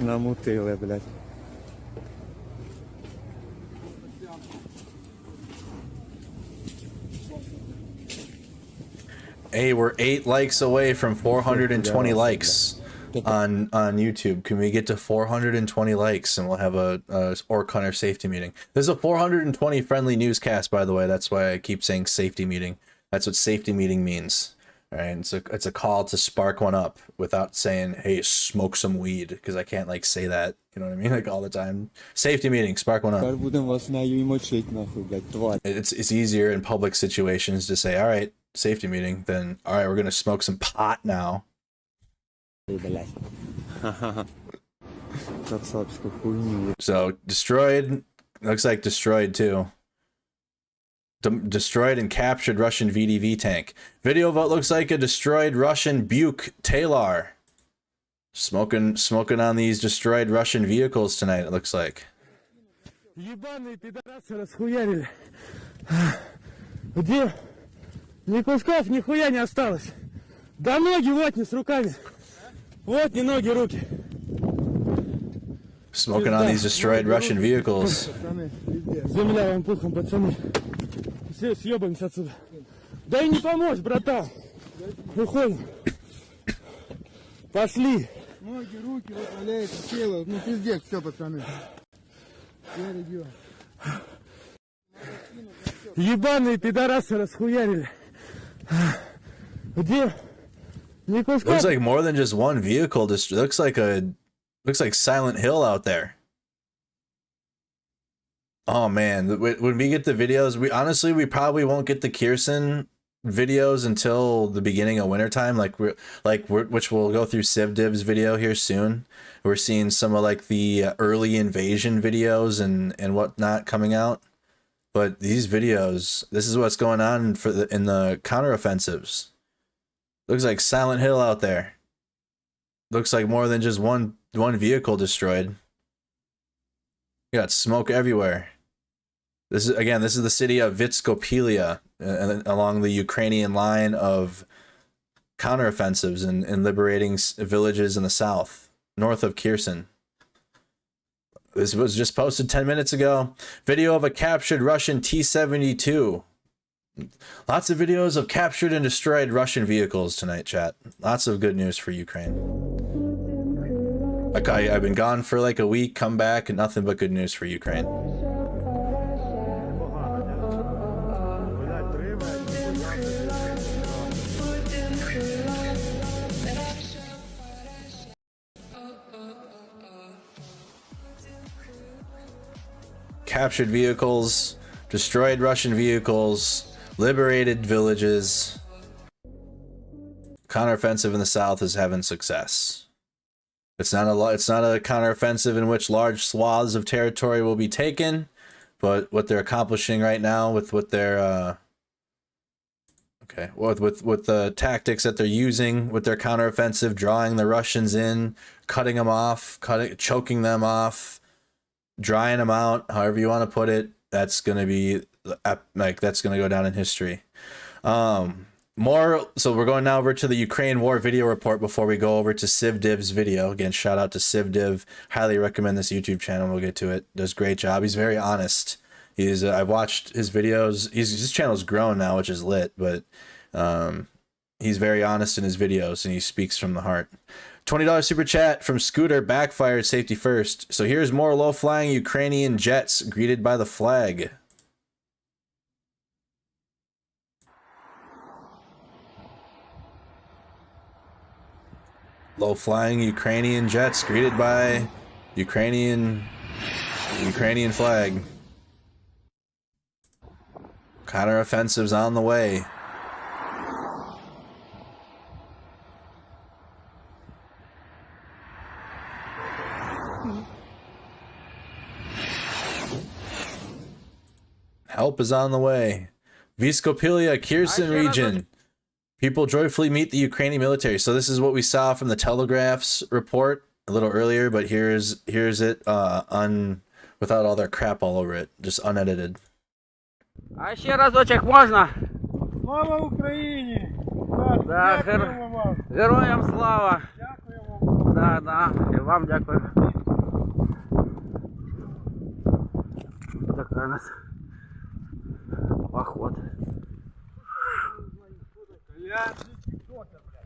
Намутили, блядь. Hey, we're 8 likes away from 420 likes on YouTube. Can we get to 420 likes and we'll have a Orc Hunter safety meeting? There's a 420 friendly newscast, by the way. That's why I keep saying safety meeting. That's what safety meeting means. All right, and so it's a call to spark one up without saying, hey, smoke some weed, because I can't like say that, you know what I mean, like all the time. Safety meeting, spark one up. It's easier in public situations to say, all right, safety meeting, than all right, we're gonna smoke some pot now. So destroyed, looks like destroyed too. destroyed and captured Russian VDV tank. Video of what looks like a destroyed Russian Buick Talar. Smoking on these destroyed Russian vehicles tonight, it looks like. Ебаные пидорасы расхуярили. Где? Ни кусков, нихуя не осталось. Да ноги вот не с руками. Вот не ноги, руки. Smoking on these destroyed Russian vehicles. Земля вам пухом, пацаны. Все съебаемся отсюда. Дай не помочь, братан. Выходим. Пошли. Ноги, руки, вот валяется тело. Ну пиздец, все, пацаны. Я регион. Ебаные пидорасы расхуярили. Где? Ни куска. Looks like more than just one vehicle. Looks like Silent Hill out there. Oh man, when we get the videos, we probably won't get the Kherson videos until the beginning of wintertime, which we'll go through Civ Div's video here soon. We're seeing some of like the early invasion videos and whatnot coming out. But these videos, this is what's going on in the counteroffensives. Looks like Silent Hill out there. Looks like more than just one vehicle destroyed. You got smoke everywhere. This is the city of Vitskopelia, along the Ukrainian line of counteroffensives and liberating villages in the south, north of Kherson. This was just posted 10 minutes ago. Video of a captured Russian T-72. Lots of videos of captured and destroyed Russian vehicles tonight, chat. Lots of good news for Ukraine. Okay, I've been gone for like a week, come back, and nothing but good news for Ukraine. Captured vehicles, destroyed Russian vehicles, liberated villages. Counteroffensive in the south is having success. It's not a counteroffensive in which large swaths of territory will be taken, but what they're accomplishing right now with what they're with the tactics that they're using with their counteroffensive, drawing the Russians in, cutting them off, choking them off, drying them out, however you want to put it, that's going to go down in history. So we're going now over to the Ukraine War Video Report before we go over to Civ Div's video. Again, shout out to Civ Div. Highly recommend this YouTube channel. We'll get to it. Does a great job. He's very honest. I've watched his videos. His channel's grown now, which is lit, but he's very honest in his videos and he speaks from the heart. $20 super chat from Scooter. Backfired, safety first. So here's more low-flying Ukrainian jets greeted by the flag. Low-flying Ukrainian jets greeted by Ukrainian flag. Counteroffensives on the way. Help is on the way. Vitskopelia, Kherson region. People joyfully meet the Ukrainian military. So this is what we saw from the Telegraph's report a little earlier, but here's it without all their crap all over it, just unedited. А ще разочек можна? Слава Україні! Да, героям слава! Да, і вам дякую. Така у нас поход.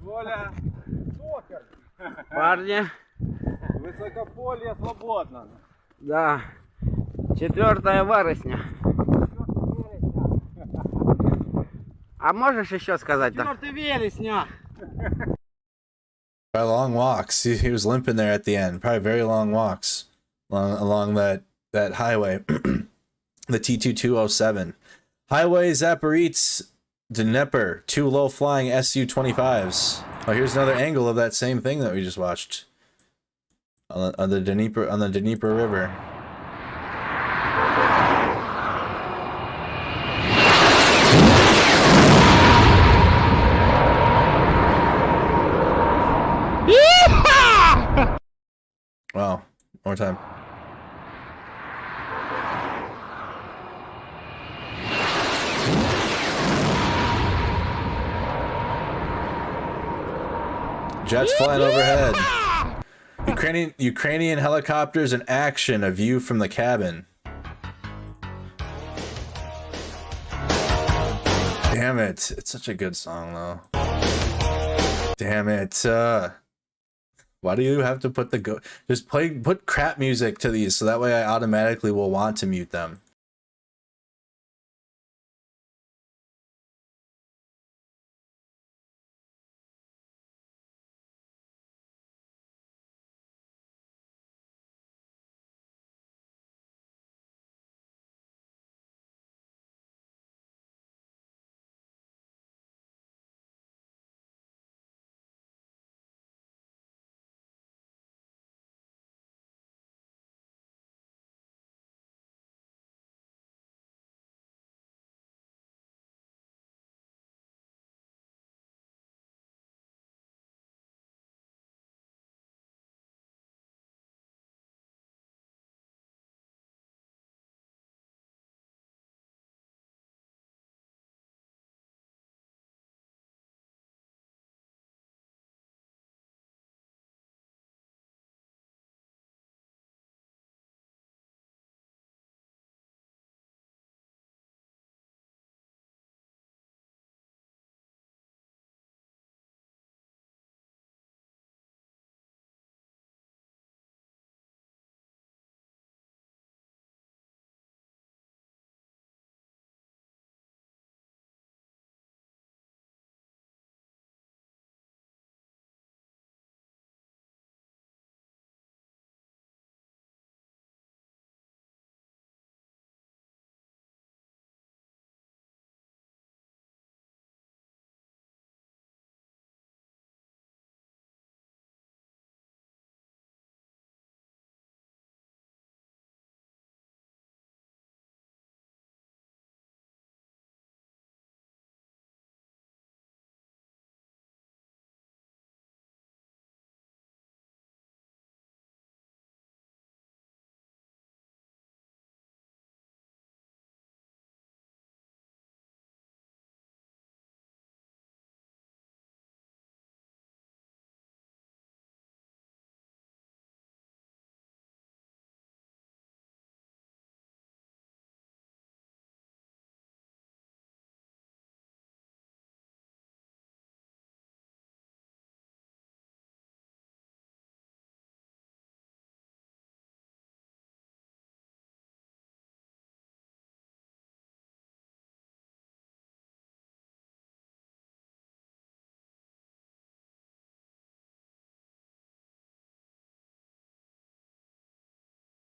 Коля, Парни. Високополье свободно. Да. 4 вересня. А можешь еще сказать? 4 вересня. By long walks. He was limping there at the end. Probably very long walks along that highway. The T-2207. Highway Zaporizhzhia Dnieper. 2 low-flying Su-25s. Oh, here's another angle of that same thing that we just watched. On the Dnieper River. more time. Jets flying overhead. Ukrainian helicopters in action. A view from the cabin. Damn it. It's such a good song, though. Damn it. Why do you have to put the just put crap music to these so that way I automatically will want to mute them.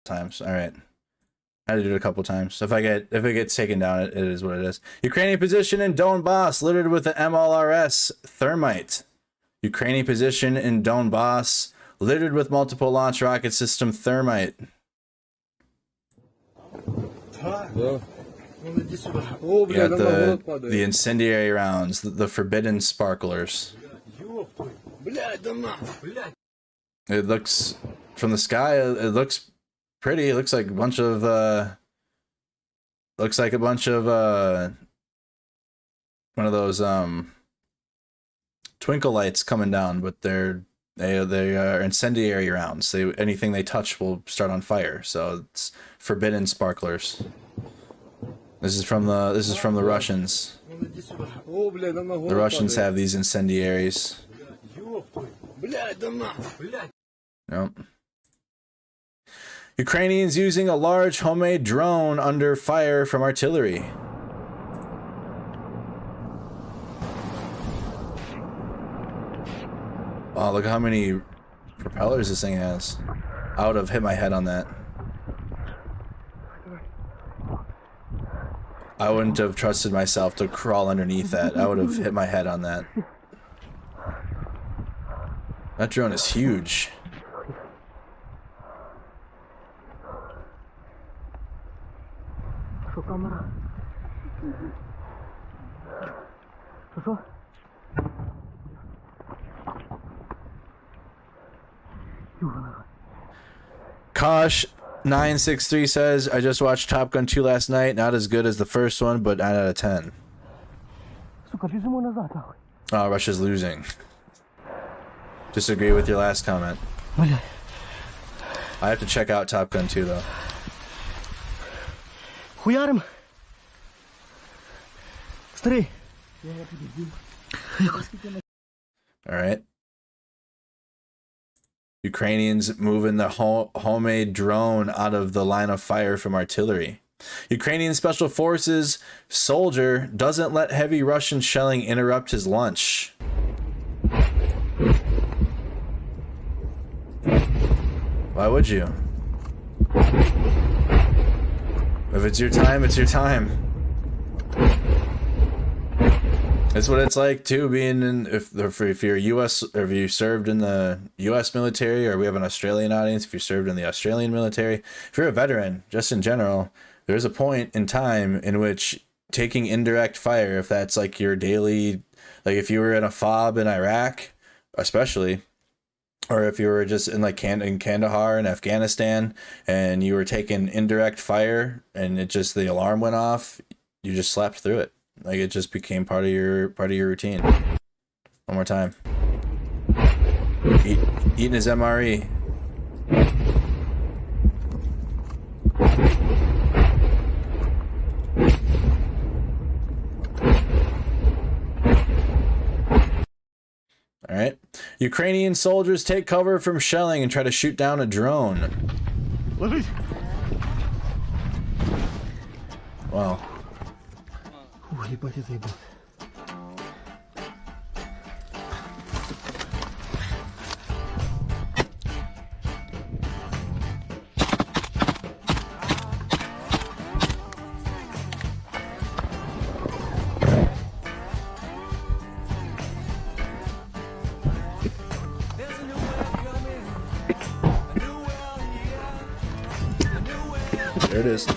Times. All right. I had to do it a couple times. If it gets taken down, it is what it is. Ukrainian position in Donbass littered with the MLRS thermite. Ukrainian position in Donbass littered with multiple launch rocket system thermite. You got the incendiary rounds, the forbidden sparklers. It looks from the sky. It looks pretty. It looks like a bunch of one of those twinkle lights coming down, but they are incendiary rounds. Anything they touch will start on fire. So it's forbidden sparklers. This is from the Russians. The Russians have these incendiaries. Nope. Ukrainians using a large homemade drone under fire from artillery. Wow, look at how many propellers this thing has. I would have hit my head on that. I wouldn't have trusted myself to crawl underneath that. I would have hit my head on that. That drone is huge. Kosh 963 says, I just watched Top Gun 2 last night. Not as good as the first one, but 9 out of 10. Oh, Russia's losing. Disagree with your last comment. I have to check out Top Gun 2 though. Хуярим. Старий. Alright. Ukrainians moving the homemade drone out of the line of fire from artillery. Ukrainian Special Forces soldier doesn't let heavy Russian shelling interrupt his lunch. Why would you? If it's your time, it's your time. That's what it's like too, being in, if you're US, or if you served in the US military, or we have an Australian audience, if you served in the Australian military, if you're a veteran, just in general, there's a point in time in which taking indirect fire, if that's like your daily, like if you were in a FOB in Iraq, especially, or if you were just in like in Kandahar in Afghanistan and you were taking indirect fire and it just, the alarm went off, you just slept through it. Like it just became part of your routine. One more time. Eating his MRE. All right. Ukrainian soldiers take cover from shelling and try to shoot down a drone. Wow. There it is.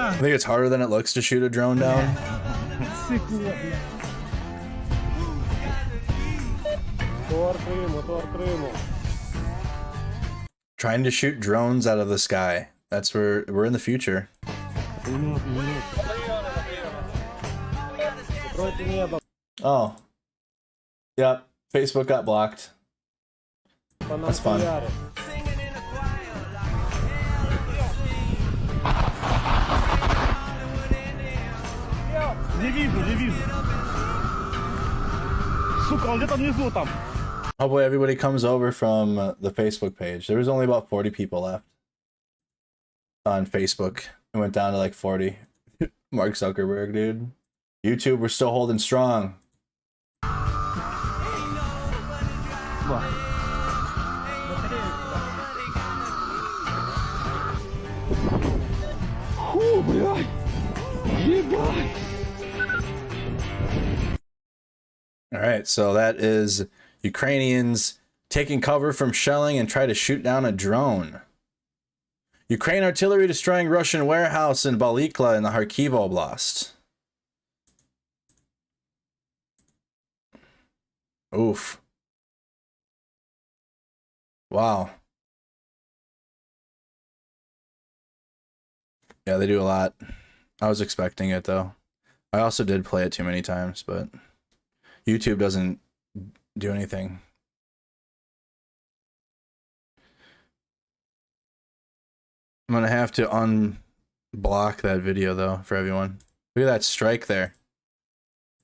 I think it's harder than it looks to shoot a drone down. Trying to shoot drones out of the sky. That's where we're in the future. Oh. Yep. Facebook got blocked. That's fun. Hopefully everybody comes over from the Facebook page. There was only about 40 people left on Facebook. It went down to like 40. Mark Zuckerberg, dude. YouTube, we're still holding strong. All right, so that is Ukrainians taking cover from shelling and try to shoot down a drone. Ukraine artillery destroying Russian warehouse in Balikla in the Kharkiv Oblast. Oof. Wow. Yeah, they do a lot. I was expecting it though. I also did play it too many times, but YouTube doesn't do anything. I'm gonna have to unblock that video though for everyone. Look at that strike there.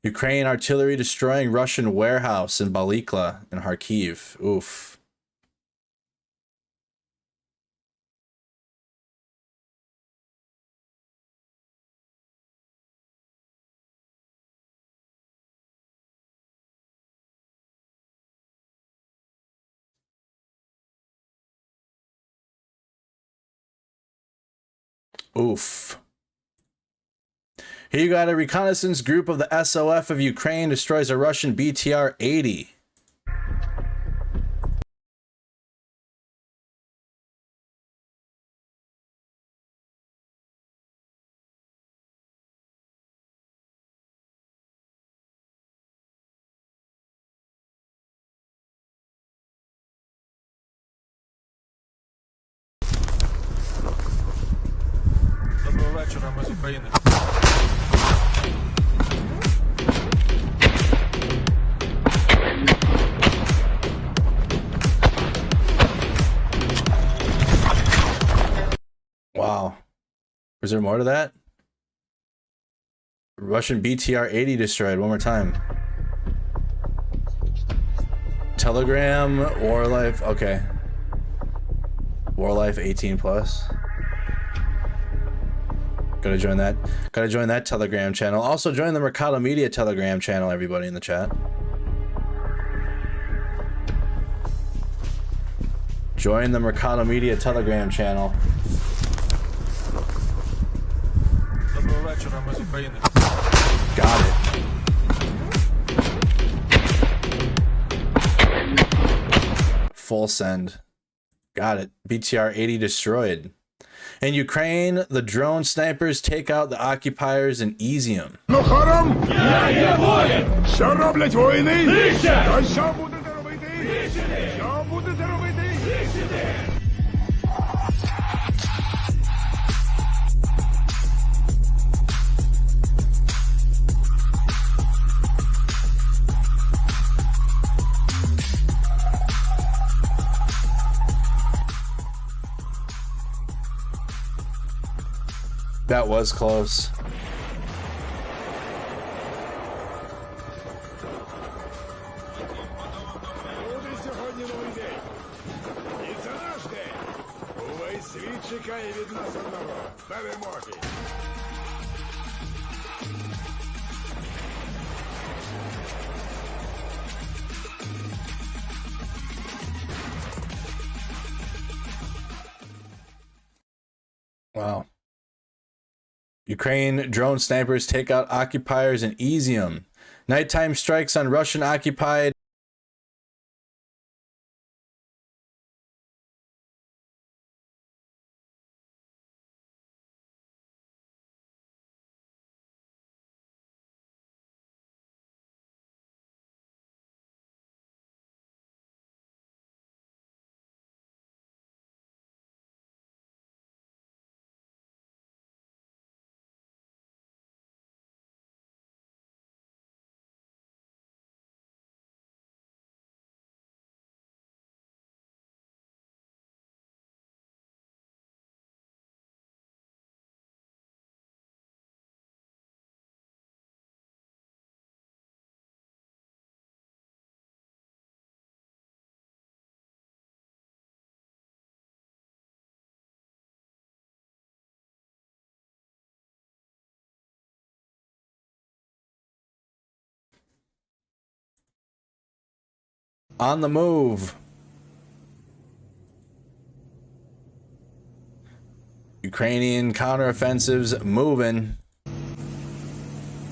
Ukraine artillery destroying Russian warehouse in Balikla in Kharkiv. Oof. Oof. Here you got a reconnaissance group of the SOF of Ukraine destroys a Russian BTR-80. Wow. Was there more to that? Russian BTR-80 destroyed. One more time. Telegram, Warlife. Okay. Warlife 18 plus. Gotta join that. Gotta join that Telegram channel. Also join the Mercado Media Telegram channel, everybody in the chat. Join the Mercado Media Telegram channel. Got it. Full send. Got it. BTR-80 destroyed. In Ukraine, the drone snipers take out the occupiers in Izium. Що роблять воїни? Та що будете робити? Що будете робити? That was close. Буде сьогодні новий день. І це наш день. Увесь світ чекає від нас одного. Перемоги. Wow. Ukraine drone snipers take out occupiers in Izium. Nighttime strikes on Russian occupied. On the move. Ukrainian counteroffensives moving.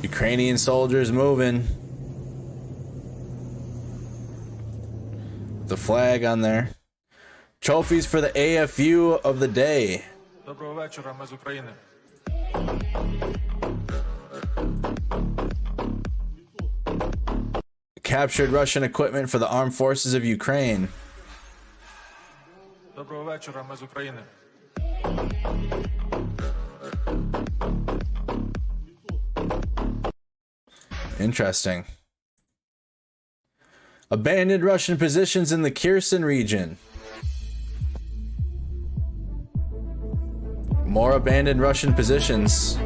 Ukrainian soldiers moving. The flag on there. Trophies for the AFU of the day. Доброго вечора, ми з України. Captured Russian equipment for the armed forces of Ukraine. Доброго вечора, ми з України. Interesting. Abandoned Russian positions in the Kherson region. More abandoned Russian positions.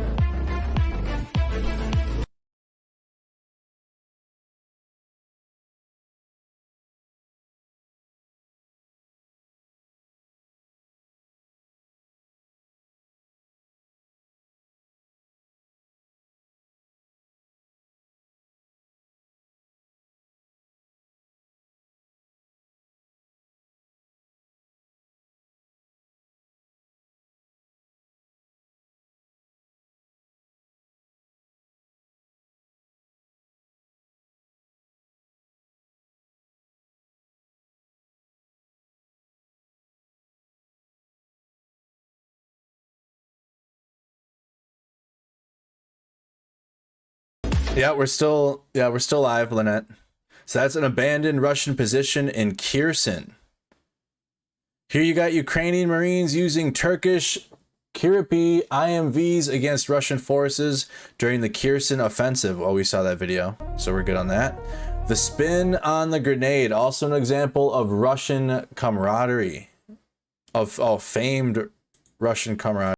Yeah, we're still live, Lynette. So that's an abandoned Russian position in Kherson. Here you got Ukrainian Marines using Turkish Kiripi IMVs against Russian forces during the Kherson offensive. Oh, we saw that video, so we're good on that. The spin on the grenade, also an example of Russian camaraderie, of famed Russian camaraderie.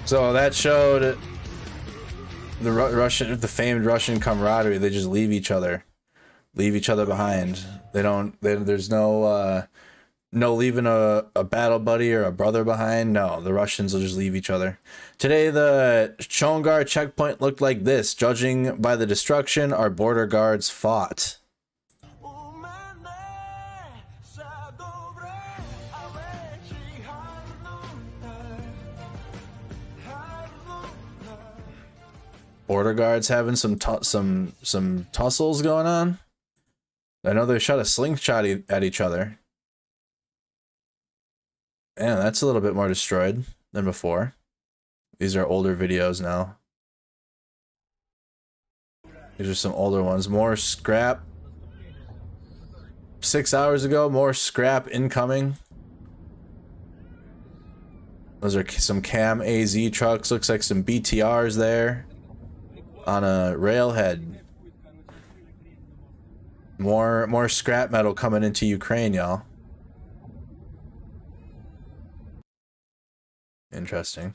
So that showed the famed Russian camaraderie. They just leave each other behind. There's no leaving a battle buddy or a brother behind. No, the Russians will just leave each other. Today, the Chongar checkpoint looked like this. Judging by the destruction, our border guards fought. Border guards having some tussles going on. I know they shot a slingshot at each other. Yeah, that's a little bit more destroyed than before. These are older videos now. These are some older ones. More scrap. 6 hours ago, more scrap incoming. Those are some Cam AZ trucks. Looks like some BTRs there. On a railhead. More scrap metal coming into Ukraine, y'all. Interesting.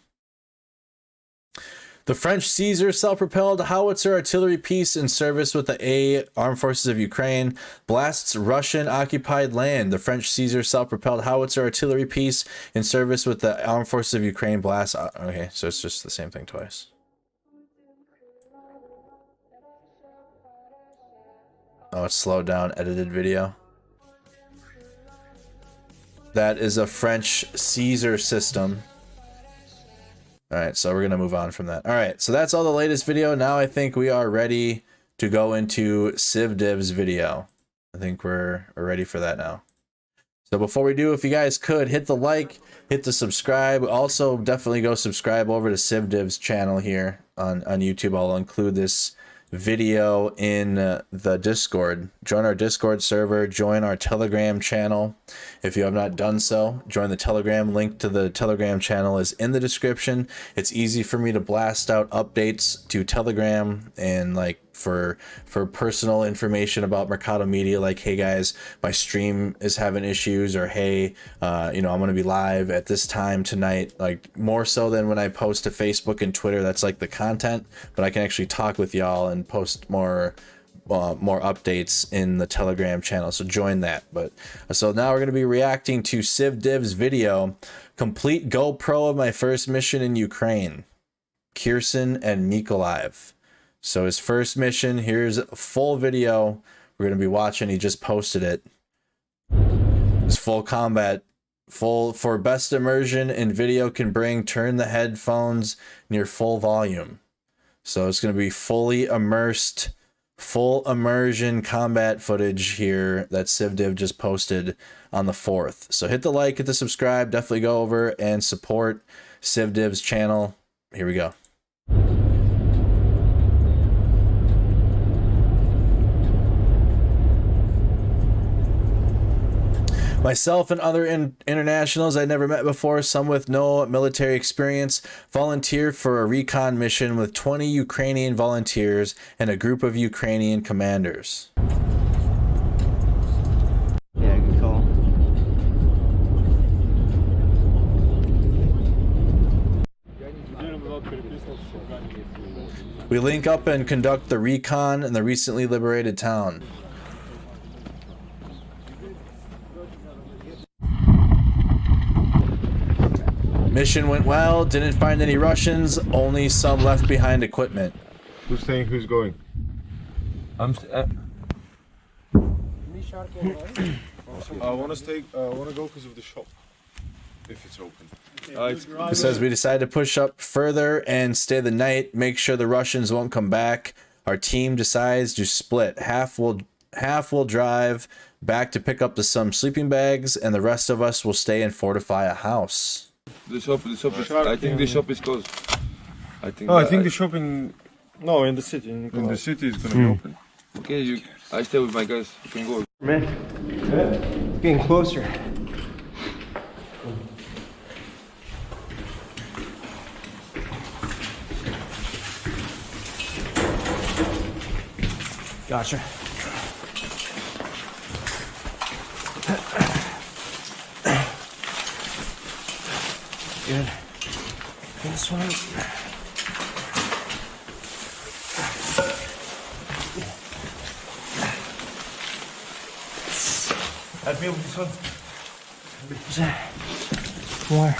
The French Caesar self-propelled howitzer artillery piece in service with the Armed Forces of Ukraine blasts Russian-occupied land. The French Caesar self-propelled howitzer artillery piece in service with the Armed Forces of Ukraine blasts... Okay, so it's just the same thing twice. Oh, it's slowed down, edited video. That is a French Caesar system. Alright, so we're going to move on from that. Alright, so that's all the latest video. Now I think we are ready to go into Civ Div's video. I think we're ready for that now. So before we do, if you guys could, hit the like, hit the subscribe. Also, definitely go subscribe over to Civ Div's channel here on YouTube. I'll include this video in the Discord. Join our Discord server, join our Telegram channel if you have not done so. Join the Telegram. Link to the Telegram channel is in the description. It's easy for me to blast out updates to Telegram and like for personal information about Mercado Media, like, hey guys, my stream is having issues, or hey, you know, I'm going to be live at this time tonight. Like, more so than when I post to Facebook and Twitter, that's like the content, but I can actually talk with y'all and post more updates in the Telegram channel, so join that. But so now we're going to be reacting to Civ Div's video, complete GoPro of my first mission in Ukraine, Kherson and Mykolaiv. So his first mission, here's a full video we're going to be watching. He just posted it. It's full combat, full for best immersion in video can bring, turn the headphones near full volume. So it's going to be fully immersed, full immersion combat footage here that Civ Div just posted on the 4th. So hit the like, hit the subscribe, definitely go over and support Civ Div's channel. Here we go. Myself and other internationals I'd never met before, some with no military experience, volunteered for a recon mission with 20 Ukrainian volunteers and a group of Ukrainian commanders. Yeah, good call. We link up and conduct the recon in the recently liberated town. Mission went well, didn't find any Russians, only some left behind equipment. Who's saying who's going? I want to stay. I want to go because of the shop, if it's open. It says we decided to push up further and stay the night, make sure the Russians won't come back. Our team decides to split. Half will drive back to pick up some sleeping bags, and the rest of us will stay and fortify a house. The shop is. I think the shop is closed. I think. I think the shop in the city. In the city is gonna be open. Okay, I stay with my guys. You can go. Man, it's getting closer. Gotcha. Good. This one. I feel this one. More.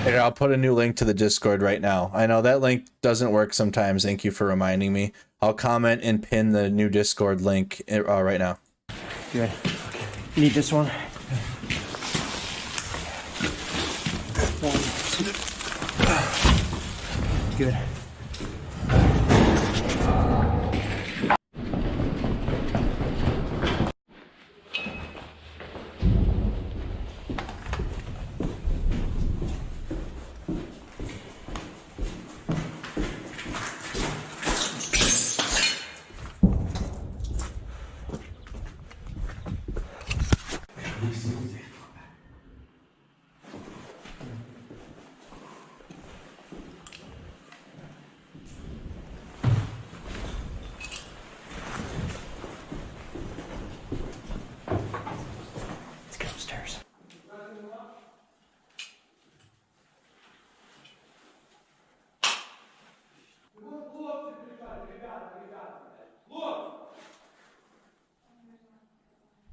Here, I'll put a new link to the Discord right now. I know that link doesn't work sometimes. Thank you for reminding me. I'll comment and pin the new Discord link right now. Good. Need this one. Good.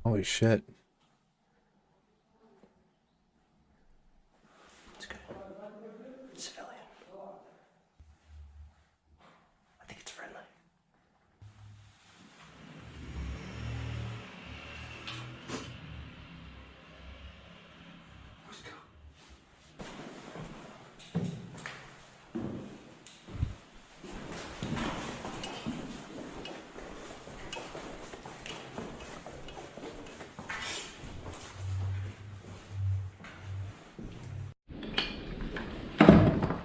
Holy shit. It's good. Civilian. I think it's friendly. Let's go.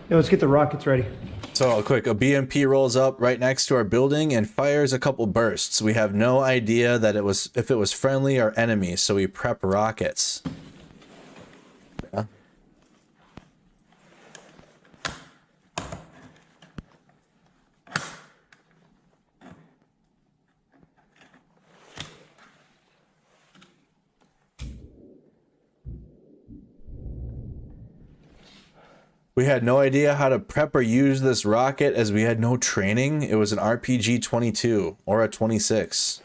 Yeah, let's get the rockets ready. So quick, a BMP rolls up right next to our building and fires a couple bursts. We have no idea that if it was friendly or enemy, so we prep rockets. Yeah. We had no idea how to prep or use this rocket as we had no training. It was an RPG-22 or a 26.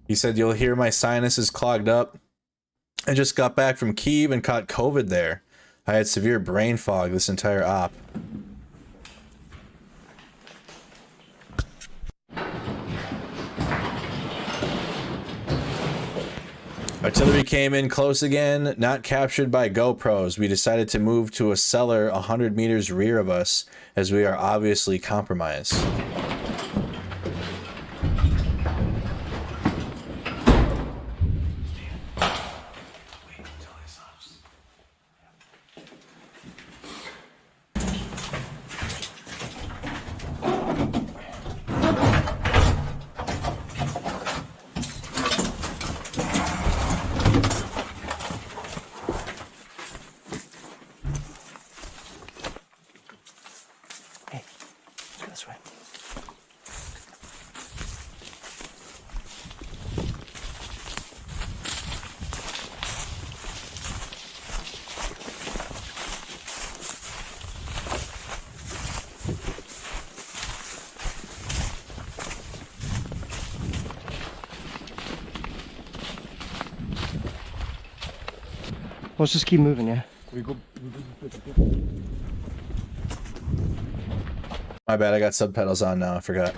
He said, "You'll hear my sinuses clogged up. I just got back from Kyiv and caught COVID there. I had severe brain fog this entire op." Artillery came in close again, not captured by GoPros. We decided to move to a cellar 100 meters rear of us as we are obviously compromised. way. Let's just keep moving, yeah? My bad, I got subtitles on now, I forgot.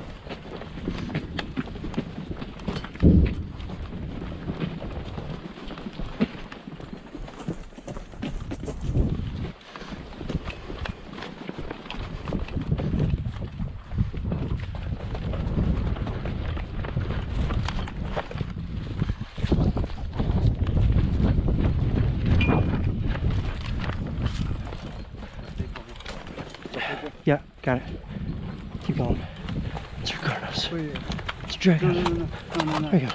Yeah, got it. Keep going. It's Ricardo's. It's dragging. No. There you go.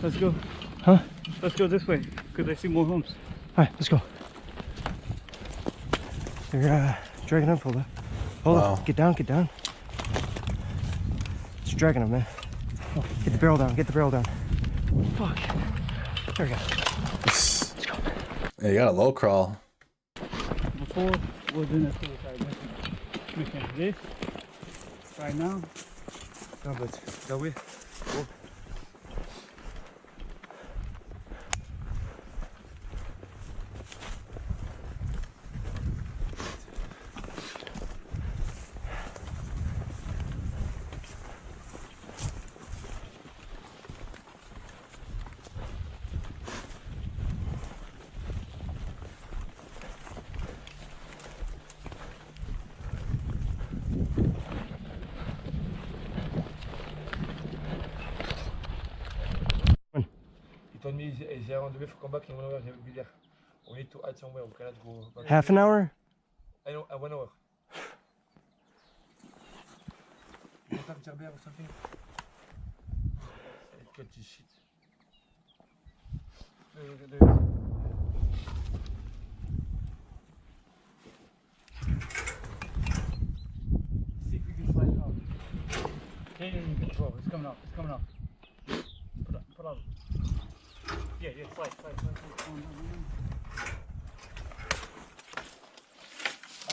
Let's go. Huh? Let's go this way, because I see more homes. Alright, let's go. They're dragging him, hold Wow. on. Get down, get down. It's dragging him, man. Oh, get the barrel down, get the barrel down. Fuck. There we go. Let's go. Yeah, you got a low crawl. Before was in a suicide mission. This, right now. No, but that way. Go. told me they're on the way for come back in 1 hour. They will be there. We need to add somewhere. We cannot go back. Half an hour? I know, 1 hour. You don't have Gerber or something? Cut this shit. See if we can slide it out. Bro, it's coming out. It's coming out. Put out. Yeah, slide.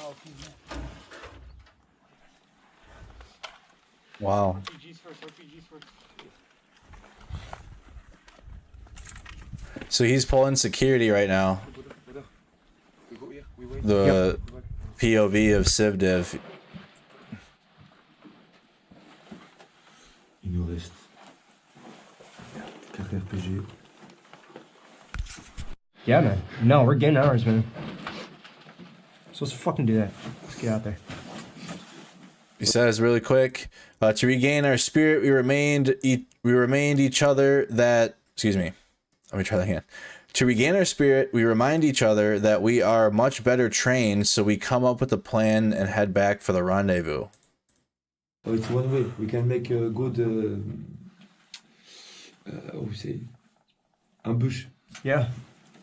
Oh, okay, yeah. Wow. RPGs first. So he's pulling security right now. The POV of Civ Div. Il nous reste 4 RPG. Yeah, man. No, we're getting ours, man. So let's fucking do that. Let's get out there. He says really quick, to regain our spirit, we remained each other that, excuse me, let me try that again. To regain our spirit, we remind each other that we are much better trained, so we come up with a plan and head back for the rendezvous. Oh, it's one way. We can make a good, how we say, ambush. Yeah.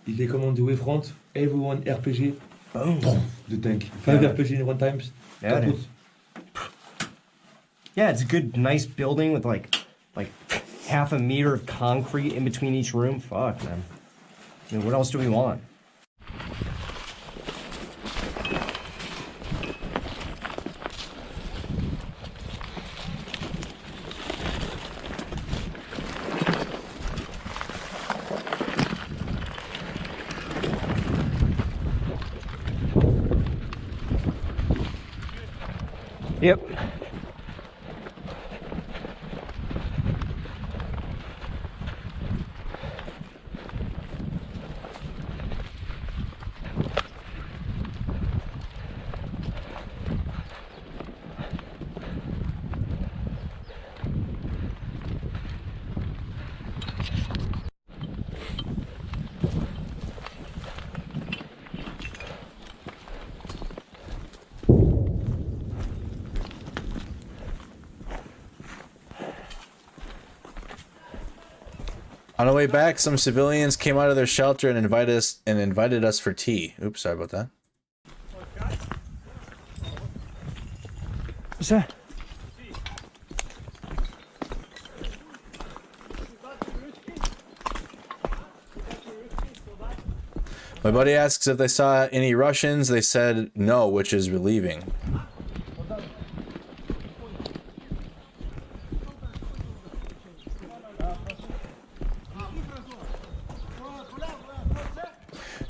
If they come on the way front, everyone RPG, boom, the tank. 5 RPG in one time. Yeah, dude. Yeah, it's a good, nice building with like half a meter of concrete in between each room. Fuck, man. I mean, what else do we want? Yep. On the way back, some civilians came out of their shelter and invited us for tea. Oops, sorry about that. What's that? My buddy asks if they saw any Russians. They said no, which is relieving.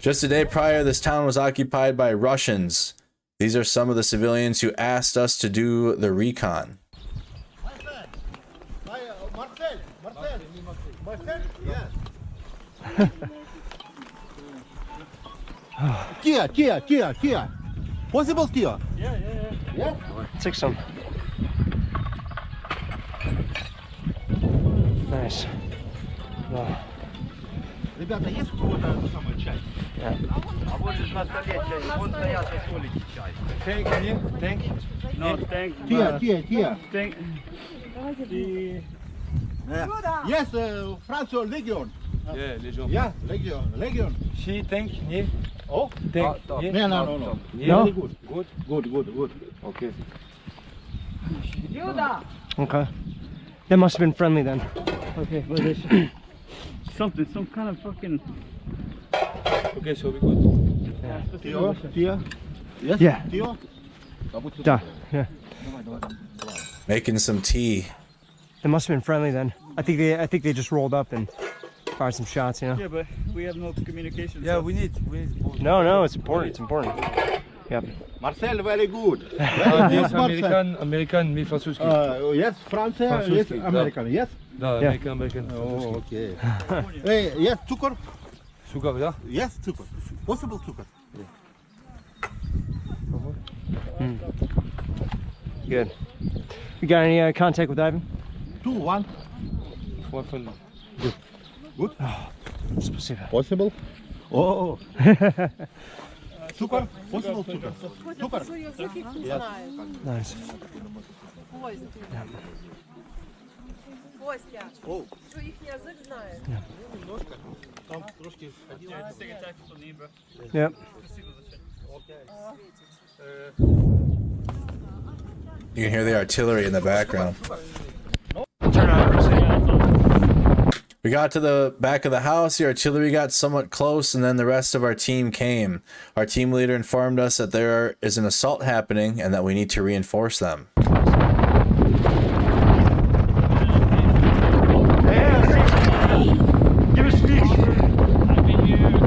Just a day prior, this town was occupied by Russians. These are some of the civilians who asked us to do the recon. Kia. Possible Kia? Yeah? Take some. Nice. Wow. Ребята, есть какой-то самый чай? Yeah. А вот же на столе чай, вон стоят на столике чай. Thank. No, thank. Kia. Thank. Yes, France Legion. Yeah, Legion. Yeah, Legion. She thank, nie? Oh, Thank, no. nie? No. No? Very good. Good. Okay. Okay. That must have been friendly then. Okay, well, there's some kind of fucking. Okay, so we good. Tia. Yes. Yeah. Tia. Da. Yeah. Making some tea. That must have been friendly then. I think they just rolled up and fired some shots, you know. Yeah, but we have no communication. Yeah, so. we need. No, it's important. It's important. Yep. Marcel, very good. Yes, American, me francuski. Yes, France, yes, American, yes? Da, Yeah. American. Oh, okay. Hey, yes, sugar? Sugar, yeah? Yes, sugar. Possible sugar. Good. You got any contact with Ivan? 2-1. Good. Спасибо. Possible? Oh. Sugar? Possible sugar. Sugar? Yes. Nice. Костя, Oh. що їх язик знає? Там трошки. Yep. You can hear the artillery in the background. We got to the back of the house, the artillery got somewhat close, and then the rest of our team came. Our team leader informed us that there is an assault happening and that we need to reinforce them. Give a speech. I've been here since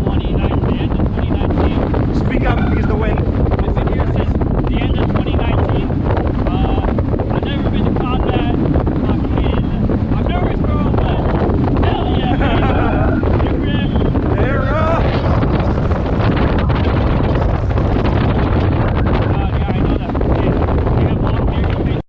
2019. Speak up because the wind. I've been here since the end of 2019. I've never been to combat. I'm nervous, bro, but hell yeah, man. You're yeah, I know that. You have long hair, your face.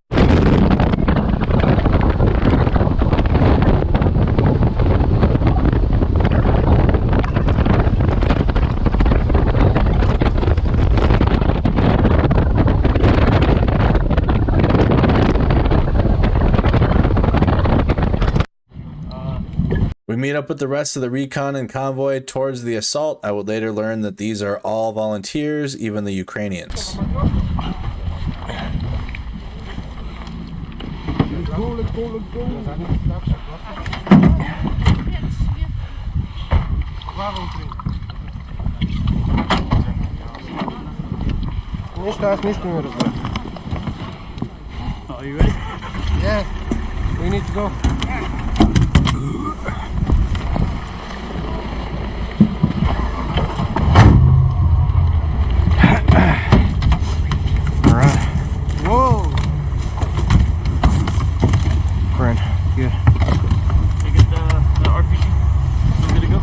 We meet up with the rest of the recon and convoy towards the assault. I would later learn that these are all volunteers, even the Ukrainians. Let's go. Are you ready? Yeah. We need to go. Whoa. Friend, good. You get the RPG? You good to go?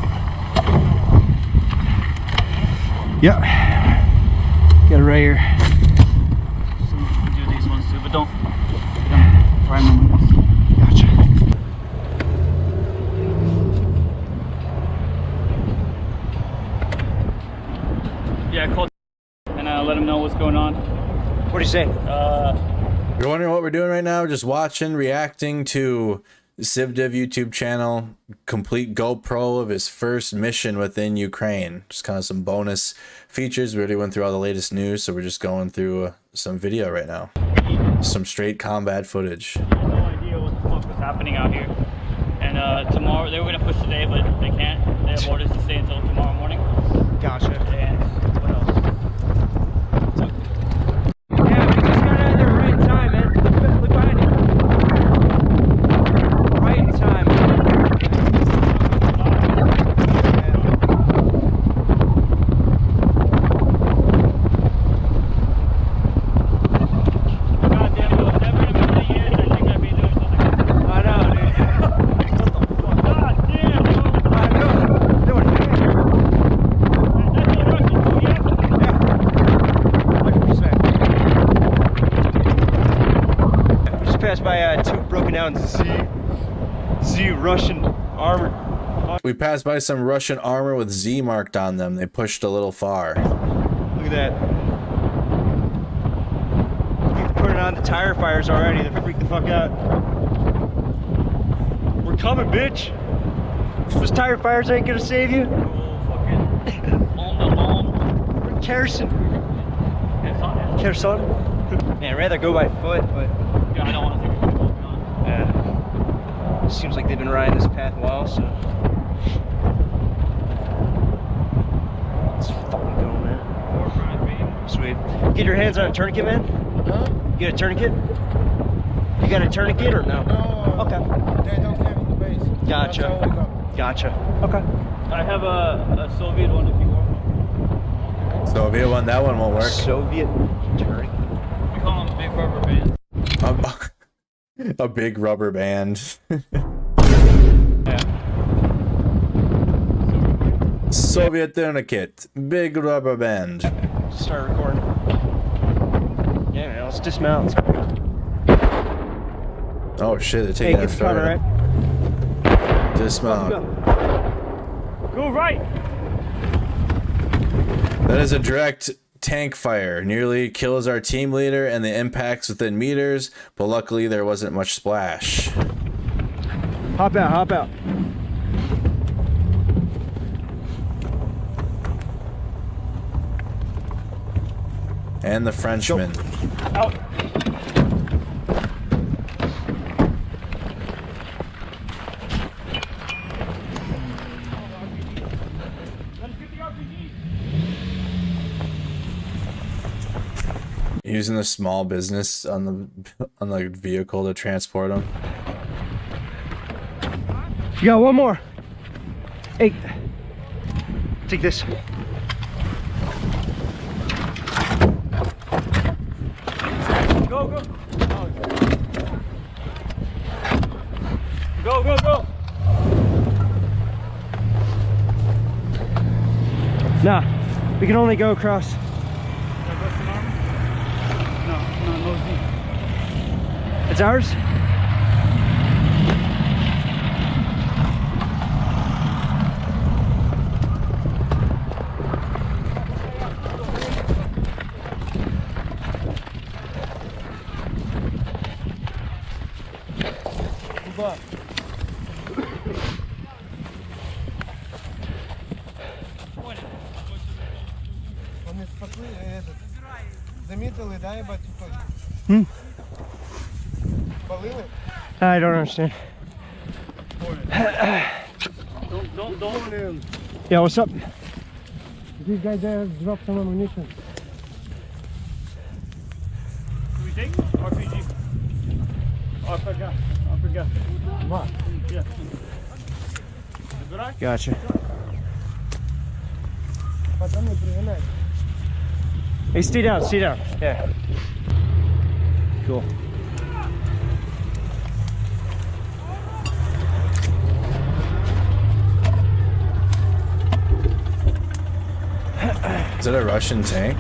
Yeah. Got it right here. So we can do these ones too, but don't prime them. Gotcha. Yeah, I called and let him know what's going on. What are you saying? You're wondering what we're doing right now? Just watching, reacting to Civ Div YouTube channel, complete GoPro of his first mission within Ukraine. Just kind of some bonus features. We already went through all the latest news, so we're just going through some video right now. Some straight combat footage. I had no idea what the fuck was happening out here. And tomorrow, they were going to push today, but they can't. They have orders to stay until tomorrow morning. Gotcha. And what else? Yeah, we just got out there right in time, man. Look behind it. Right in time. Z Russian armor. We passed by some Russian armor with Z marked on them. They pushed a little far. Look at that. They're putting on the tire fires already. They're freaked the fuck out. We're coming, bitch. Those tire fires ain't gonna save you. Kherson. Kherson. Man, I'd rather go by foot, but Yeah, I don't want to take a football. yeah. Seems like they've been riding this path a while, so let's fucking go, man. Sweet. Get your hands on a tourniquet, man. Huh? You got a tourniquet? You got a tourniquet or no? No. Okay. They don't have in the base. Gotcha. That's how we go. Gotcha. Okay. I have a Soviet one if you want. Soviet one, that one won't work. Soviet tourniquet. We call them big rubber bands. A big rubber band. Soviet tourniquet, big rubber band. Start recording. Yeah, man, let's dismount. Oh shit, they're Hey, taking get it the cover, further. right? Dismount. Go right. That is a direct tank fire. Nearly kills our team leader and the impacts within meters, but luckily there wasn't much splash. Hop out, hop out. And the Frenchman. Out. Using the small business on the vehicle to transport them. You got one more. Hey, take this. Go, go. Go, go, go. Nah, we can only go across. No Z. It's ours? Вони спасли замітили, да, я бачу точку. Палили? I don't understand. Don't. Yeah, what's up? These guys there dropped some ammunition. Can we take RPG? I forgot. What? Yeah. Gotcha. Пацаны, пригоняйте. Hey, stay down, stay down. Yeah. Cool. Is that a Russian tank?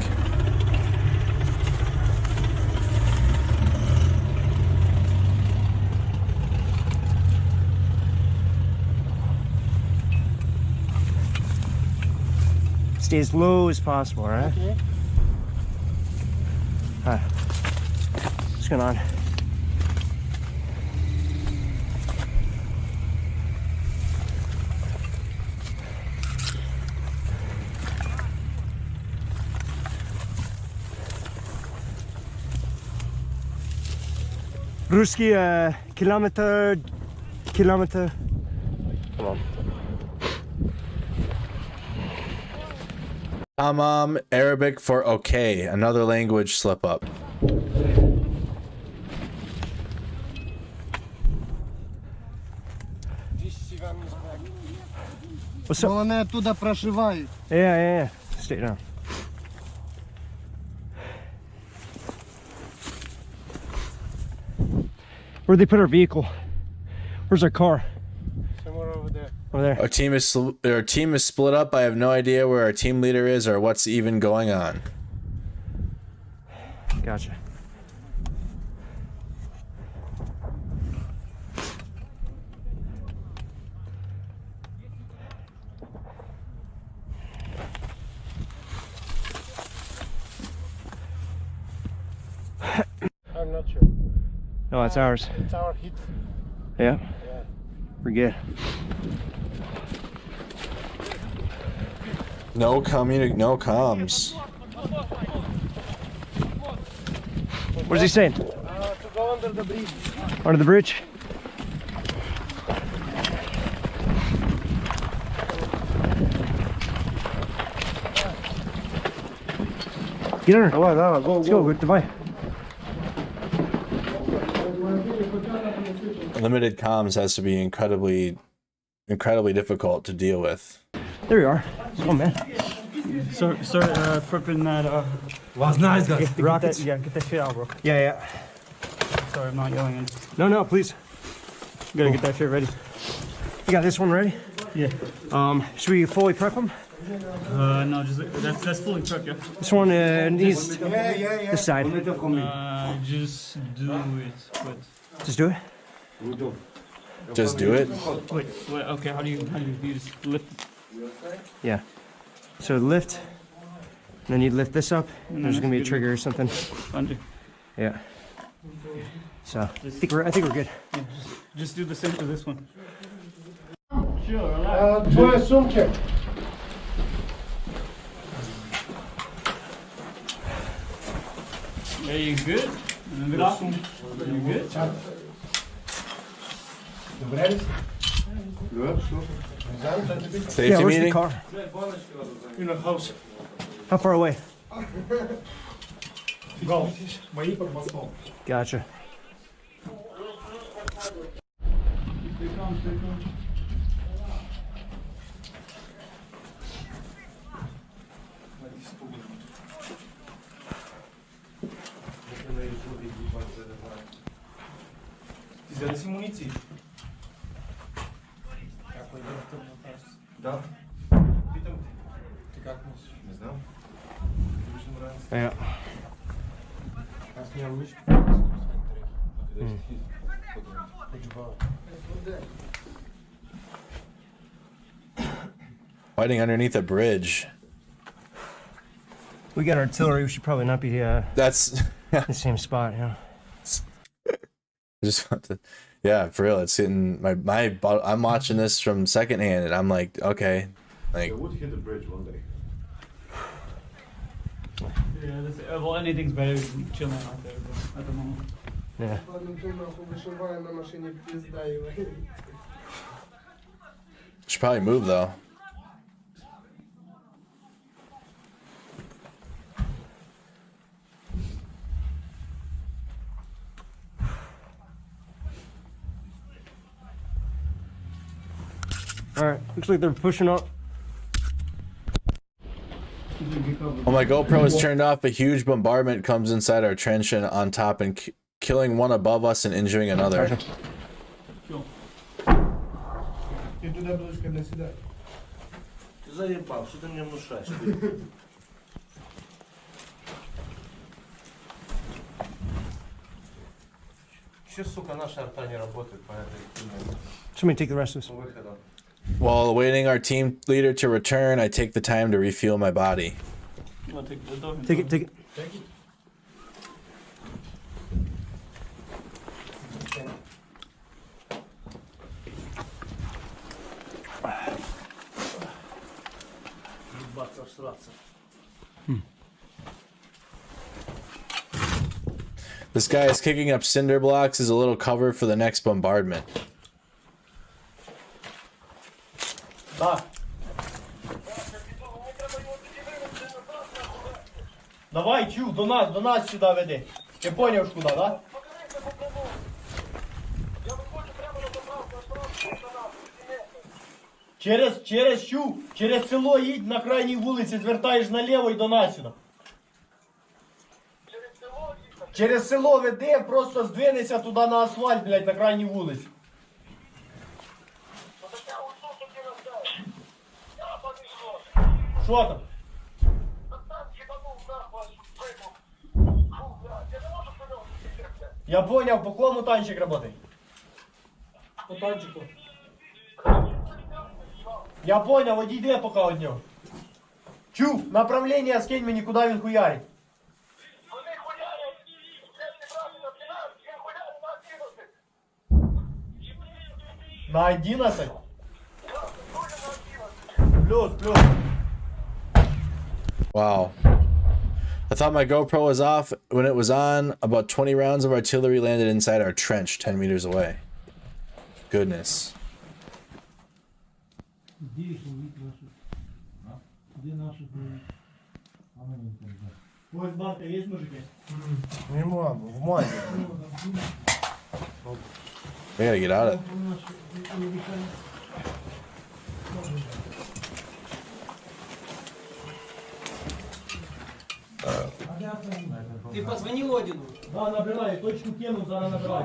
Stay as low as possible, all right? Okay. Hi. What's going on? Русский километр. Come on. Tamam, Arabic for okay, another language slip up. What's up? Вони оттуда прошивають. Yeah. Stay down. Where'd they put our vehicle? Where's our car? Somewhere over there. Over there. Our team is split up. I have no idea where our team leader is or what's even going on. Gotcha. I'm not sure. No, it's ours. It's our hit. Yeah. We're good. No comms. What is he saying? To go under the bridge. Under the bridge? Get under. Давай, go. Let's go, давай. Limited comms has to be incredibly difficult to deal with. There we are. Let's go, man. Start prepping that. Was nice, guys. Rockets? Get that shit out, bro. Yeah. Sorry, I'm not yelling. No, please. Gotta get that shit ready. You got this one ready? Yeah. Should we fully prep them? No, just that's fully prepped, yeah. This one needs this side. Just do it. But Just do it? Just do it? wait, okay, how do you just lift? Yeah. So lift, and then you lift this up, and there's gonna be a trigger or something. Under. Yeah. So I think we're good. Yeah, just do the same for this one. Твои сумки. Yeah, you good? And then this one. You good? Safety Yeah, where's meeting? the car? In the house. How far away? Go. Мои под мостом. Gotcha. Взялись амуниции? Да. Ты как носишь? Не знаю. Yeah. А с меня ручки? Fighting underneath a bridge. We got artillery. We should probably not be That's in the same spot, yeah. I just want to, yeah, for real. It's hitting my. I'm watching this from secondhand, and I'm like, okay, like. I would hit the bridge one day. Yeah, well, anything's better than chilling out there, bro, at the moment. Yeah. Should probably move though. All right. Looks like they're pushing up. When my GoPro is turned off, a huge bombardment comes inside our trench and on top and killing one above us and injuring another. Ты туда будешь когда сюда. Ты заебал, что ты мне внушаешь? Че, сука, наша арта не работает по этой хуйне? Somebody take the rest of this. Выхода. While awaiting our team leader to return, I take the time to refuel my body. Well, take the dog. Take it. Take it. Ебаться, всраться. This guy is kicking up cinder blocks as a little cover for the next bombardment. Давай, чу, до нас сюди веди. Ти поняв, куди, да? Через село їдь на крайній вулиці, звертаєш наліво і до нас сюди. Через село веди, просто здвинися туди на асфальт, блядь, на крайній вулиці. Що там? Я понял, по кому танчик работает? По танчику. Я понял, одійди пока от нього. Чув, направление скинь мені, куди він хуярить. На 11? Плюс. Wow. I thought my GoPro was off. When it was on, about 20 rounds of artillery landed inside our trench 10 meters away. Goodness. Ось банка є, мужики? Нема, в мазе. We gotta get out of it. Ты позвони Одину. Да, набирай, точку кину, зараз набирай.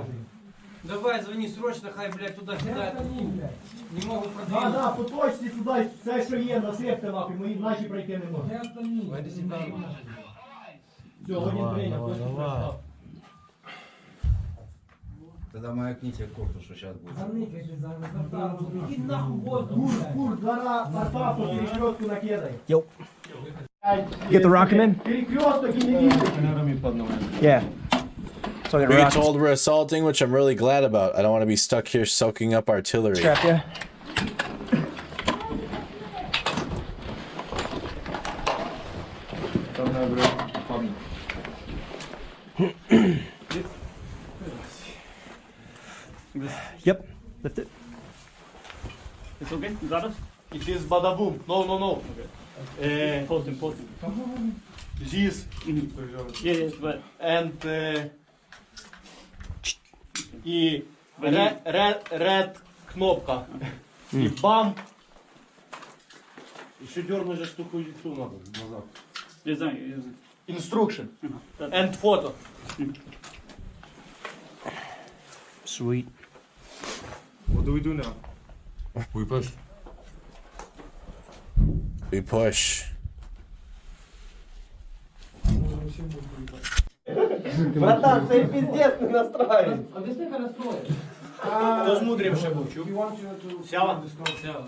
Давай, звони срочно, хай, блядь, туда кидают. Не могут продвинуть. Да, по точці туди, все, що є, насипте нахуй, ми наші пройти не можемо. Все, Один прийняв, точку прийняв. Тогда маякните курту, что сейчас будет. Иди нахуй воздух. Курт, зараз Артафу перекрестку накидай. Yo. Get the rocket man? Перекресток і не вийде. Yeah. So I We get told we're assaulting, which I'm really glad about. I don't want to be stuck here soaking up artillery. Strap, yeah. Yep. Lift it. It's okay? You got us? It is badaboom. No. Posting. This. Yes, but... And... І red кнопка. І бам. Еще дернуть же штуку яйцу надо назад. Я знаю. Instruction. And photo. Sweet. What do we do now? We push. We push. Братан, це пиздец не настроїть. Объясни, как настроить. Хто змудрівше був, чув? Сява? Сява.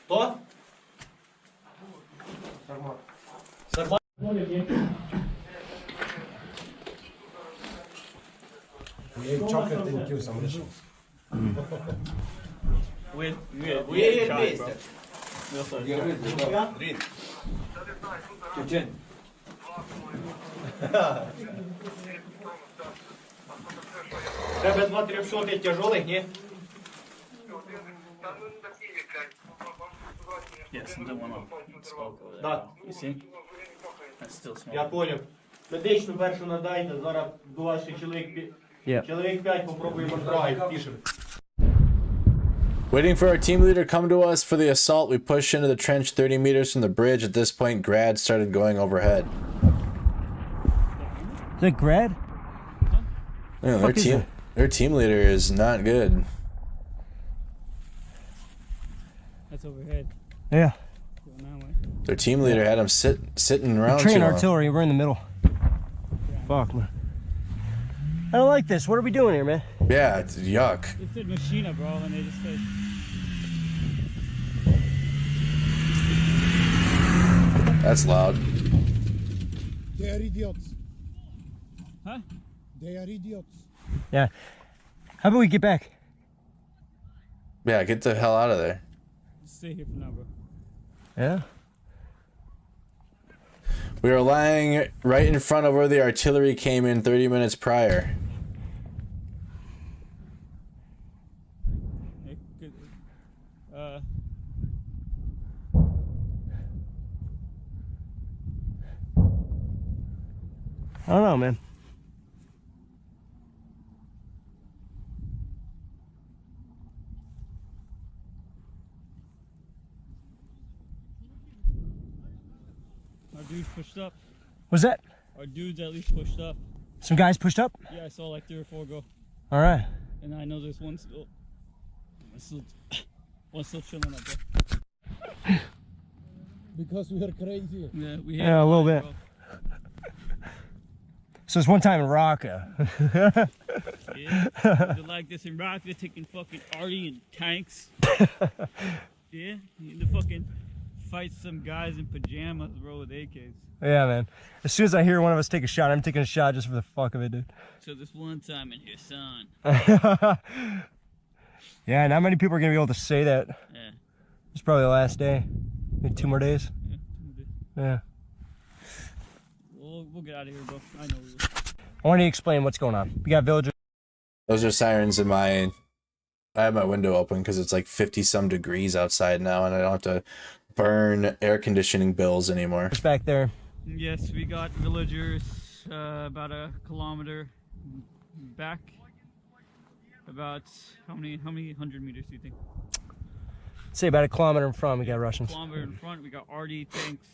Хто? Сармат. Chocolate and kill some missions. We вместе. Чечен. Тебе 2 300 тяжелых, не? Yes, I'm the one on spoke over there. Да. You see? That's still small. Я понял. Медичну першу надайте, зараз до ваших чоловік 5 попробуємо драйв, пишемо. Waiting for our team leader to come to us for the assault, we pushed into the trench 30 meters from the bridge. At this point, Grad started going overhead. Is that Grad? Yeah, their team leader is not good. That's overhead. Yeah. Going that way. Their team leader had him sitting around Train too long. artillery, we're in the middle. Fuck, man. I don't like this. What are we doing here, man? Yeah, it's yuck. It said Machina, bro, and they just said... That's loud. They are idiots. Huh? They are idiots. Yeah. How about we get back? Yeah, get the hell out of there. Stay here for now, bro. Yeah? We were lying right in front of where the artillery came in 30 minutes prior. I don't know, man. Our dudes pushed up. What's that? Our dudes at least pushed up. Some guys pushed up? Yeah, I saw like 3 or 4 go. All right. And I know there's one still. One's still chilling up there. Because we are crazy. Yeah, Yeah, a little bit. Bro. So it's one time in Raqqa. Yeah, they're like this in Iraq. They're taking fucking arty and tanks. Yeah, they fucking fight some guys in pajamas, bro, with AKs. Yeah, man. As soon as I hear one of us take a shot, I'm taking a shot just for the fuck of it, dude. So this one time in here, son. Yeah, not many people are gonna be able to say that. Yeah. It's probably the last day. Maybe 2 more days. Yeah, 2 more days. Yeah. We'll get out of here, bro. I know we will. I want to explain what's going on. We got villagers. Those are sirens in my... I have my window open because it's like 50-some degrees outside now, and I don't have to burn air conditioning bills anymore. It's back there. Yes, we got villagers about a kilometer back. About how many 100 meters do you think? Say about a kilometer in front, we got Russians. A kilometer in front, we got RD tanks,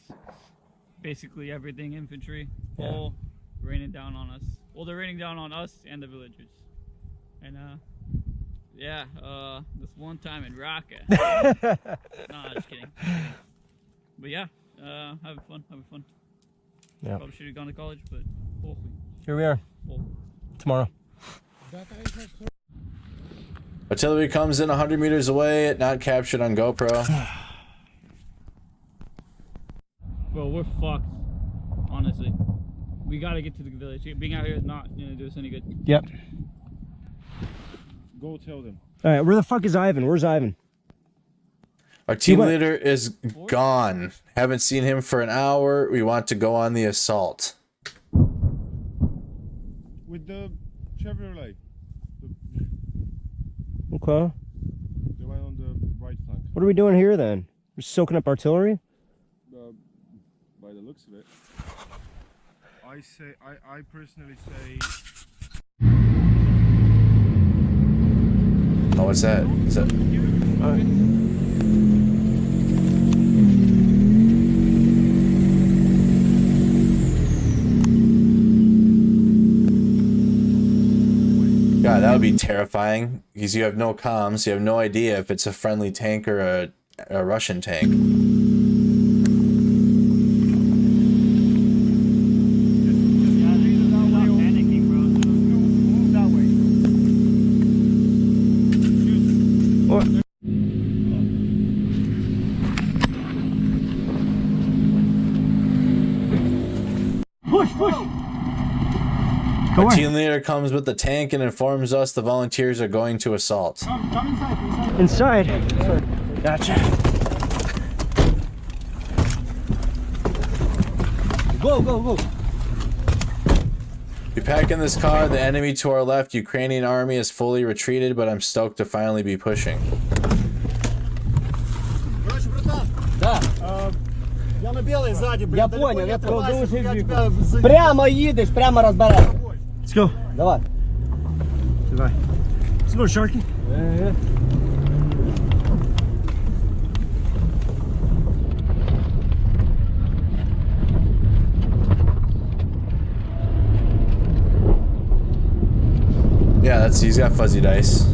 basically everything infantry, Yeah. all raining down on us. Well, they're raining down on us and the villagers. And yeah, this one time in Raqqa. Nah, just kidding. But yeah, having fun. Yeah. Probably should have gone to college, but hopefully. Here we are. Tomorrow. Artillery comes in 100 meters away, not captured on GoPro. Bro, we're fucked. Honestly. We gotta get to the village. Being out here is not gonna do us any good. Yep. Go tell them. All right, where the fuck is Ivan? Where's Ivan? Our team leader is gone. Haven't seen him for an hour. We want to go on the assault. With the Chevrolet. Okay. They went on the right flank. What are we doing here then? We're soaking up artillery? By the looks of it. I personally say... Oh, what's that? Is that... God, that would be terrifying, because you have no comms, you have no idea if it's a friendly tank or a Russian tank. Push! Our team leader comes with the tank and informs us the volunteers are going to assault. Inside? Gotcha. Go! We pack in this car. The enemy to our left, Ukrainian army, is fully retreated, but I'm stoked to finally be pushing. Я на белый сзади, блядь. Я понял, я тебя... Прямо едешь, прямо разбираешь. Let's go. Давай. Let's go, Sharky. Yeah, he's got fuzzy dice.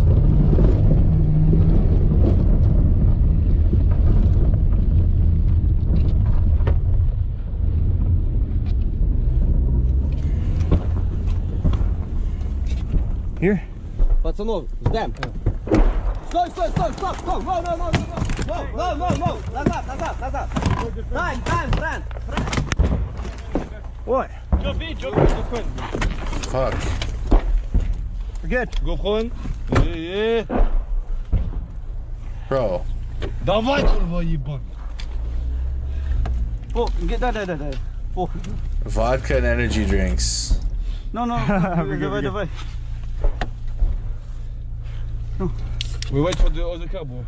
Here. Пацанов, ждем. Стой! No! Назад! Стань! What? Fuck. We're good. Go хон. Bro. Давай, курва, ебан. Oh, да. Oh. Vodka and energy drinks. No. Давай. No. We wait for the other car, bro.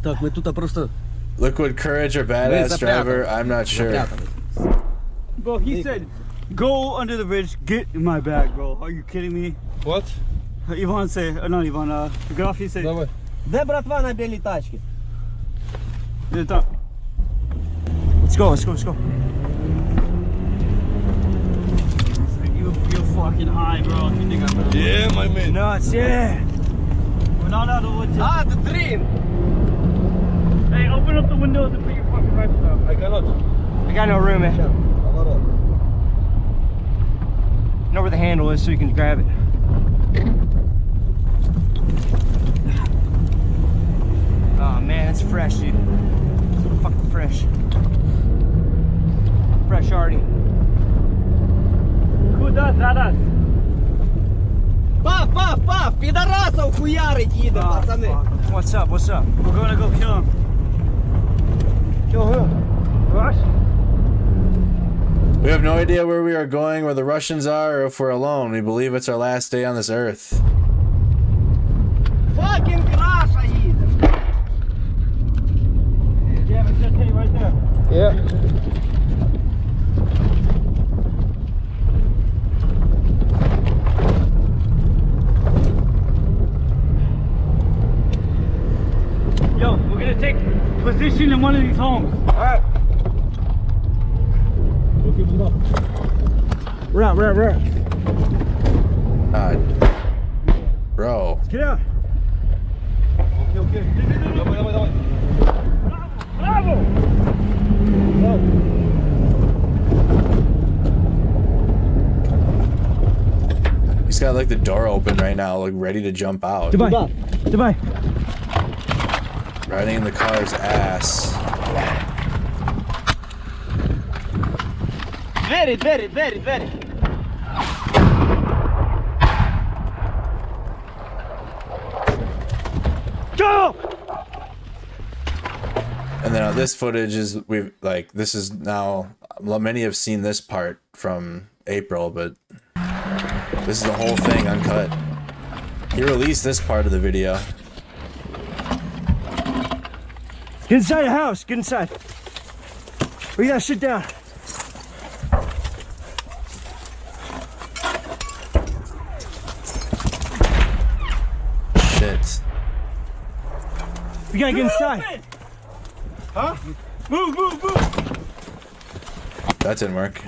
Так, мы тут просто Liquid Courage or Badass Driver? I'm not sure. Bro, he said, go under the bridge, get in my bag, bro. Are you kidding me? What? Иван say, not Иван, Graf, he said. Давай. Де братва на білій тачці? Let's go, let's go, let's go. You're fucking high, bro. You think I'm Yeah, my man. Nuts, yeah. We're not out of the woods. Ah, the dream. Hey, open up the windows and put your fucking rifle down. I cannot. I got no room, man. Know where the handle is so you can grab it. Oh man, it's fresh, dude. Fucking fresh. Fresh already. Куда зараз? Пав, пав, пав! Підарасов хуярить їде, пацани! What's up, what's up? We're gonna go kill him. Kill who? Rush? We have no idea where we are going, where the Russians are, or if we're alone. We believe it's our last day on this earth. Fucking Russia їде! Yeah, it's just hitting right there. Yeah. Yo, we're gonna take position in one of these homes. Alright. Run. Bro. Get out. Okay. Давай. Bravo. He's got like the door open right now, like ready to jump out. Давай. Riding in the car's ass. Двері. Go! And then this footage is this is now, many have seen this part from April, but this is the whole thing uncut. He released this part of the video. Get inside the house. Get inside. We gotta sit down. Shit. We gotta get inside. Huh? Move. That didn't work.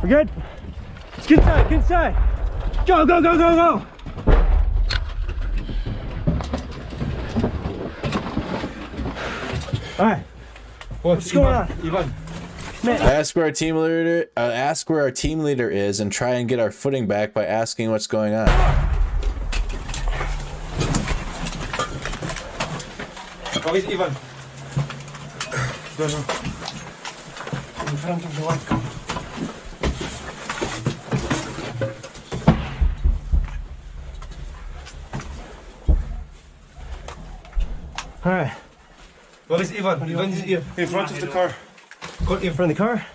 We're good? Let's get inside. Go. Alright. What's going on? Ivan. Ask where our team leader is and try and get our footing back by asking what's going on. How is Ivan? In front of the white car. Alright. Where is Ivan? Ivan is here. In front of the car. In front of the car?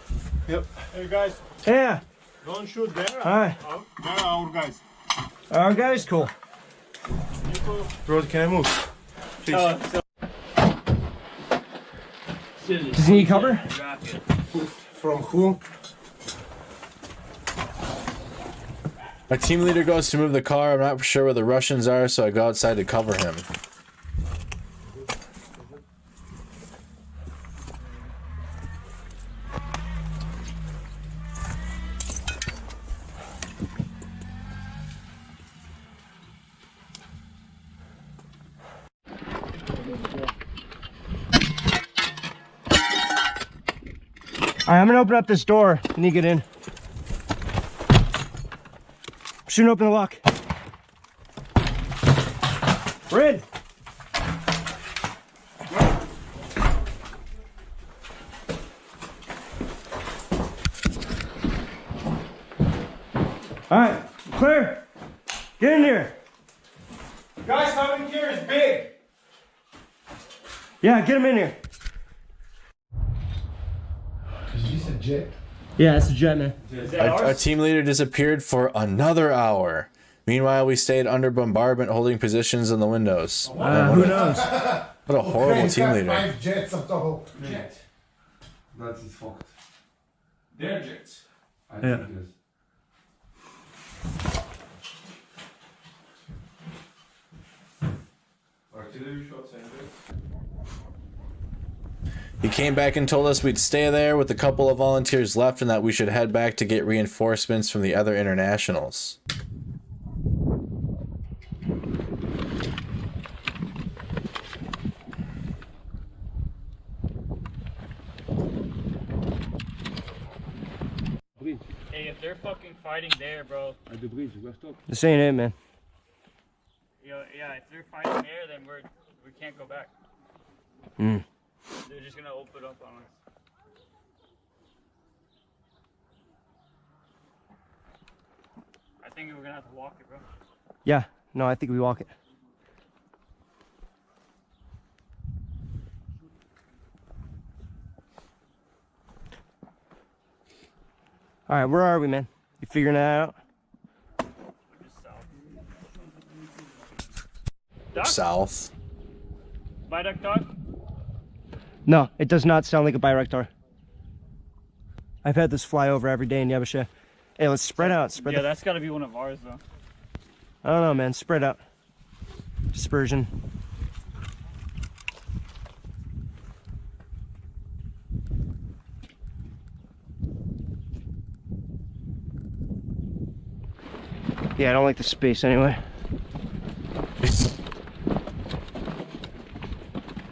Yep. Hey guys. Yeah. Don't shoot there. Alright. There are our guys. Our guys, cool. Bro, can I move? Please. Does he need cover? From who? My team leader goes to move the car. I'm not sure where the Russians are, so I go outside to cover him. Alright, I'm gonna open up this door and you get in. Shouldn't open the lock. We're in. Alright, clear. Get in here. Guys, coming here is big. Yeah, get him in here. Is this a jet? Yeah, it's a jet, man. Our team leader disappeared for another hour. Meanwhile, we stayed under bombardment, holding positions in the windows. Who knows? What a horrible team leader. 5 jets of the whole Jet. That is fucked. Their jets. I think it is. Artillery shots and He came back and told us we'd stay there with a couple of volunteers left and that we should head back to get reinforcements from the other internationals. Hey, if they're fucking fighting there, bro. This ain't it, man. Yeah, if they're fighting there, then we can't go back. Mm. They're just gonna open up on us. I think we're gonna have to walk it, bro. Yeah, no, I think we walk it. All right, where are we, man? You figuring that out? South. Bayraktar? No, it does not sound like a Bayraktar. I've had this fly over every day in Yabasha. Hey, let's spread out. Spread Yeah, the... that's gotta be one of ours, though. I don't know, man. Spread out. Dispersion. Yeah, I don't like the space anyway.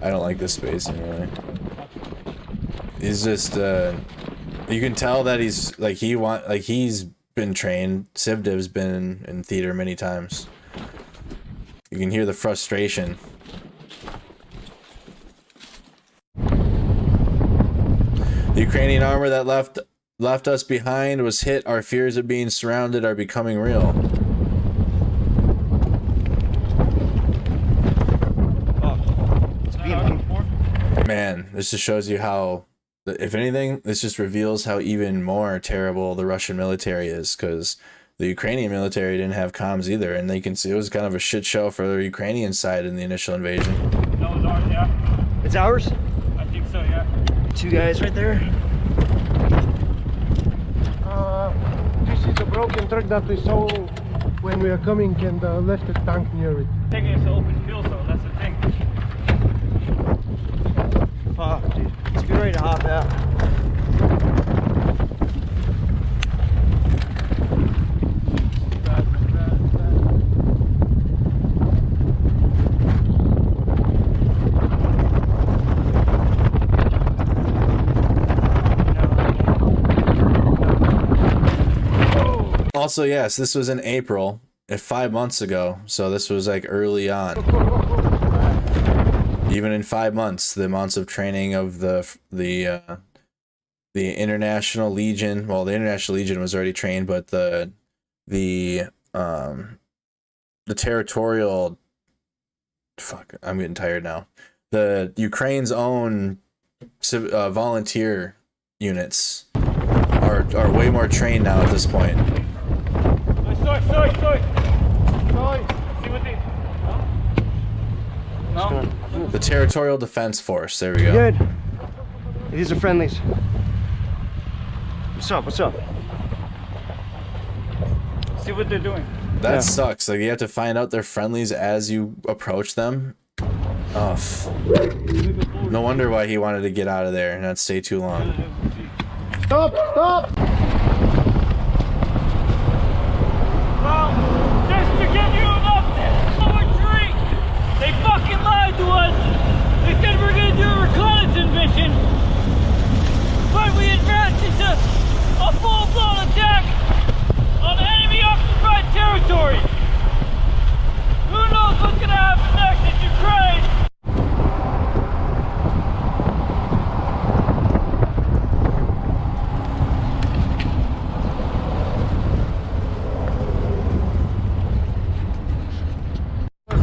I don't like this space anyway. He's just you can tell that he's like he's been trained. Civ Div's been in theater many times. You can hear the frustration. The Ukrainian armor that left us behind was hit. Our fears of being surrounded are becoming real. Man, this just shows you how, if anything, this just reveals how even more terrible the Russian military is, because the Ukrainian military didn't have comms either, and you can see it was kind of a shit show for the Ukrainian side in the initial invasion. That was ours, yeah. It's ours? I think so, yeah. 2 guys right there. This is a broken truck that we saw when we were coming and left a tank near it. I think it's an open field, though. That's the thing. Fuck, dude. Let's get ready to hop out. Also, yes, this was in April, 5 months ago, so this was like early on. Even in 5 months, the amounts of training of the International Legion, well, the International Legion was already trained, but the territorial, fuck, I'm getting tired now. The Ukraine's own volunteer units are way more trained now at this point. Stój! See what they... No? The Territorial Defense Force, there we go. Good. These are friendlies. What's up? What's up? See what they're doing. That sucks. Like, you have to find out their friendlies as you approach them. Oh, no wonder why he wanted to get out of there and not stay too long. Stop! Stop! Well, just to give you an update, our drink, they fucking lied to us. They said we're gonna do a reconnaissance mission, but we advanced into a full-blown attack on enemy-occupied territory. Who knows what's gonna happen next in Ukraine?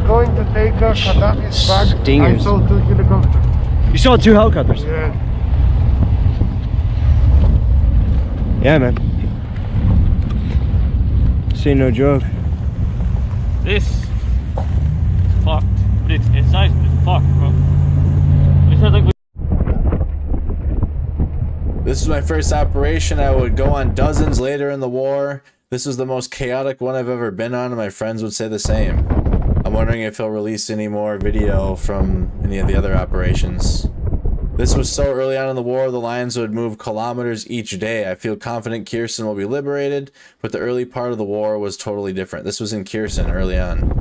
Going to take Gaddafi's back. Stingers. I saw 2 helicopters. You saw 2 helicopters? Yeah. Yeah, man. This ain't no joke. This is fucked. But it's nice, but it's fucked, bro. This was my first operation. I would go on dozens later in the war. This was the most chaotic one I've ever been on, and my friends would say the same. I'm wondering if he'll release any more video from any of the other operations. This was so early on in the war, the lines would move kilometers each day. I feel confident Kherson will be liberated, but the early part of the war was totally different. This was in Kherson early on.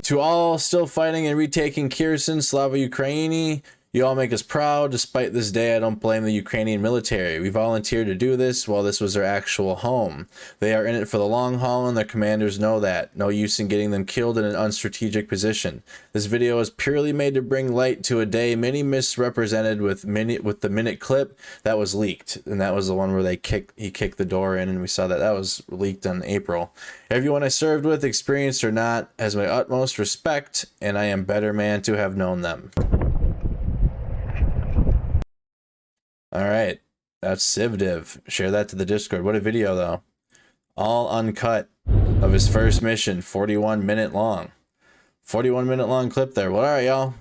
To all still fighting and retaking Kherson, Slava Ukraini, you all make us proud. Despite this day, I don't blame the Ukrainian military. We volunteered to do this while this was their actual home. They are in it for the long haul and their commanders know that. No use in getting them killed in an unstrategic position. This video is purely made to bring light to a day many misrepresented with the minute clip that was leaked. And that was the one where he kicked the door in, and we saw that was leaked in April. Everyone I served with, experienced or not, has my utmost respect, and I am better man to have known them. Alright, that's Civ Div. Share that to the Discord. What a video, though. All uncut of his first mission, 41-minute long. 41-minute long clip there. Well, alright, y'all.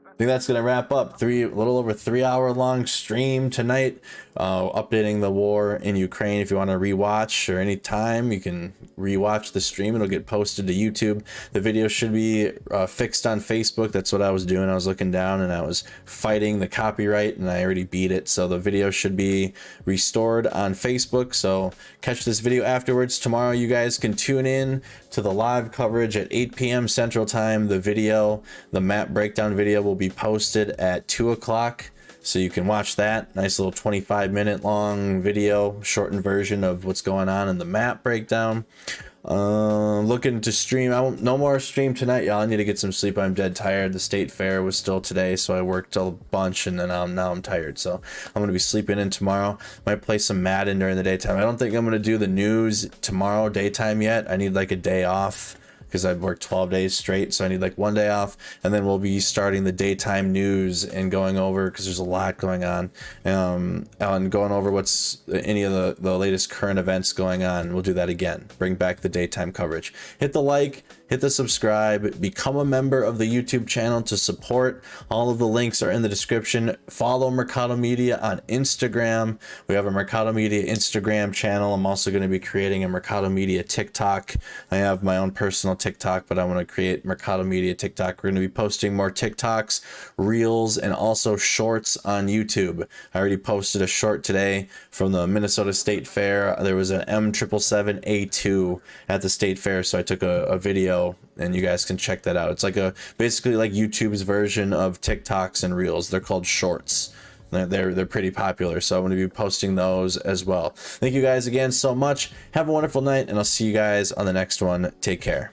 I think that's going to wrap up a little over 3-hour long stream tonight, updating the war in Ukraine. If you want to rewatch or any time, you can rewatch the stream. It'll get posted to YouTube. The video should be fixed on Facebook. That's what I was doing. I was looking down and I was fighting the copyright, and I already beat it. So the video should be restored on Facebook. So catch this video afterwards. Tomorrow you guys can tune in to the live coverage at 8 p.m. Central Time. The map breakdown video will be posted at 2 o'clock, so you can watch that. Nice little 25-minute long video, shortened version of what's going on in the map breakdown. Looking to stream. No more stream tonight, y'all. I need to get some sleep. I'm dead tired. The state fair was still today, so I worked a bunch, and then now I'm tired, so I'm gonna be sleeping in tomorrow. Might play some Madden during the daytime. I don't think I'm gonna do the news tomorrow daytime yet. I need like a day off, because I've worked 12 days straight, so I need like 1 day off, and then we'll be starting the daytime news and going over, because there's a lot going on, and going over what's any of the latest current events going on. We'll do that again, bring back the daytime coverage. Hit the like, hit the subscribe, become a member of the YouTube channel to support. All of the links are in the description. Follow Mercado Media on Instagram. We have a Mercado Media Instagram channel. I'm also going to be creating a Mercado Media TikTok. I have my own personal TikTok, but I want to create Mercado Media TikTok. We're going to be posting more TikToks, Reels, and also Shorts on YouTube. I already posted a short today from the Minnesota State Fair. There was an M777A2 at the State Fair, so I took a video, and you guys can check that out. It's like basically like YouTube's version of TikToks and Reels. They're called Shorts. They're pretty popular, so I'm going to be posting those as well. Thank you guys again so much. Have a wonderful night, and I'll see you guys on the next one. Take care.